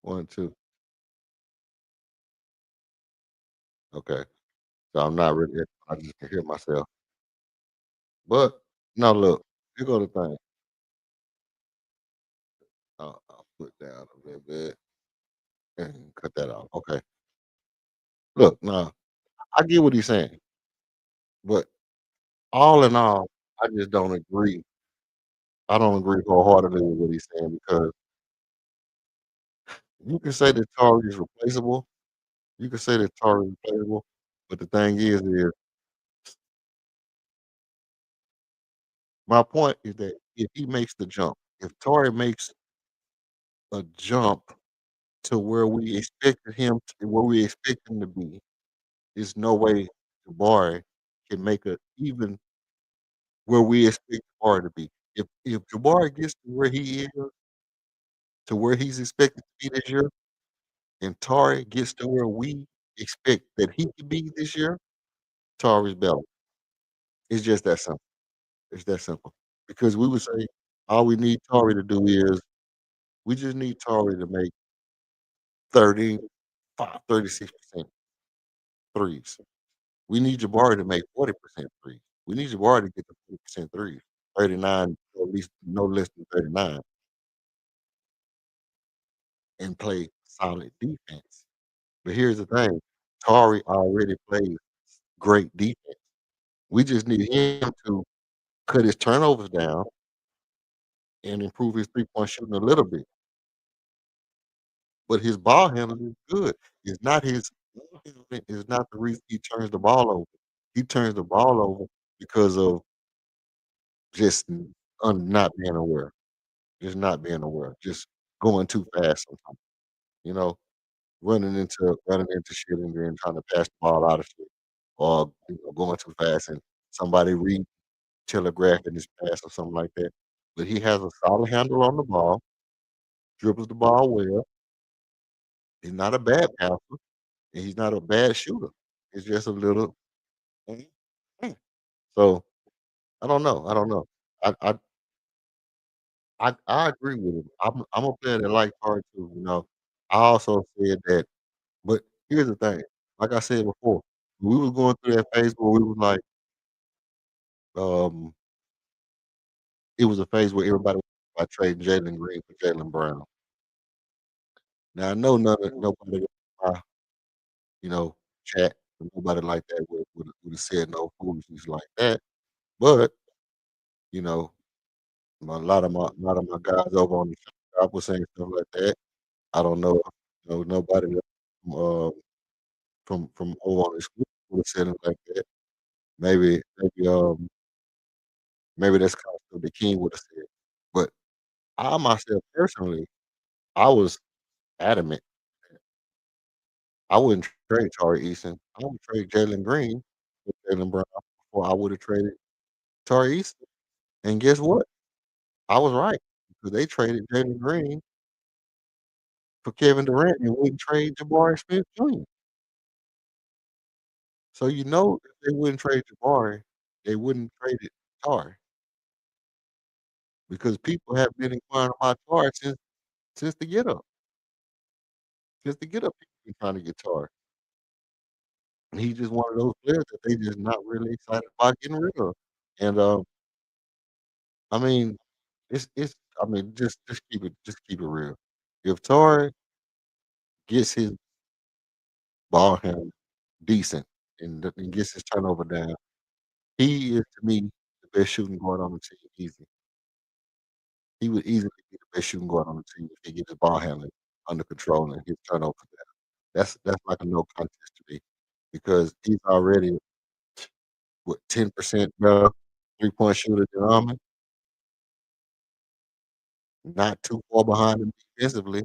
1, 2. Okay. So I'm not really echoing. I just can hear myself. But no, look, here go the thing. I'll put down a little bit and cut that off. Okay. Look, now I get what he's saying, but all in all, I just don't agree. I don't agree wholeheartedly with what he's saying because you can say that Tari is replaceable. You can say that Tari is replaceable, but the thing is my point is that if he makes the jump, if Tari makes a jump to where we expect him to be, there's no way Jabari can make a even where we expect Jabari to be. If Jabari gets to where he is, to where he's expected to be this year, and Tari gets to where we expect that he could be this year, Tari's better. It's just that simple. It's that simple. Because we would say all we need Tari to do is we just need Tari to make 36% threes. We need Jabari to make 40% threes. We need Jabari to get to 40% threes. 39, or at least no less than 39, and play solid defense. But here's the thing, Tari already plays great defense. We just need him to cut his turnovers down and improve his three-point shooting a little bit. But his ball handling is good. It's not his ball handling is not the reason he turns the ball over. He turns the ball over because of just not being aware, just not being aware, just going too fast sometimes, you know, running into shit and then trying to pass the ball out of shit, or going too fast and somebody telegraphing his pass or something like that. But he has a solid handle on the ball, dribbles the ball well. He's not a bad passer, and he's not a bad shooter. It's just a little. Mm, mm. So I don't know. I don't know. I I I agree with him. I'm a player that like hard too. I also said that, but here's the thing. Like I said before. we was going through that phase where we was like, um, it was a phase where everybody was about trading Jalen Green for Jalen Brown. Now I know nobody, uh, you know, chat, nobody like that would have said no foolishness like that. But you know, a lot of my guys over on the shop was saying stuff like that. I don't know, nobody from from over on this group would have said it like that. Maybe maybe that's kind of stuff the King would have said. But I myself personally, I was adamant. I wouldn't trade Tari Eason. I would trade Jalen Green for Jalen Brown before I would have traded Tari Eason. And guess what? I was right because they traded Jalen Green for Kevin Durant and wouldn't trade Jabari Smith Jr. So you know if they wouldn't trade Jabari, they wouldn't trade it Tari because people have been inquiring about Tari since the get up. Since the get up, people been trying to get Tari. And he's just one of those players that they just not really excited about getting rid of. And I mean, it's I mean, just keep it real. If Tari gets his ball handling decent and gets his turnover down, he is to me the best shooting guard on the team. Easy. He would easily be the best shooting guard on the team if he get his ball handling under control and his turnover down. That's like a no contest to me because he's already what 10% better 3-point shooter than Almond, not too far behind him defensively.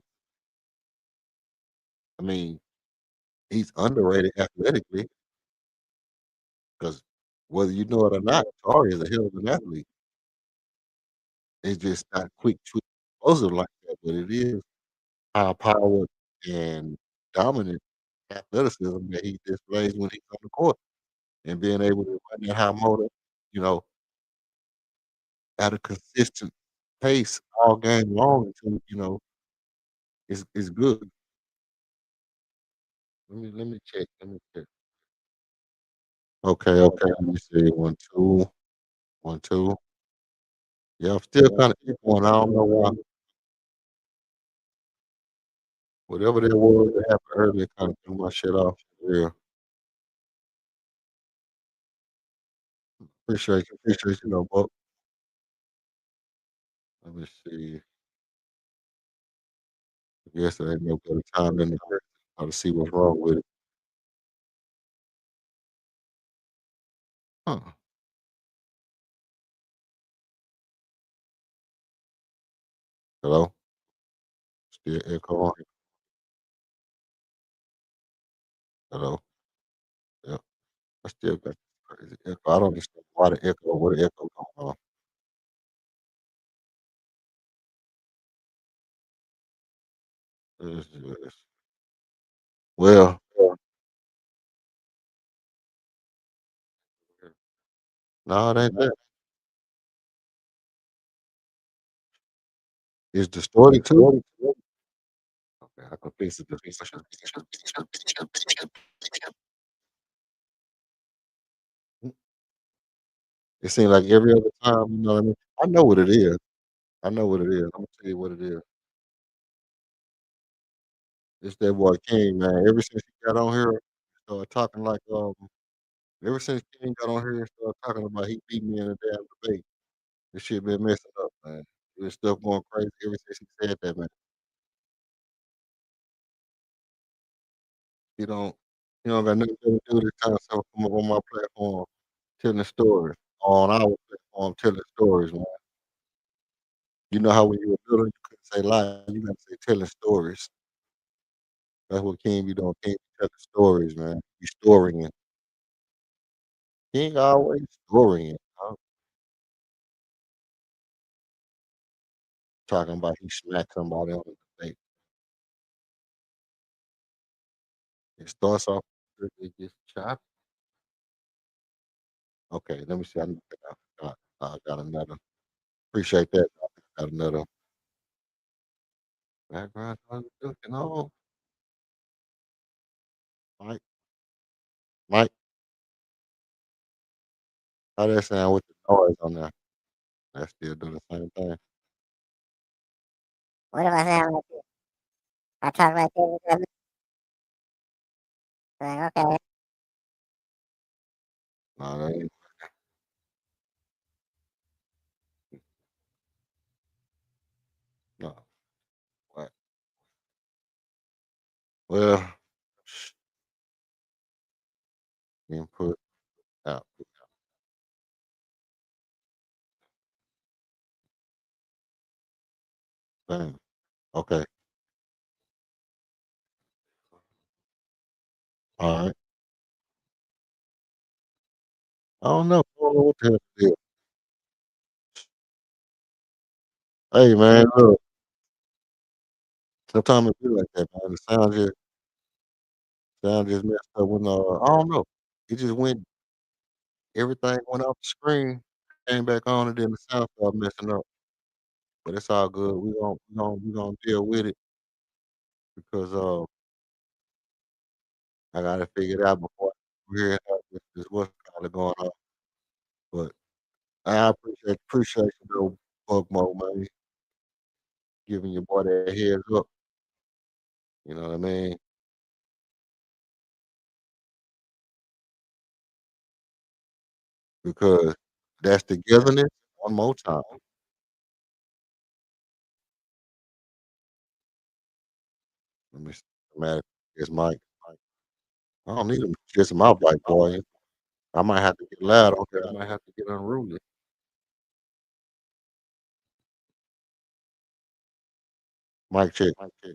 I mean, he's underrated athletically because whether you know it or not, Tari is a hell of an athlete. It's just not quick, twitch, explosive like that, but it is high power and dominant athleticism that he displays when he's on the court, and being able to run that high motor, you know, at a consistent pace all game long until, is good. Let me check, let me check. Okay, okay, let me see. 1, 2, 1, 2. Yeah, I'm still kinda echoing, I don't know why. Whatever that was that happened earlier kinda threw my shit off. Yeah, appreciate you though, Buck. Let me see. I guess there ain't no better time than now to see what's wrong with it. Huh. Hello? Still echo? Hello? Yeah, I still got this crazy echo. I don't understand why the echo what the echo going on. This is well, no, it ain't that. It's distorted too? Okay, I can fix it. It seems like every other time, you know what I mean? I know what it is. I know what it is. Imma tell you what it is. It's that boy King, man. Ever since he got on here, started talking like, ever since King got on here and started talking about he beat me in a damn debate, this shit been messing up, man. This stuff going crazy ever since he said that, man. He don't he don't got nothing better to do this time, so come up on my platform telling stories, on our platform telling stories, man. You know how when you were little, you couldn't say lie, you gotta say telling stories. That's what King be doing. King be telling stories, man. He storying. King always storying, talking about he smacked somebody on the debate. It starts off good, it gets choppy. Okay, let me see. I got another. Appreciate that. Got another background noise looking on. Mike, Mike. How that sound with the noise on there? That still do the same thing. What if I sound like this? I talk like this. Like, okay. No, that ain't no. What? Well, input out. Bam. Okay. All right. I don't know. I don't know what the hell it is. Hey man, look. Sometimes it be like that, man. The sound just messed up when I don't know. It just went everything went off the screen, came back on, and then the sound started messing up. But it's all good. We gonna deal with it because I gotta figure it out before I hear this what's kinda going on. But I appreciate you though, Pug Mo, man, giving your boy that heads up. You know what I mean? Because that's togetherness. One more time. Let me see. Man, it's Mike. I don't need him just my bike, boy. I might have to get loud on here. I might have to get unruly. Mic check. Mic check.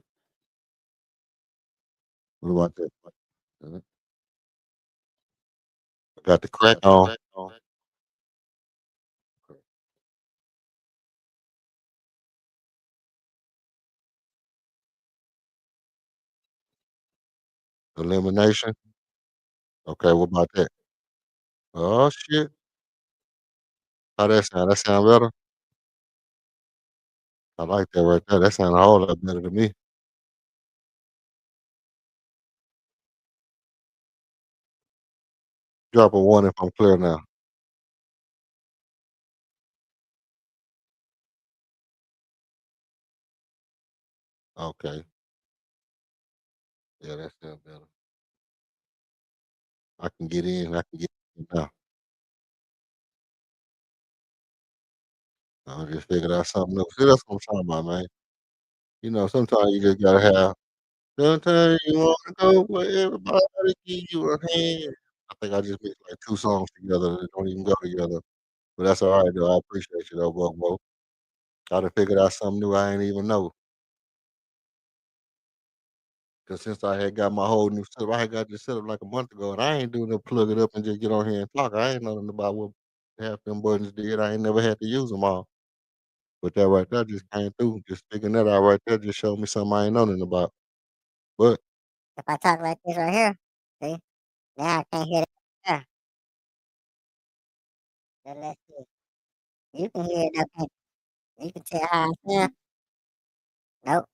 What about that? Uh, got the crack on. Elimination. Okay, what about that? Oh shit. How that sound? That sound better? I like that right there. That sound a whole lot better to me. Drop a one if I'm clear now. Okay. Yeah, that sounds better. I can get in. I can get in now. I just figured out something new. See, that's what I'm talking about, man. You know, sometimes you just gotta have. Sometimes you want to go where everybody give you a hand. I think I just mixed like two songs together that don't even go together. But that's all right though. I appreciate you though, Buckbo. I done figured out something new I ain't even know. Cause since I had got my whole new setup, I had got this setup like a month ago, and I ain't doing no plug it up and just get on here and talk. I ain't know nothing about what half them buttons did. I ain't never had to use them all. But that right there just came through. Just figuring that out right there just showed me something I ain't know nothing about. But If I talk like this right here, see, now I can't hear that. Yeah, then let's see. You can hear it though, can't you? You can tell how I sound. Nope,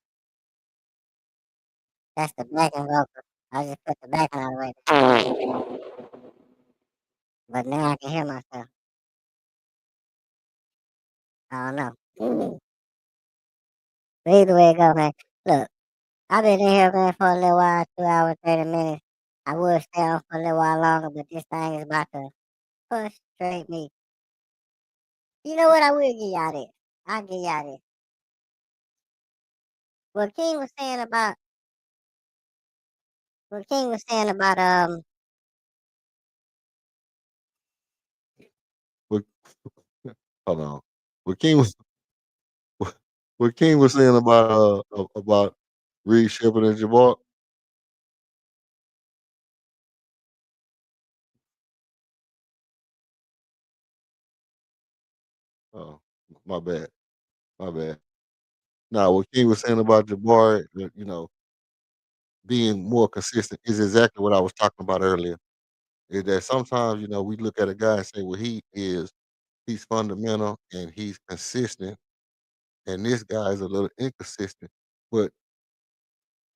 that's the backing vocal. I just put the backing on the way. But now I can hear myself. I don't know. But either way it go, man. Look, I've been in here, man, for a little while, 2 hours, 30 minutes. I would stay on for a little while longer, but this thing is about to frustrate me. You know what? I will give y'all this. I'll give y'all this. What King was saying about what King was saying about what hold on. What King was what King was saying about Reed Shepherd and Jabbar. Oh, my bad. My bad. Now what King was saying about Jabbar, being more consistent is exactly what I was talking about earlier. Is that sometimes, we look at a guy and say, well, he's fundamental and he's consistent, and this guy is a little inconsistent. But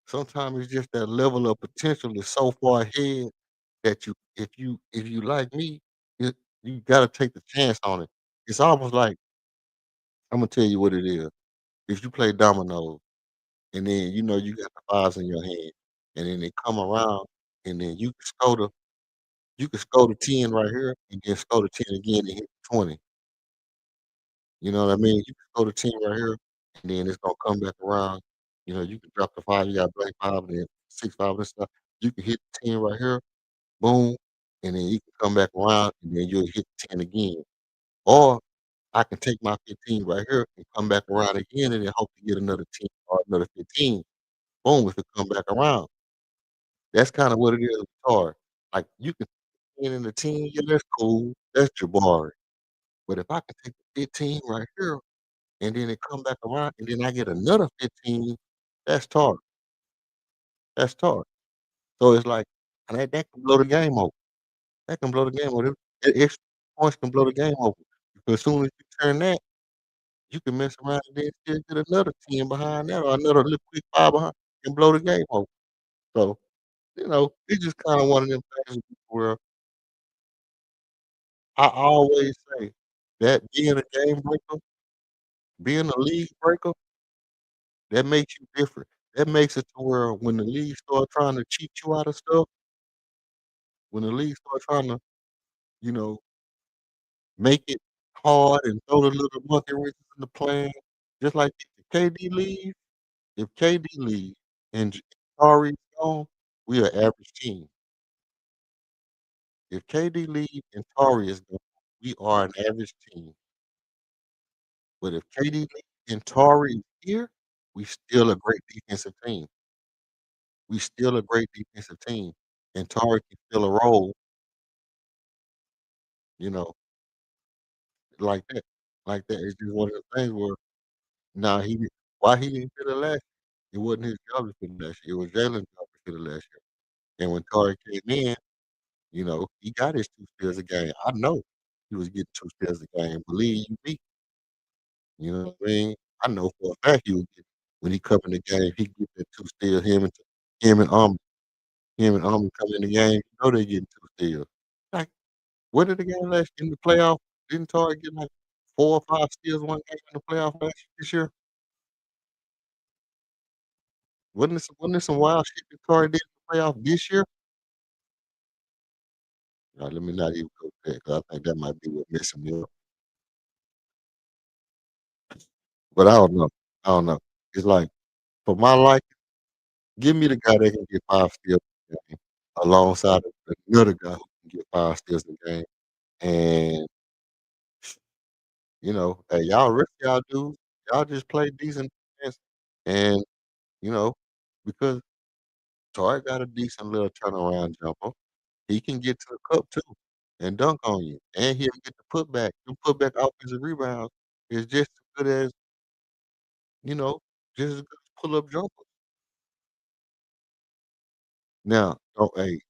sometimes it's just that level of potential is so far ahead that if you like me, you You gotta take the chance on it. It's almost like Imma tell you what it is. If you play dominoes and then you got the fives in your hand, and then they come around, and then you can score the 10 right here, and then score the 10 again and hit the 20. You know what I mean? You can score the 10 right here, and then it's gonna come back around. You can drop the 5, you got blank 5, and then 6, 5, and stuff. You can hit the 10 right here, boom, and then you can come back around, and then you'll hit 10 again. Or I can take my 15 right here and come back around again and then hope to get another 10 or another 15. Boom, if it come back around. That's kinda what it is with guitar. Like, you can 10 and the 10, yeah, that's cool. That's Jabari. But if I can take the 15 right here and then it come back around and then I get another 15, that's Tar. That's Tar. So it's like, and that can blow the game open. That can blow the game open. Extra points can blow the game open. Because as soon as you turn that, you can mess around and then still get another 10 behind that or another little quick 5 behind and blow the game open. So, it's just kinda one of them things where I always say that being a game breaker, being a league breaker, that makes you different. That makes it to where when the league start trying to cheat you out of stuff, when the league start trying to, you know, make it hard and throw the little monkey wrenches in the plan, just like if KD leaves and Jari's gone, we are average team. If KD leaves and Tari is gone, we are an average team. But if KD leaves and Tari is here, we still a great defensive team. We still a great defensive team, and Tari can fill a role, you know, like that, like that. It's just one of the things where now he did why he didn't fit it last year. It wasn't his job to fit it last year. It was Jalen's job to fit it last year. And when Tari came in, he got his 2 steals a game. I know he was getting 2 steals a game. Believe you me, you know what I mean? I know for a fact he would get when he come in the game, he get that 2 steals. Him and come in the game, they getting 2 steals. Like, what did the game last in the playoff? Didn't Tari get like 4 or 5 steals one game in the playoff this year? Wasn't this some wild shit that Tari did in the playoff this year? Let me not even go there 'cause I think that might be what messing me up. But I don't know. I don't know. It's like, for my life, give me the guy that can get 5 steals a game alongside of another guy who can get 5 steals a game. And, hey, rest of y'all dudes, y'all just play decent defense. And, you know, because Troy got a decent little turnaround jumper. He can get to the cup too and dunk on you. And he'll get the putback. Them putback offensive rebounds is just as good as, you know, just as good as pull-up jumpers. Now, oh, hey,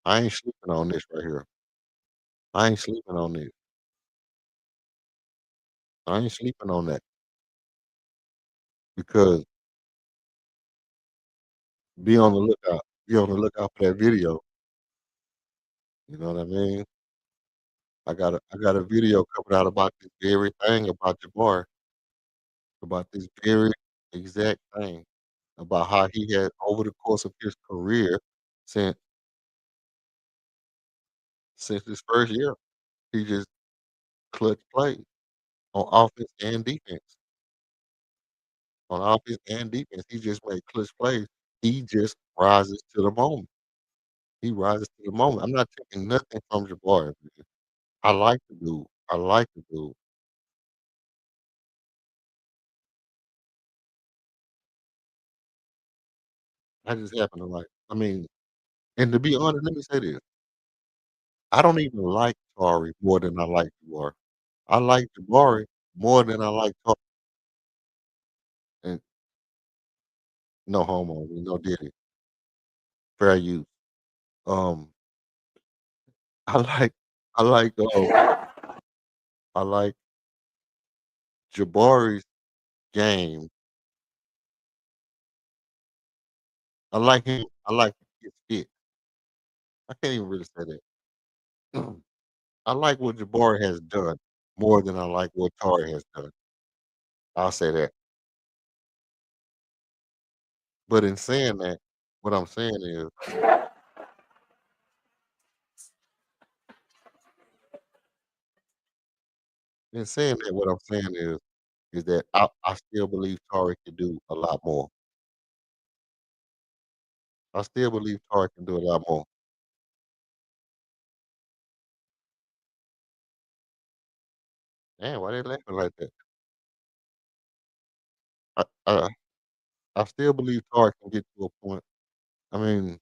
I ain't sleeping on this right here. I ain't sleeping on this. I ain't sleeping on that because be on the lookout. Be on the lookout for that video. You know what I mean? I got a video coming out about this very thing about Jabbar, about this very exact thing, about how he had over the course of his career since since his first year, he just clutch plays on offense and defense. On offense and defense, he just made clutch plays. He just rises to the moment. He rises to the moment. I'm not taking nothing from Jabbar, man. I like the dude. I like the dude. I just happen to like I mean, and to be honest, let me say this. I don't even like Tari more than I like Jabari. I like Jabari more than I like Tari. And no homo, no diddy. Fair use. Um, I like I like I like Jabari's game. I like him. I like his fit. I can't even really say that. I like what Jabari has done more than I like what Tari has done. I'll say that. But in saying that, what I'm saying is, in saying that, what I'm saying is that I still believe Tari can do a lot more. I still believe Tari can do a lot more. Damn, why they laughing like that? I I, I still believe Tari can get to a point. I mean,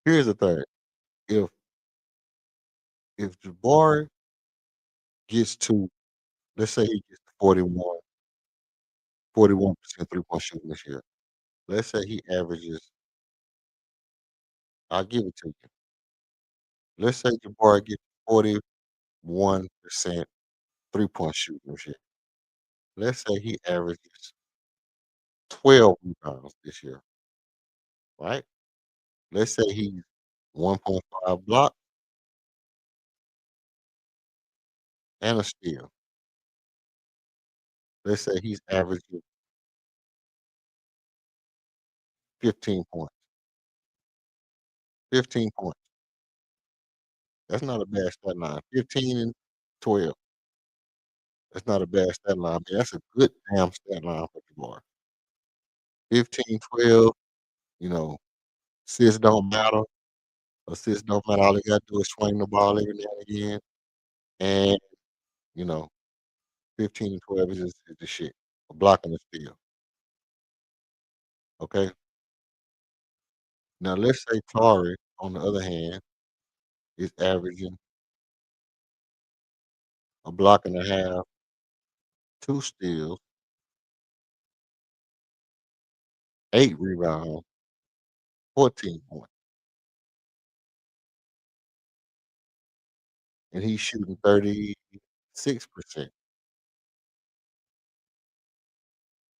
here's the thing: if Jabari gets to, let's say he gets to 41% 3-point shooting this year. Let's say he averages, I'll give it to you. Let's say Jabari gets 41% 3-point shooting this year. Let's say he averages 12 rebounds this year, right? Let's say he's 1.5 blocks and a steal. Let's say he's averaging 15 points. 15 points. That's not a bad stat line. 15 and 12. That's not a bad stat line. Man, that's a good damn stat line for Jabari. 15, 12, you know, assists don't matter. Assists don't matter. All they got to do is swing the ball every now and again. And, you know, 15 and 12 is the shit. A block and a steal. Okay. Now let's say Tari, on the other hand, is averaging a block and a half, two steals, 8 rebounds, 14 points, and he's shooting 36%,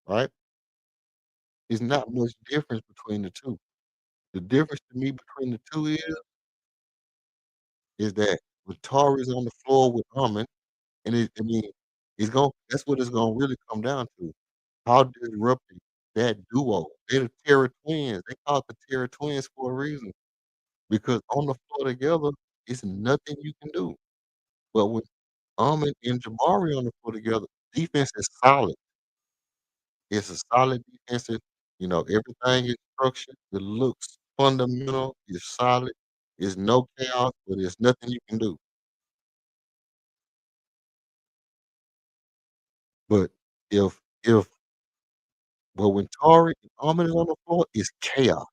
right? It's not much difference between the two. The difference to me between the two is that with Tari's on the floor with Drummond, and I mean, it's going that's what it's gonna really come down to. How disruptive that duo. They're the Terra twins. They call it the Terra twins for a reason. Because on the floor together, it's nothing you can do. But with Ahmed and Jabari on the floor together, defense is solid. It's a solid defensive, everything is structured. It looks fundamental. It's solid. It's no chaos, but there's nothing you can do. But if but when Tari and Ahmed is on the floor, it's chaos.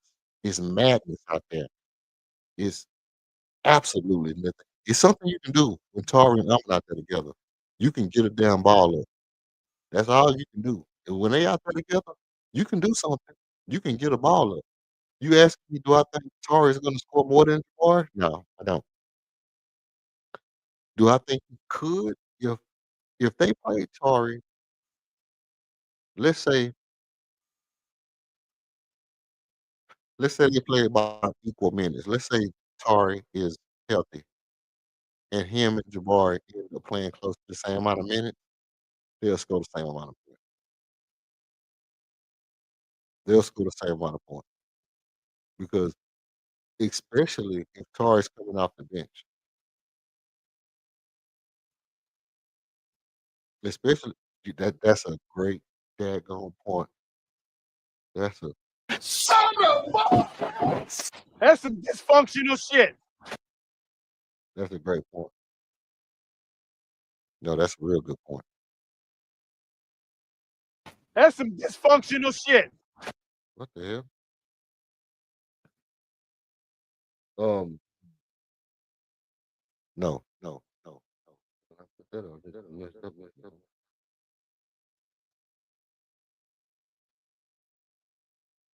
It's madness out there. It's absolutely nothing. It's something you can do when Tari and Ahmed out there together. You can get a damn ball up. That's all you can do. And when they out there together, you can do something. You can get a ball up. You ask me, do I think Tari is gonna score more than Jabari? No, I don't. Do I think he could? If they played Tari, let's say let's say they play about equal minutes. Let's say Tari is healthy and him and Jabari end up playing close to the same amount of minutes, they'll score the same amount of points. They'll score the same amount of points because especially if Tari's coming off the bench, especially that's a great daggone point. That's a Son of a- That's some dysfunctional shit. that's a great point. No, that's a real good point. That's some dysfunctional shit. What the hell? Um, no, no, no, no. When I put that on, that'll mess up, mess up.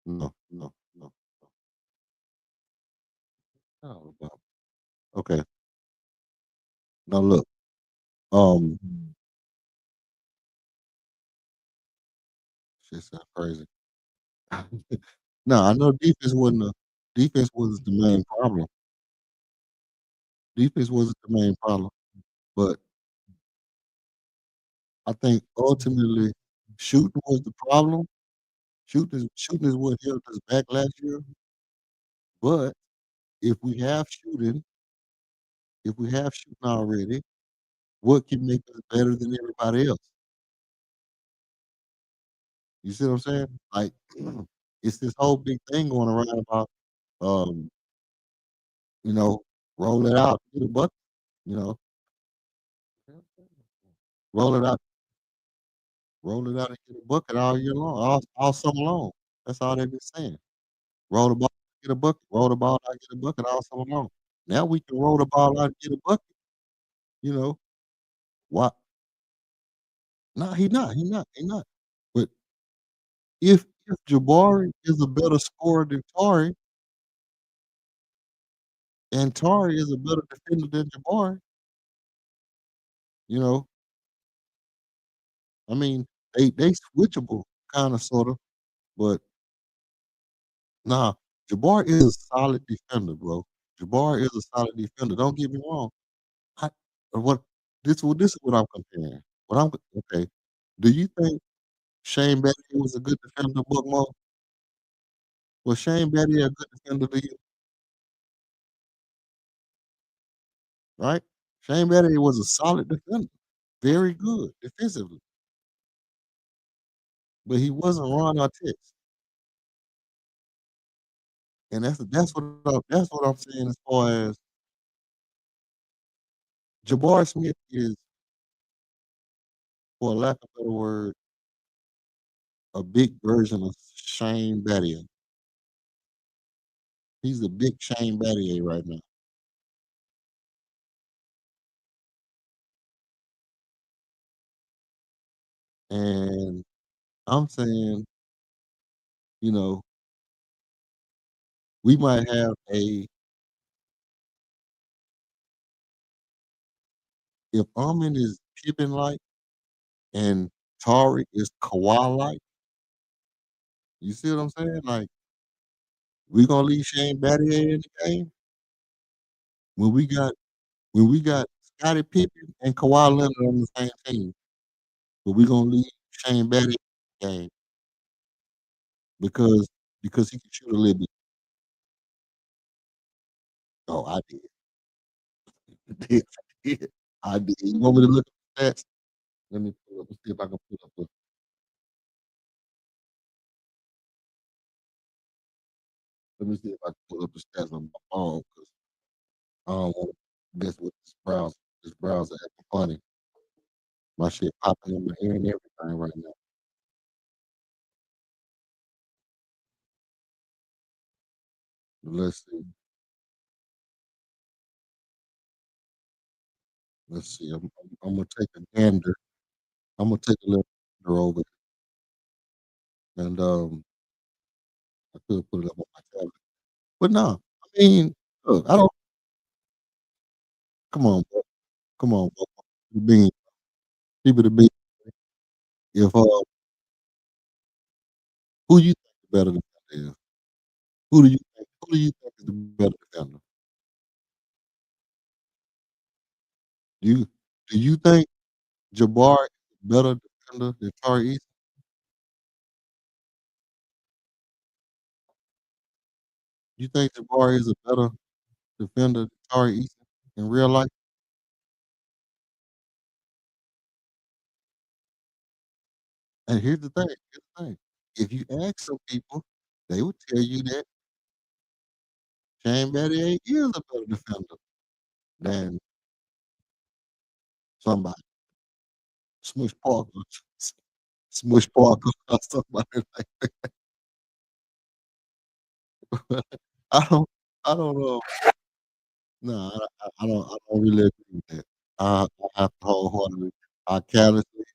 No, no, no, no. No. Okay. Now look. Um, shit sound crazy. No, I know defense was the main problem. Defense wasn't the main problem, but I think ultimately shooting was the problem. Shooting is what held us back last year. But if we have shooting, if we have shooting already, what can make us better than everybody else? You see what I'm saying? Like it's this whole big thing going around about um, you know, roll it out, get a bucket, you know, roll it out, roll it out and get a bucket all year long, all summer long. That's all they've been saying. Roll the ball, get a bucket, roll the ball out, get a bucket all summer long. Now we can roll the ball out and get a bucket, you know. Why? No, he not. But if Jabari is a better scorer than Tari, and Tari is a better defender than Jabari, you know, I mean, they switchable kind of sort of, but nah, Jabari is a solid defender, bro. Jabari is a solid defender. Don't get me wrong. I what this is what I'm comparing. What I'm okay. Do you think Shane Battier was a good defender, Bookmo? Was Shane Battier a good defender to you? Right? Shane Battier was a solid defender, very good defensively, but he wasn't Ron Artest, and that's what I'm saying as far as Jabari Smith is, for lack of a better word, a big version of Shane Battier. He's a big Shane Battier right now, and I'm saying, you know, we might have a if Armin is Pippen like and Tari is Kawhi like. You see what I'm saying? Like we gonna leave Shane Battier in the game when we got Scottie Pippen and Kawhi Leonard on the same team, but we gonna leave Shane Battier in the game because he can shoot a little bit. Oh, I did. I did. I did. You want me to look at the stats? Let me pull up and see if I can pull up let me see if I can pull up the stats on my phone because I don't want to mess with this browser. This browser acting funny. My shit popping in my ear and everything right now. Let's see. Let's see. I'm gonna take a gander. I'm gonna take a little gander over it, and I could put it up on my tablet. But no, I mean, look, I don't. Come on, bro. Come on, bro. The bean, keep it a bean. If who you think the better defender is? Who do you think? Who do you think is the better defender? Do you do you think Jabbar is a better defender than Tari Eason? You think Jabbar is a better defender than Tari Eason in real life? And here's the thing. If you ask some people, they would tell you that Shane Battier is a better defender than somebody, Smush Parker, Smush Parker, or somebody like. I don't, I don't know. No, I don't really agree with that. I have to I callously,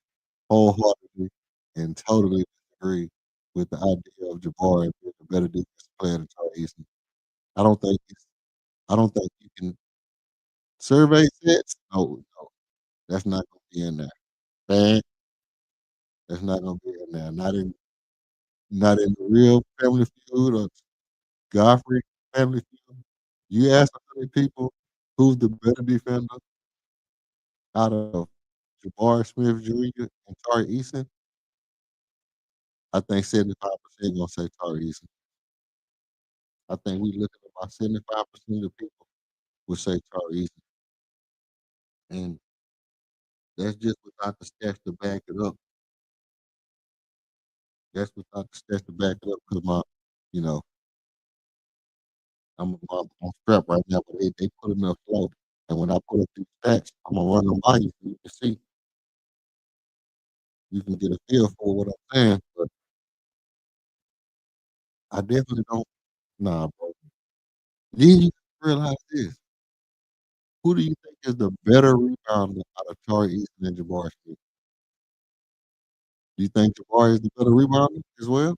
wholeheartedly, and totally disagree with the idea of Jabari being a better defensive player than Tari Eason. I don't think he's, I don't think you can survey sets. No, that's not gonna be in there. Man, that's not gonna be in there. Not in the real Family Feud or Godfrey Family Feud. You ask 100 people, Who's the better defender out of Jabari Smith Jr. and Tari Eason? I think 75% gonna say Tari Eason. I think we looking at about 75% of people would say Tari Eason. And that's just without the stats to back it up. That's without the stats to back it up because you know, I'm strapped right now, but they put enough flow. And when I put up these stats, I'm gonna run them by you so you can see. You can get a feel for what I'm saying. But I definitely don't. Nah, bro. Then you realize this. Who do you think is the better rebounder out of Tari Eason and Jabari Smith? Do you think Jabari is the better rebounder as well?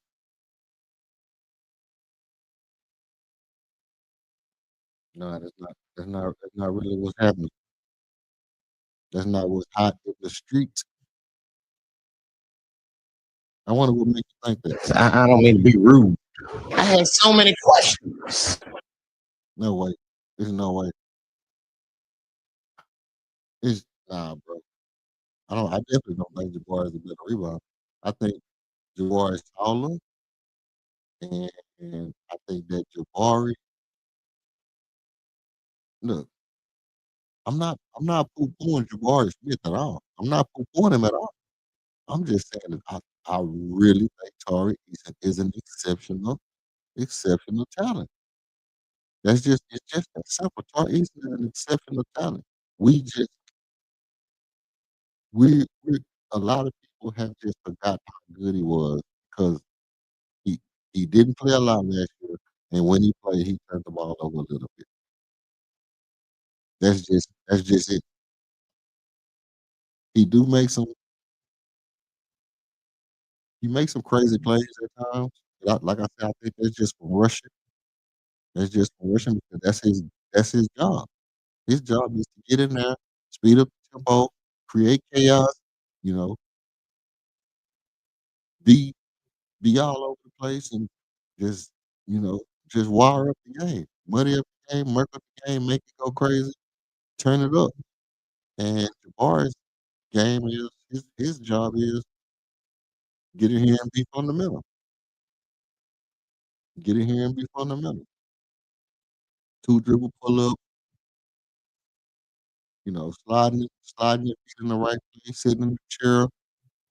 No, that's not. That's not. That's not really what's happening. That's not what's hot in the streets. I wonder what makes you think that. I don't mean to be rude. I had so many questions. No way. There's no way. It's nah, bro. I don't. I definitely don't think Jabari is the better rebounder. I think Jabari is taller, and, and I think that Jabari. Look, I'm not poo-pooing Jabari Smith at all. I'm not poo-pooing him at all. I'm just saying that I really think Tari is an exceptional talent. It's just that simple. Tari is an exceptional talent. We just we a lot of people have just forgot how good he was because he he didn't play a lot last year, and when he played, he turned the ball over a little bit. That's just it. He do make some he makes some crazy plays at times. Like I said, I think that's just from rushing. That's just from rushing because that's his job. His job is to get in there, speed up the tempo, create chaos, you know, be be all over the place and just, you know, just wire up the game, muddy up the game, murk up the game, make it go crazy, turn it up. And Jabari's game is his job is get in here and be fundamental. Get in here and be fundamental. Two dribble pull up, sliding your feet in the right place, sitting in the chair.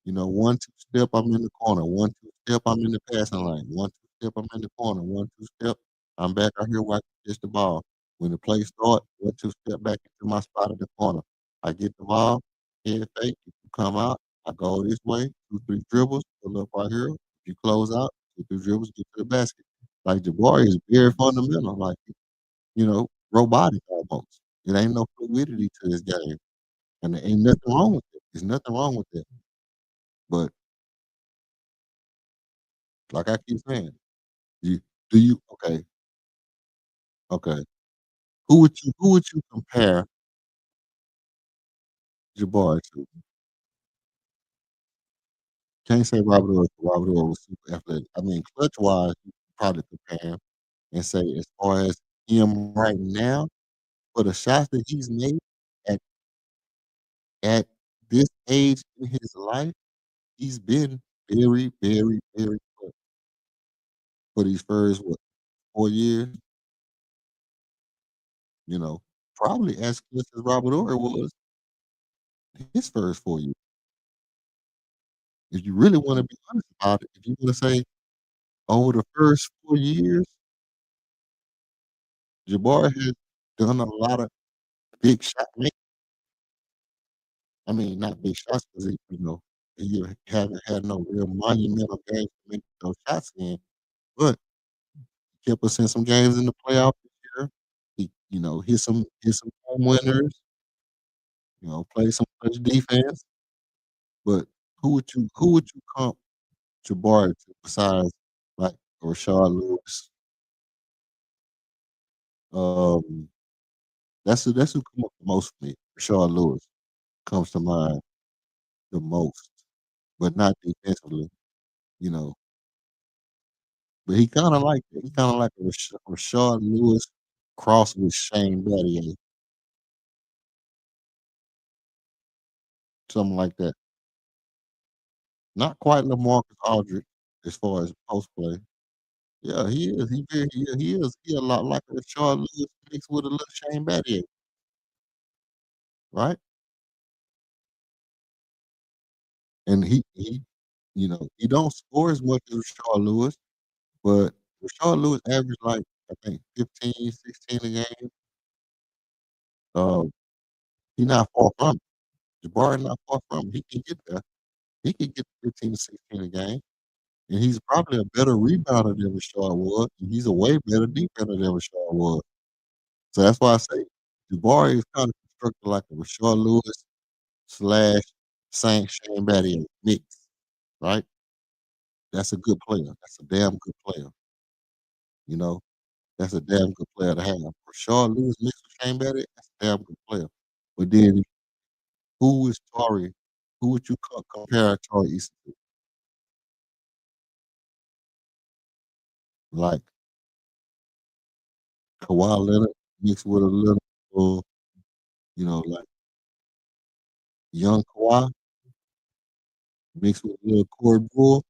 1-2 step, I'm in the corner. 1-2 step, I'm in the passing lane. 1-2 step, I'm in the corner. 1-2 step, I'm back out here where I can catch the ball. When the play start, 1-2 step back into my spot in the corner. I get the ball, head fake. If you come out, I go this way, 2-3 dribbles, pull up right here. If you close out, 2-3 dribbles, get to the basket. Like Jabari is very fundamental, like robotic almost. It ain't no fluidity to this game, and there ain't nothing wrong with it. There's nothing wrong with it. But like I keep saying, you do you okay. Who would you compare Jabari to? Can't say Robert Ory. Robert Ory was super athletic. I mean, clutch wise, you could probably compare him and say as far as him right now, for the shots that he's made at at this age in his life, he's been very, very, very clutch for these first 4 years. You know, probably as clutch as Robert Ory was his first 4 years. If you really want to be honest about it, if you want to say over the first 4 years, Jabari has done a lot of big shot make I mean, not big shots because he haven't had no real monumental games to make those shots in, but he kept us in some games in the playoff this year. He, hit some home winners, played some clutch defense. But who would you comp Jabari to besides like Rashard Lewis? Um, that's who come up the most for me. Rashard Lewis comes to mind the most, but not defensively, you know. But he kinda like a Rashard Lewis crossed with Shane Battier. something like that. Not quite LaMarcus Aldridge as far as post play. Yeah, he is. He is. He a lot like a Rashard Lewis mixed with a little Shane Battier, right? And he don't score as much as Rashard Lewis, but Rashard Lewis averaged like I think 15, 16 a game. Uh, he not far from it. Jabari not far from him. He can get there. He can get 15 to 16 a game. And he's probably a better rebounder than Rashard was. And he's a way better defender than Rashard was. So that's why I say Jabari is kind of constructed like a Rashard Lewis slash Saint Shane Battier mix, right? That's a good player. That's a damn good player. You know, that's a damn good player to have. Rashard Lewis mixed with Shane Battier, that's a damn good player. But then who is Tari? Who would you compare Tari Eason to? Like Kawhi Leonard mixed with a little, like young Kawhi mixed with a little Corey Bull.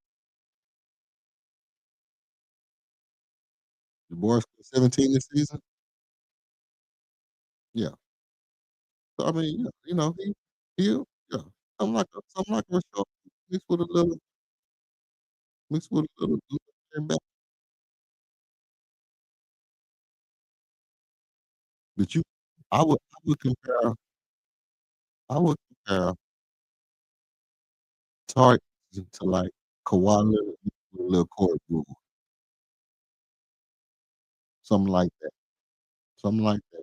The boy scored 17 this season. Yeah. So I mean, yeah, yeah. Something like Rashard mixed with a little mixed with a little Shane Battier. But I would compare Tari Eason to like Kawhi Leonard mixed with a little Corey Bull. Something like that. Something like that.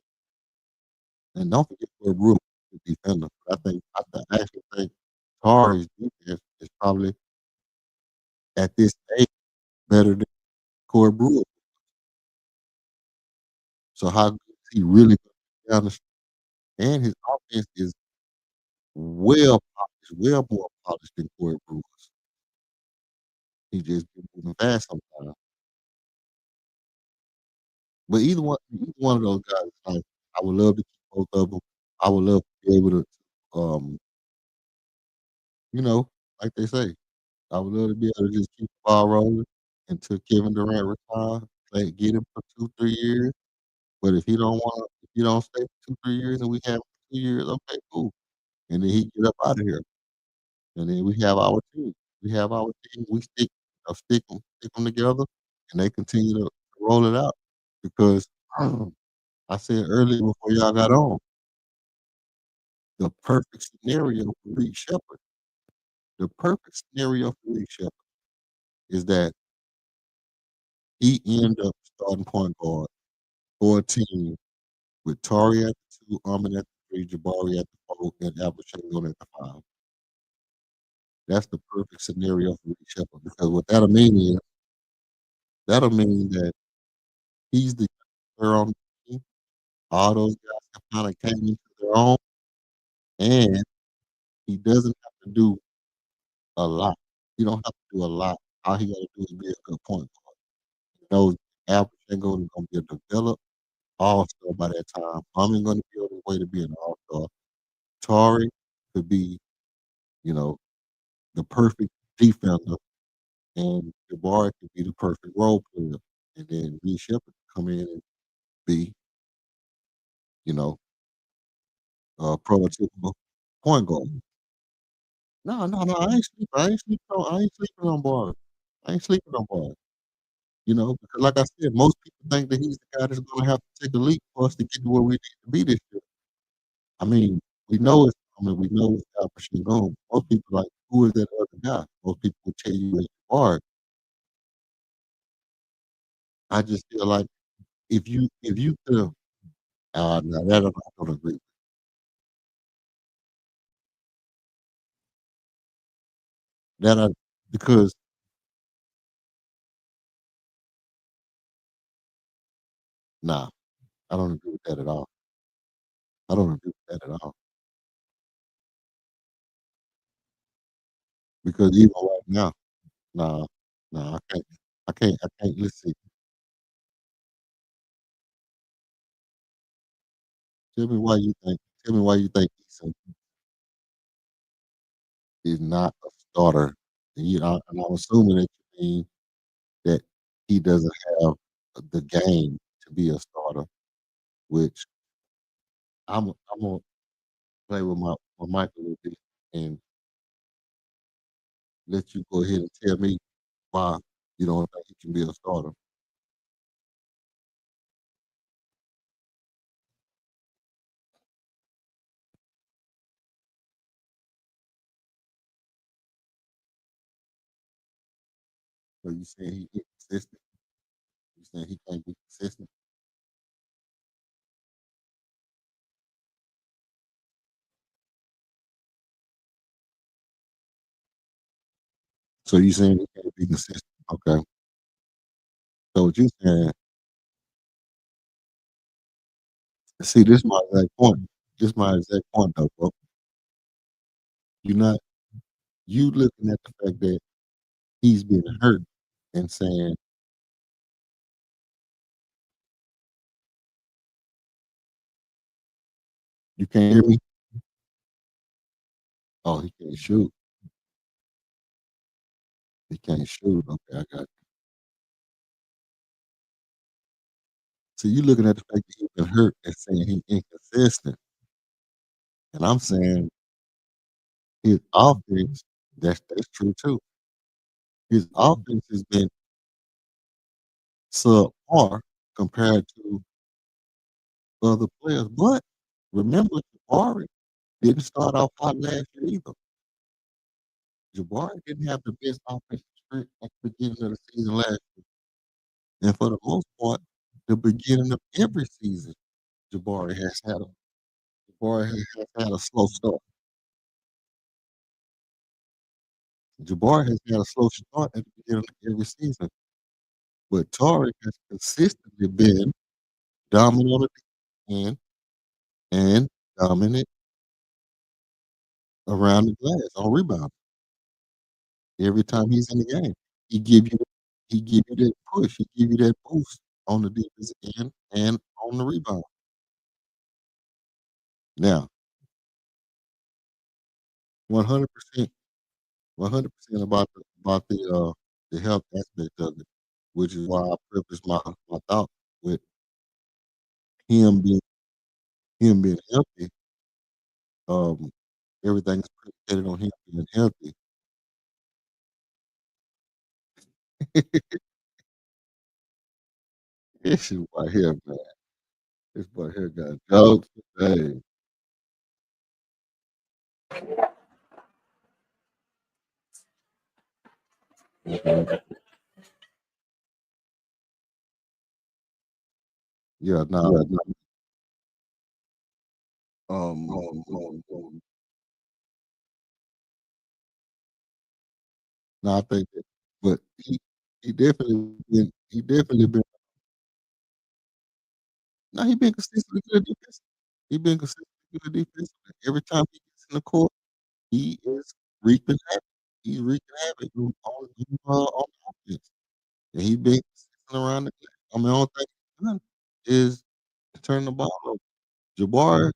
And don't forget Corey Brewer, the defender. I actually think Tari's defense is probably at this stage better than Corey Brewer. So how good is he really down the and his offense is well more polished than Corey Brewer's. He just be moving fast sometimes. But either one of those guys, like I would love to keep both of them. I would love to be able to, um, you know, like they say, I would love to be able to just keep the ball rolling until Kevin Durant retire, like get him for 2, 3 years. But if he don't stay for 2, 3 years and we have 2 years, okay, cool. And then he get up out of here. And then we have our team. We have our team. We stick them together, and they continue to roll it out. Because I said earlier before y'all got on, the perfect scenario for Reed Shepherd, the perfect scenario for Reed Shepherd is that he end up starting point guard for a team with Tari at the 2, Armin at the 3, Jabari at the 4, and Albert Sengun at the 5. That's the perfect scenario for Reed Shepherd because what that'll mean that he's the third on the team. All those guys have kinda came into their own, and he doesn't have to do a lot. He don't have to do a lot. All he gotta do is be a good point guard. He knows Albert Sengun is gonna be a developed all-star by that time. Armin gonna be on his way to being an all-star. Tari could be, you know, the perfect defender, and Jabari could be the perfect role player, and then Reed Shepherd could come in and be, you know, a prototypical point guard. No, I ain't sleeping on Barnes. I ain't sleeping on Barnes. Because like I said, most people think that he's the guy that's gonna have to take a leap for us to get to where we need to be this year. I mean, we know it's Albert Sengun. Most people like, who is that other guy? Most people would tell you it's Jabari. I just feel like if you could have no, that I don't agree. That I because nah, I don't agree with that at all. I don't agree with that at all. Because even right now, nah, nah, I can't listen. Tell me why you think Eason is not a starter. And I'm assuming that you mean that he doesn't have the game to be a starter, which I'm gonna play with my mic a little bit and let you go ahead and tell me why you don't think he can be a starter. So you saying he inconsistent? You saying he can't be consistent? So you saying he can't be consistent? Okay. So what you saying? See, this is my exact point. This is my exact point, though, bro. You're not you looking at the fact that he's been hurt and saying you can't hear me. Oh, he can't shoot. He can't shoot. Okay, I got you. So you looking at the fact that he's been hurt and saying he's inconsistent, and I'm saying his offense. That's true too. His offense has been subpar compared to other players. But remember, Jabari didn't start off hot last year either. Jabari didn't have the best offensive strength at the beginning of the season last year. And for the most part, the beginning of every season, Jabari has had a Jabari has had a slow start. Jabari has had a slow start at the beginning of every season. But Tariq has consistently been dominant on the end and dominant around the glass on rebound. Every time he's in the game, he give you he give you that push, he give you that boost on the defensive end and on the rebound. Now, 100%, 100% about the health aspect of it, which is why I prefaced my thought with him being him being healthy. Um, everything's predicated on him being healthy. This is right here, man. This boy here got jokes today. Yeah, no, um, um, um, um, no, I think that, but he definitely been no, he been consistently good defensively. He been consistently good defensively. Every time he gets in the court, he is wreaking havoc. He's wreaking havoc on offense, and he been consistent around the game. I mean, the only thing he's done is turn the ball over. Jabari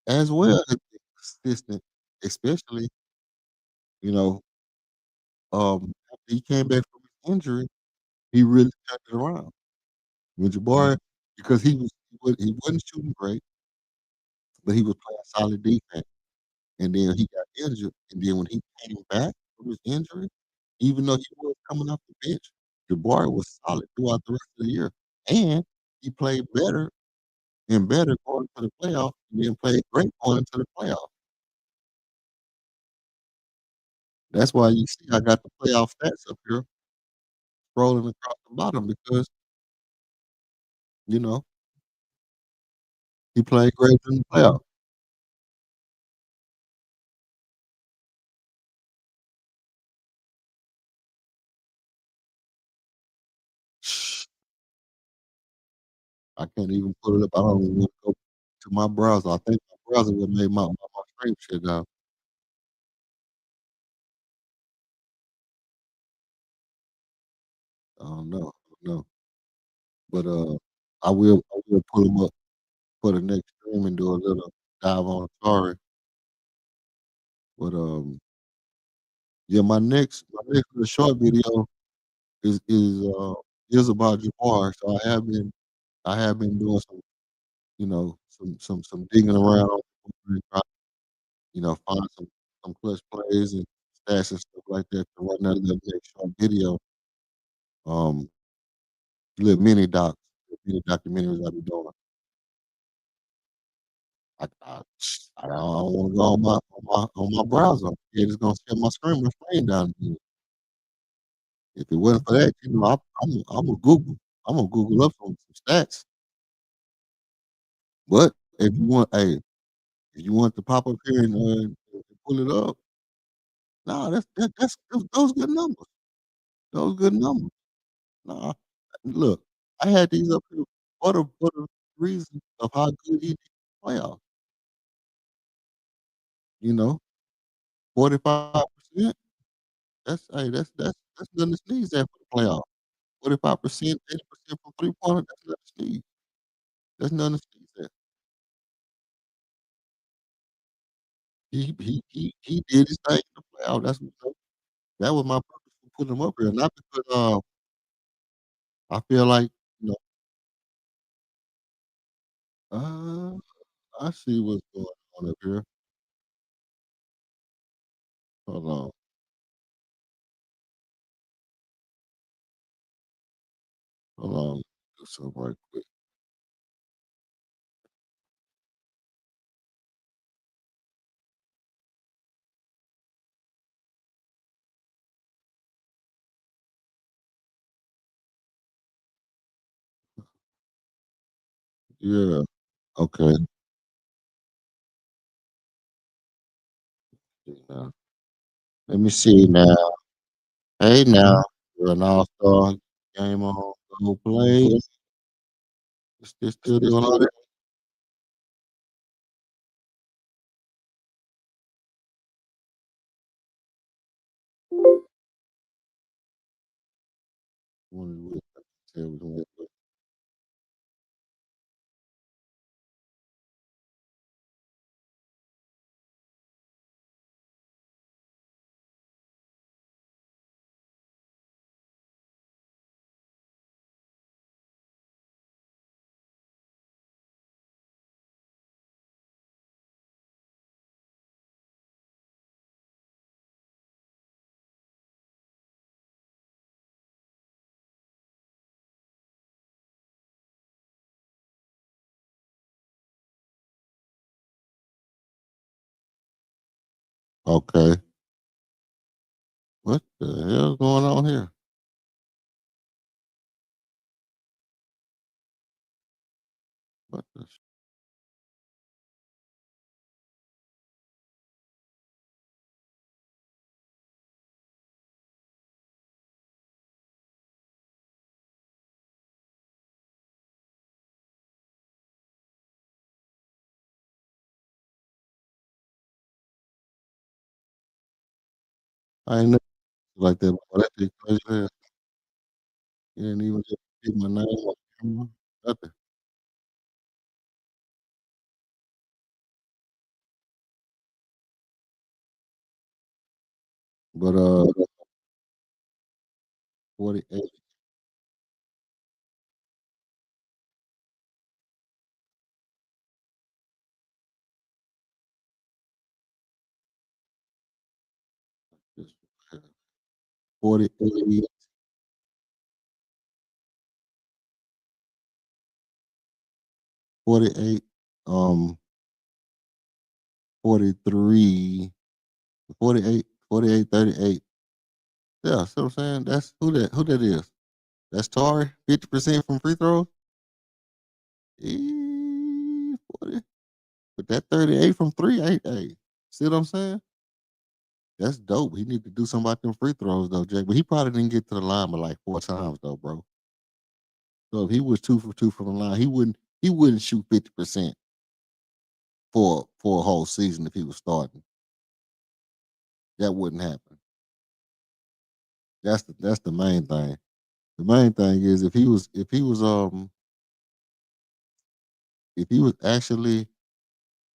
as well has been consistent, especially you know after he came back from his injury, he really turned it around. When Jabari, because he wasn't shooting great, but he was playing solid defense. And then he got injured. And then when he came back from his injury, even though he was coming off the bench, Jabari was solid throughout the rest of the year. And he played better and better going to the playoffs and then played great going into the playoffs. That's why you see I got the playoff stats up here scrolling across the bottom because, you know, he played great in the playoffs. I can't even pull it up. I don't even want to go to my browser. I think my browser would make my screen shit down. I don't know. I don't know. But I will pull them up for the next stream and do a little dive on Atari. But Yeah, my next little short video is is uh is about Jabbar. So I have been doing some, some digging around, and trying, find some clutch plays and stats and stuff like that to run that little next short video. Um, little mini documentaries I be doing. I don't want to go on my browser. Yeah, it's gonna shut my screen down again. If it wasn't for that, I'm gonna Google up some stats. But if you want to pop up here and pull it up, no, those good numbers. Those good numbers. Nah, look, I had these up here for the reason of how good he did in the playoffs. You know, 45%. That's nothing to sneeze at for the playoffs. 45%, 80% from 3-pointer, that's nothing to sneeze. That's nothing to sneeze at. He did his thing in the playoffs. That was my purpose for putting him up here, not because, I feel like, you know, uh, I see what's going on up here. Hold on, hold on. Do something right quick. Yeah, okay. See now. Let me see now. Hey now, you're an all-star. Game on. Go play. It's still doing all that. Wonder what I can tell you what- Okay. What the hell is going on here? What the I ain't never like that before. That shit crazy as hell. You didn't even just get my name on camera. Nothing. But 48, 48, 48, 43, 48, 48, 38. Yeah, see what I'm saying? That's who that is. That's Tar, 50% from free throws. 40. But that 38 from three ain't see what I'm saying? That's dope. He need to do something about them free throws though, Jake. But he probably didn't get to the line but like 4 times though, bro. So if he was 2 for 2 from the line, he wouldn't shoot 50% for a whole season if he was starting. That wouldn't happen. That's the main thing. The main thing is if he was actually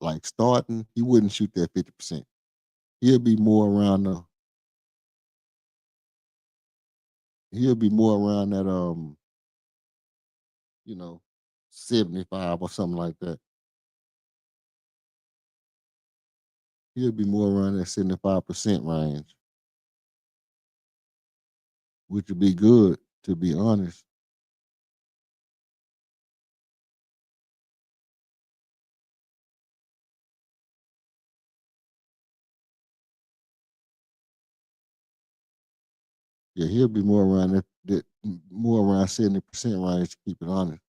like starting, he wouldn't shoot that 50%. He'll be more around the he'll be more around that you know, 75 or something like that. He'll be more around that 75% range, which would be good, to be honest. Yeah, he'll be more around more around 70% range, to keep it honest.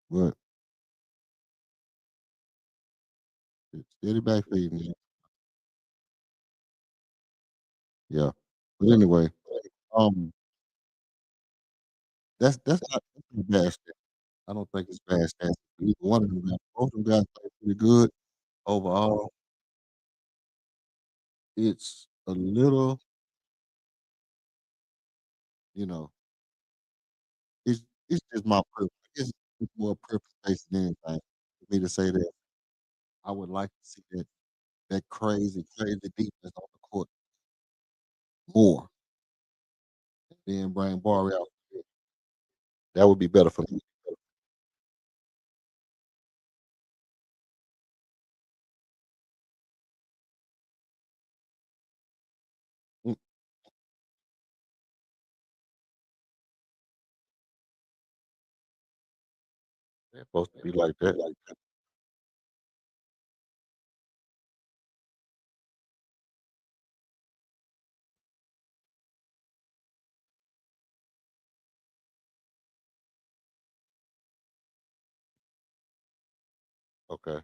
But it's steady back feeding. Yeah. But anyway, um, that's not a bad stat. I don't think it's bad stats. Either one of them guys, both of them guys play pretty good overall. It's a little, you know, it's just my preference. I guess it's more preference based than anything for me to say that I would like to see that crazy defense on the court more than bring Barry out. That would be better for me. Mm, They're supposed to be like that. Okay.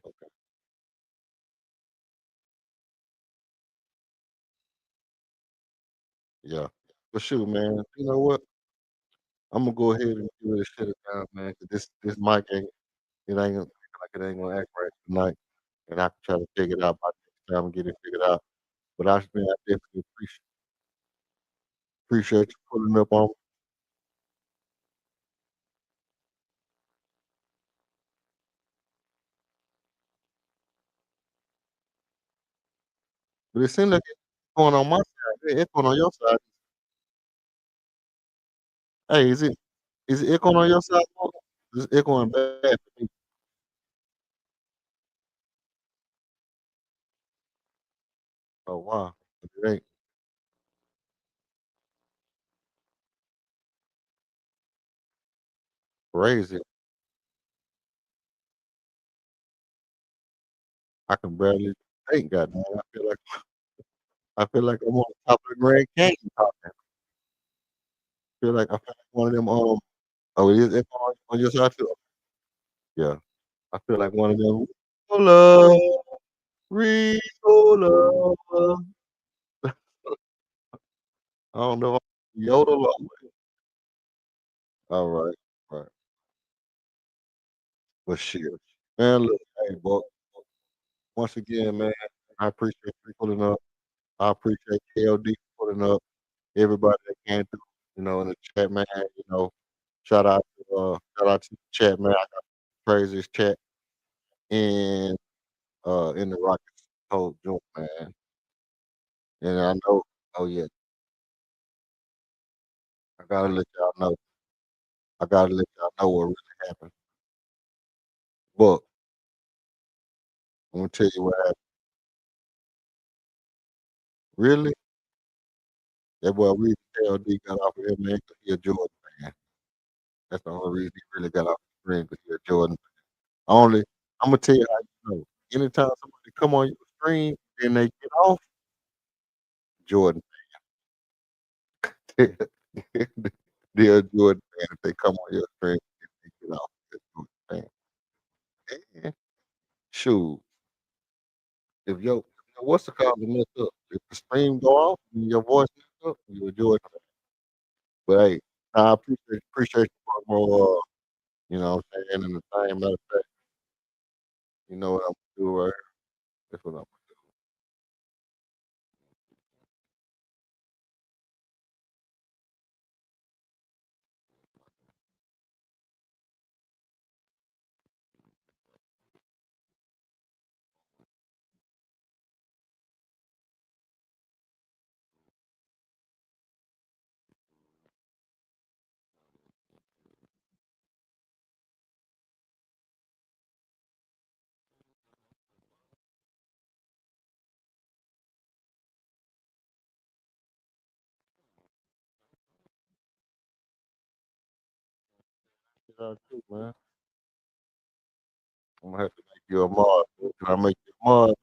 Yeah. But shoot, man, you know what? I'm gonna go ahead and give it a shut it down, man. 'Cause this mic ain't gonna act like it ain't gonna act right tonight, and I can try to figure it out by next time and get it figured out. But I definitely appreciate you pulling up on me. But it seems like it's going on my side. It's going on your side. Hey, is it echoing on your side, bro? It's echoing bad for me. Oh wow. It ain't crazy. I can barely think, goddamn. I feel like I'm on the top of the Grand Canyon talking. I feel like one of them oh, it is echoing on your side too? Yeah. I feel like one of them Ricola, Ricola. I don't know if I'm yodel or all right, right. But shit. Man, look, hey, boy, once again, man, I appreciate you pulling up. I appreciate KLD pulling up. Everybody that came through, in the chat, man, you know, shout out to the chat, man. I got the craziest chat in the Rockets whole joint, man. And I know, oh yeah, I gotta let y'all know. I gotta let y'all know what really happened. But I'm gonna tell you what happened. Really, that boy Reed KLD got off of him, man, 'cause he a Jordan fan. That's the only reason he really got off the screen, 'cause he a Jordan Only Imma tell you how you know. Anytime somebody come on your screen and they get off, Jordan. They're a Jordan fan if they come on your screen and they get off, they're a Jordan fan. And shoot, if your what's the call mess up, if the screen go off and your voice mess up, you a Jordan fan. But hey, I appreciate you for you know what I'm saying, and the same matter of fact, you know what I'm gonna do right here? This what I'm y'all too, man. I'm gonna have to make you a mod. Can I make you a mod? As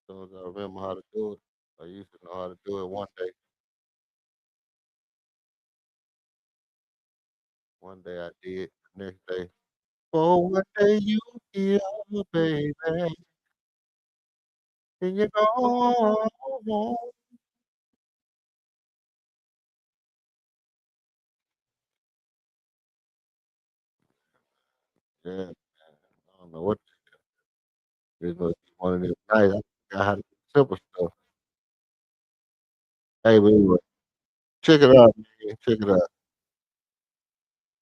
soon as I remember how to do it. I used to know how to do it one day. One day I did. The next day. For one day you here, baby, and you go home. Yeah, man. I don't know what this was one of them nights. I got how to do simple stuff. Hey, but anyway, check it out, man. Check it out.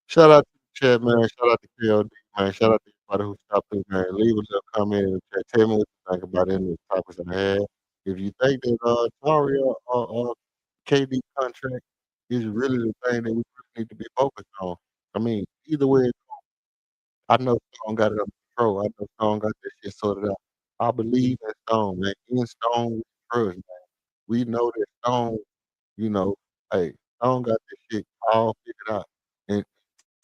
Shout out to the chat, man. Shout out to KLD, man. Shout out to everybody who stopped through, man. Leave a little comment in the chat. Tell me what you think about any of the topics I had. If you think that Taria KD contract is really the thing that we really need to be focused on. I mean, either way, I know Stone got it under control. I know Stone got that shit sorted out. I believe in Stone, man. In Stone, we trust, man. We know that Stone, you know, hey, Stone got this shit all figured out. And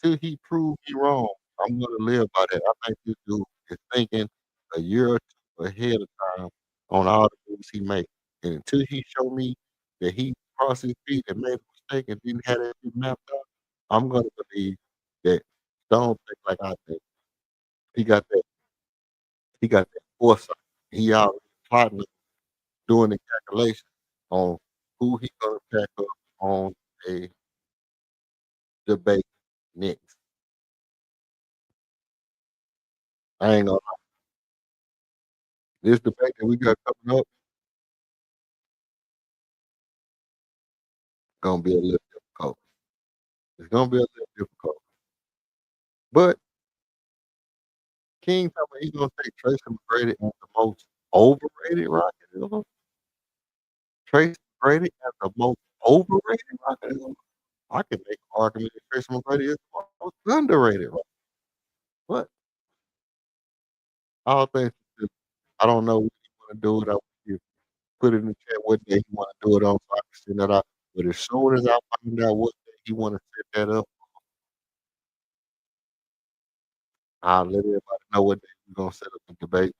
till he prove me wrong, I'm gonna live by that. I think this dude is thinking a year or two ahead of time on all the moves he makes. And until he show me that he crossed his feet and made a mistake and didn't have that shit mapped out, I'm gonna believe that Stone think like I think. He got that he got that foresight. He already plotting, doing the calculation on who he gonna pack up on a debate next. I ain't gonna this debate that we got coming up gonna be a little difficult. It's gonna be a little difficult. But King talking about he gonna take Tracy McGrady as the most overrated Rocket ever. Tracy McGrady as the most overrated Rocket ever. I can make an argument that Tracy McGrady is the most underrated Rocket. But all things considered, I don't know what he wanna do it. I want you to put it in the chat what day he wanna do it on so I can send that out. But as soon as I find out what day he wanna set that up, I'll let everybody know what day we're gonna set up the debate.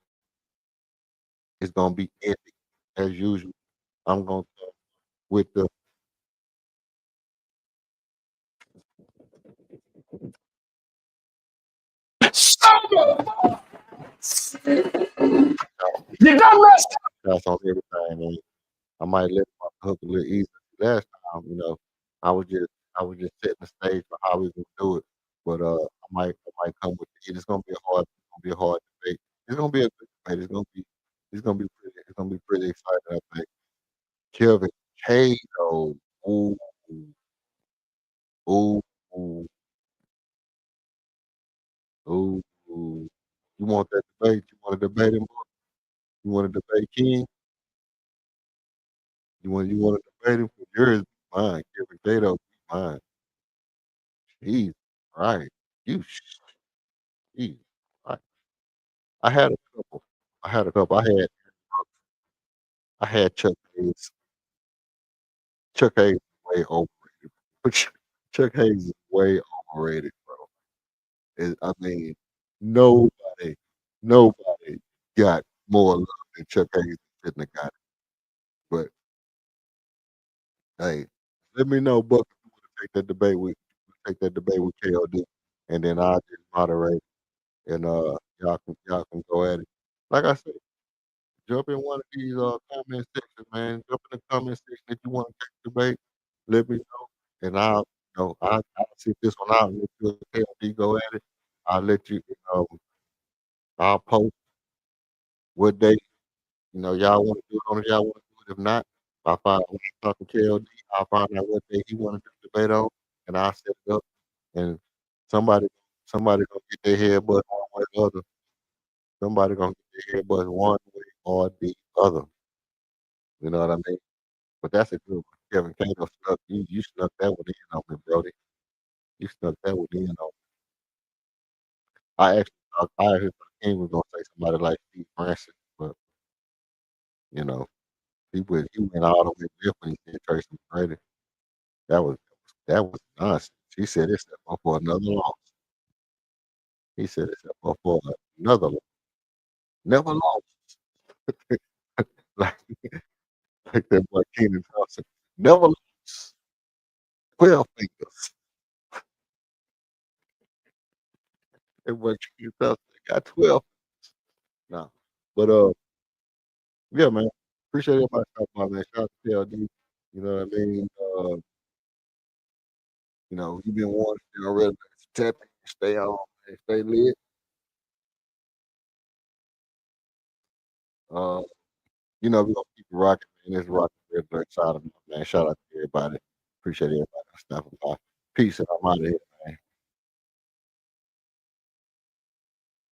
It's gonna be epic as usual. I'm gonna come with the You done messed shots on everything, man. I might let my hook a little easier. Last time, I was just I was just setting the stage for how we gonna do it. But I might come with it. It's gonna be a hard debate. It's gonna be a good debate. It's gonna be pretty exciting, I think. Kevin K though. Ooh, ooh, ooh, ooh, ooh. You want that debate? You want to debate him? You want to debate King? You want to debate him? Yours be mine. Kevin Gato be mine. He's right. You Jeez. I I had a couple. I had Chuck Hayes. Chuck Hayes is way overrated. Chuck Hayes is way overrated, bro. I mean, nobody, nobody got more love than Chuck Hayes shouldn't have got it. But hey, let me know, Buck, if you want to take that debate with KOD, and then I'll just moderate, and y'all can go at it. Like I said, jump in one of these comment sections, man. Jump in the comment section if you want to take the debate. Let me know, and I'll sit this one out and let you and KLD go at it. I'll let you, I'll post what day y'all want to do it on. If y'all want to do it, if not, when I talk to KLD, I'll find out what day he want to do the debate on, and I'll set it up. And somebody, somebody gonna get their head buzzed one way or the other. Somebody gonna get their head buzzed one way or the other. You know what I mean? But that's a good one. Kevin Cato you snuck that one in on me, Brody. You snuck that one in on me. I actually thought King was gonna say somebody like Steve Francis, but you know, he went all the way left when he said Tracy McGrady. That was That was nonsense. He said it's up for another loss. He said it's up for another loss. Never lost. Like, like that boy Keenan Thompson. Never lost. 12 fingers. That boy Keenan Thompson got 12. No. But yeah, man. Appreciate everybody talking about, man. Shout out to PLD. You know what I mean? You've been wanting already to tap in, stay on, and stay lit. Uh, we're gonna keep it rocking, man. It's rocking red blood side of me, man. Shout out to everybody. Appreciate everybody stopping by. Peace, and I'm out of here.